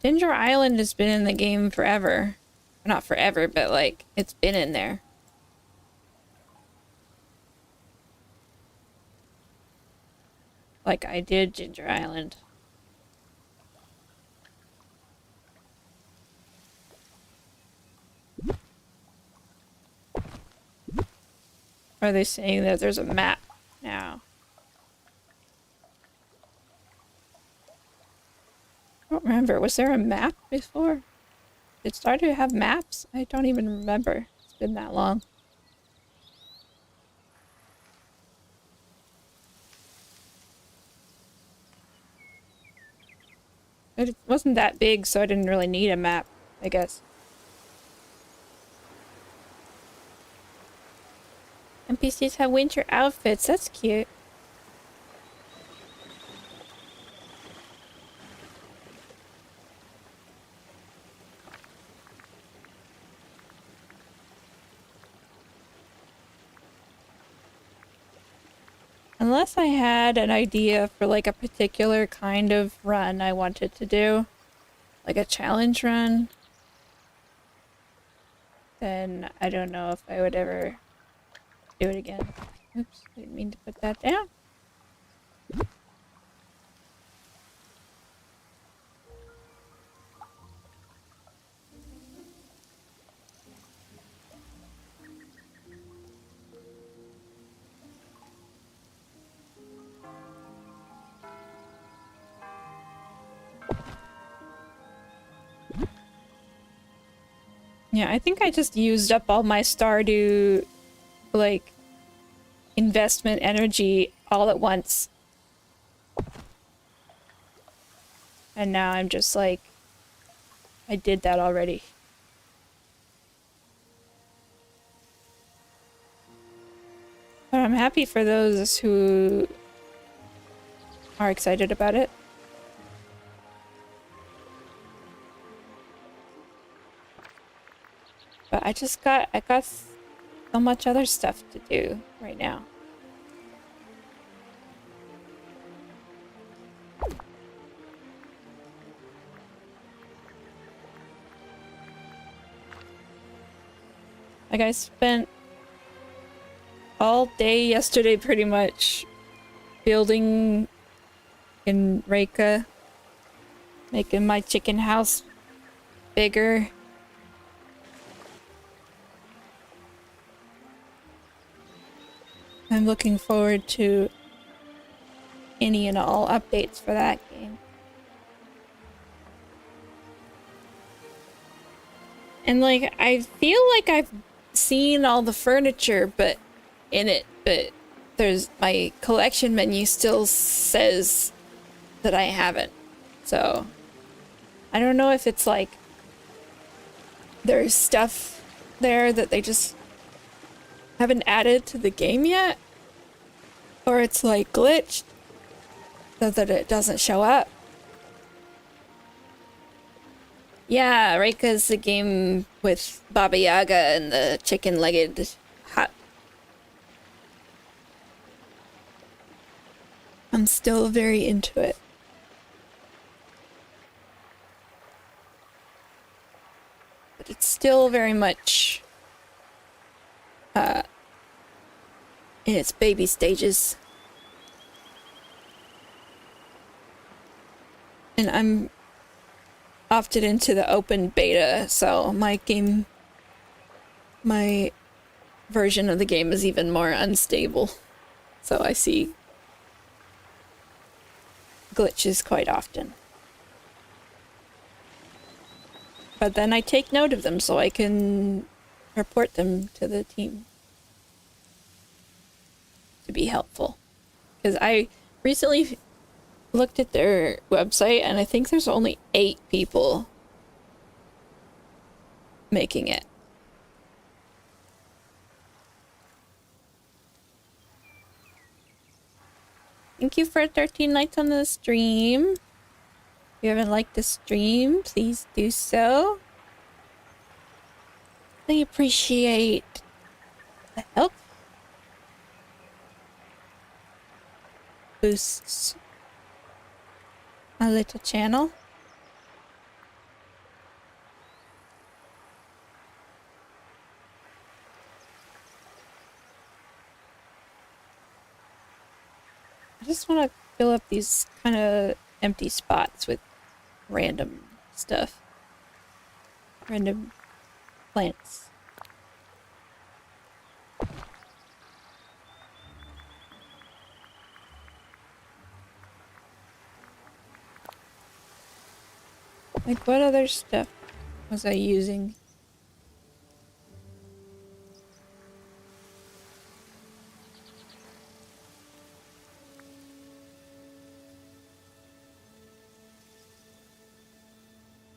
Ginger Island has been in the game forever. Not forever, but like, it's been in there. Like I did Ginger Island. Are they saying that there's a map now? I don't remember. Was there a map before? Did Stardew have maps? I don't even remember. It's been that long. It wasn't that big, so I didn't really need a map, I guess. NPCs have winter outfits. That's cute. Unless I had an idea for like a particular kind of run I wanted to do, like a challenge run, then I don't know if I would ever do it again. Oops, I didn't mean to put that down. Yeah, I think I just used up all my Stardew, like, investment energy all at once. And now I'm just like, I did that already. But I'm happy for those who are excited about it. But I got so much other stuff to do right now. Like I spent all day yesterday pretty much building in Reika, making my chicken house bigger. I'm looking forward to any and all updates for that game. And like, I feel like I've seen all the furniture but there's my collection menu still says that I haven't. So I don't know if it's like there's stuff there that they just haven't added to the game yet, or it's like glitched so that it doesn't show up. Yeah, Reika's the game with Baba Yaga and the chicken-legged hut. I'm still very into it. But it's still very much in its baby stages. And I'm opted into the open beta, so my version of the game is even more unstable. So I see glitches quite often. But then I take note of them so I can report them to the team to be helpful. Because I recently looked at their website and I think there's only 8 people making it. Thank you for 13 likes on the stream. If you haven't liked the stream, please do so. I appreciate the help. Boosts my little channel. just want to fill up these kind of empty spots with random stuff. Random plants. Like, what other stuff was I using?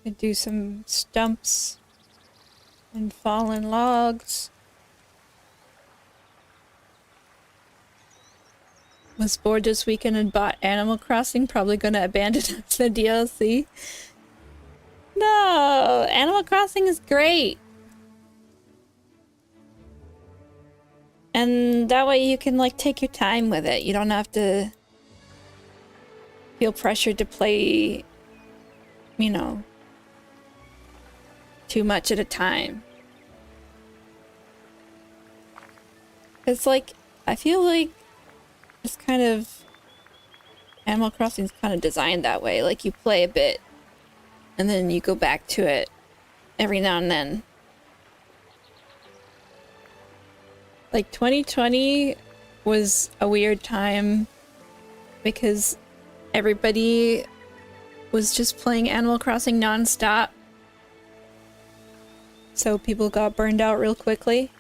I do some stumps and fallen logs. Was bored this weekend and bought Animal Crossing. Probably gonna abandon the DLC. No, Animal Crossing is great. And that way you can like take your time with it. You don't have to feel pressured to play, you know, too much at a time. It's like, I feel like it's kind of, Animal Crossing is kind of designed that way. Like you play a bit and then you go back to it every now and then. Like 2020 was a weird time because everybody was just playing Animal Crossing non-stop. So people got burned out real quickly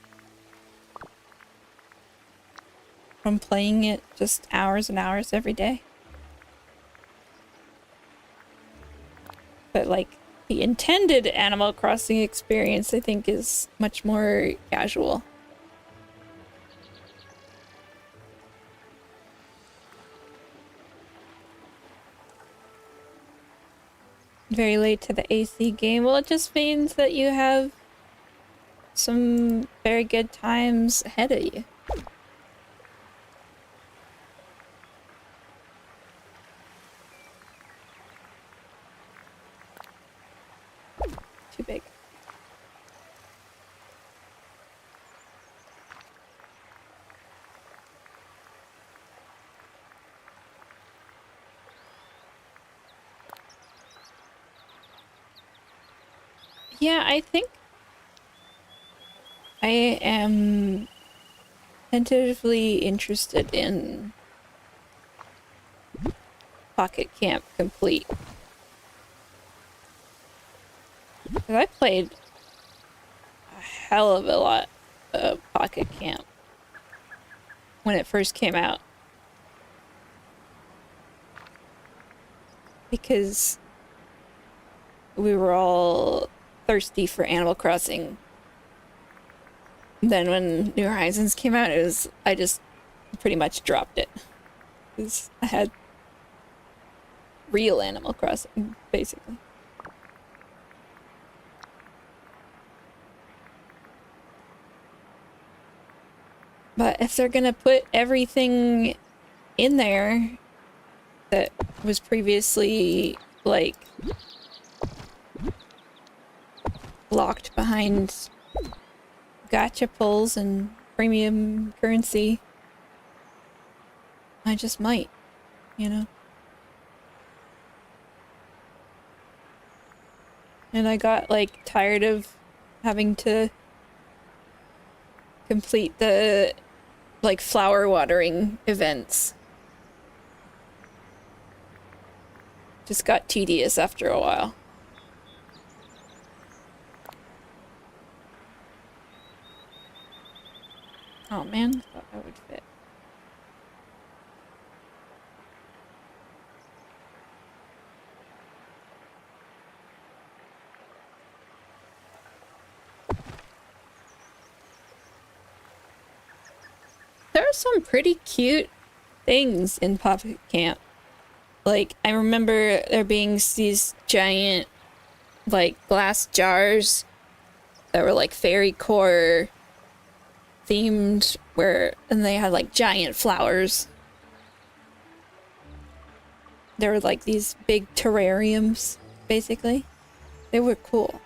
from playing it just hours and hours every day. But like the intended Animal Crossing experience, I think, is much more casual. Very late to the AC game. Well, it just means that you have some very good times ahead of you. Too big. Yeah, I think I am tentatively interested in Pocket Camp Complete. 'Cause I played a hell of a lot of Pocket Camp when it first came out. Because we were all thirsty for Animal Crossing. Then when New Horizons came out, I just pretty much dropped it. Because I had real Animal Crossing, basically. But if they're gonna put everything in there that was previously, like, locked behind gacha pulls and premium currency, I just might, you know? And I got, like, tired of having to complete the, like, flower watering events. Just got tedious after a while. Oh man, I thought that would fit. There are some pretty cute things in Pocket Camp. Like, I remember there being these giant, like, glass jars that were, like, fairy core themed, and they had, like, giant flowers. There were, like, these big terrariums, basically. They were cool.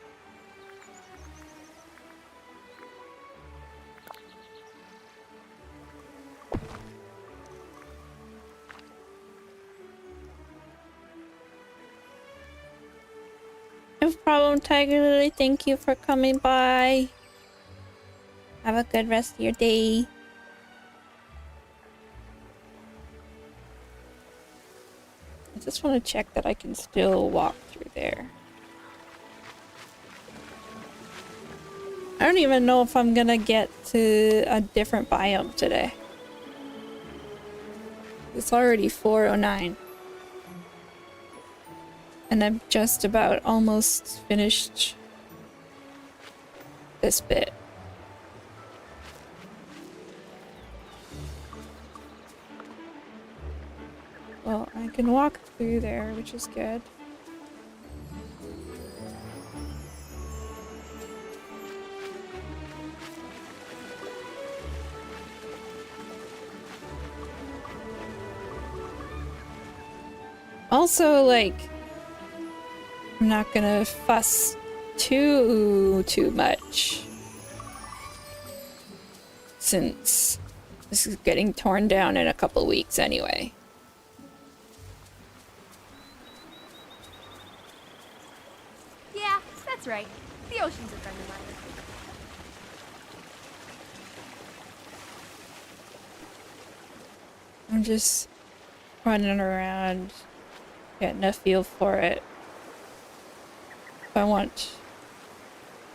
problem, Tiger Lily. Thank you for coming by. Have a good rest of your day. I just want to check that I can still walk through there. I don't even know if I'm gonna get to a different biome today. It's already 4:09. And I'm just about almost finished this bit. Well, I can walk through there, which is good. Also, like, I'm not gonna fuss too much, since this is getting torn down in a couple weeks anyway. Yeah, that's right. The ocean's a friend of mine. I'm just running around, getting a feel for it. If I want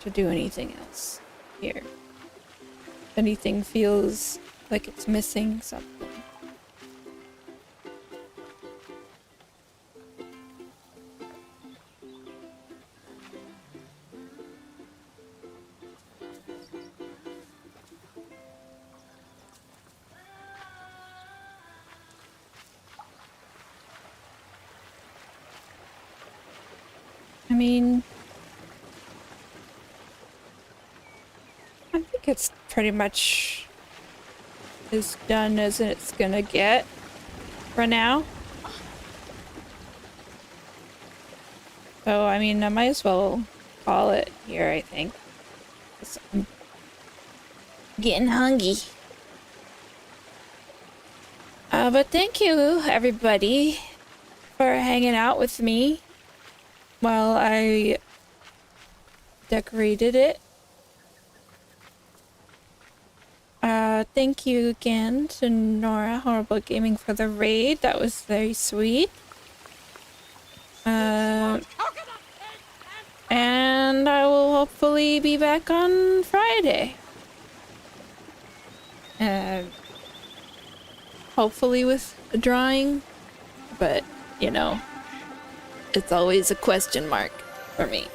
to do anything else here. If anything feels like it's missing something. I mean, I think it's pretty much as done as it's gonna get for now. So, I mean, I might as well call it here, I think. 'Cause I'm getting hungry. But thank you, everybody, for hanging out with me while I decorated it. Thank you again to Nora Horrible Gaming for the raid. That was very sweet. And I will hopefully be back on Friday. Hopefully with a drawing, but you know, it's always a question mark for me.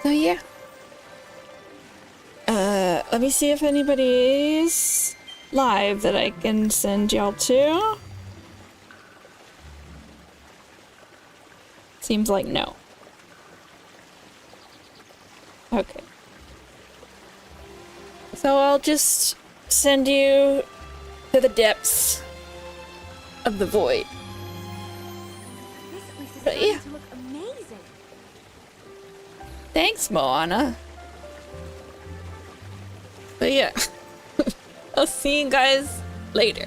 So yeah. Let me see if anybody's live that I can send y'all to. Seems like no. Okay. So I'll just send you to the depths of the void. This place is But starting yeah. to look amazing. Thanks, Moana. But yeah, I'll see you guys later.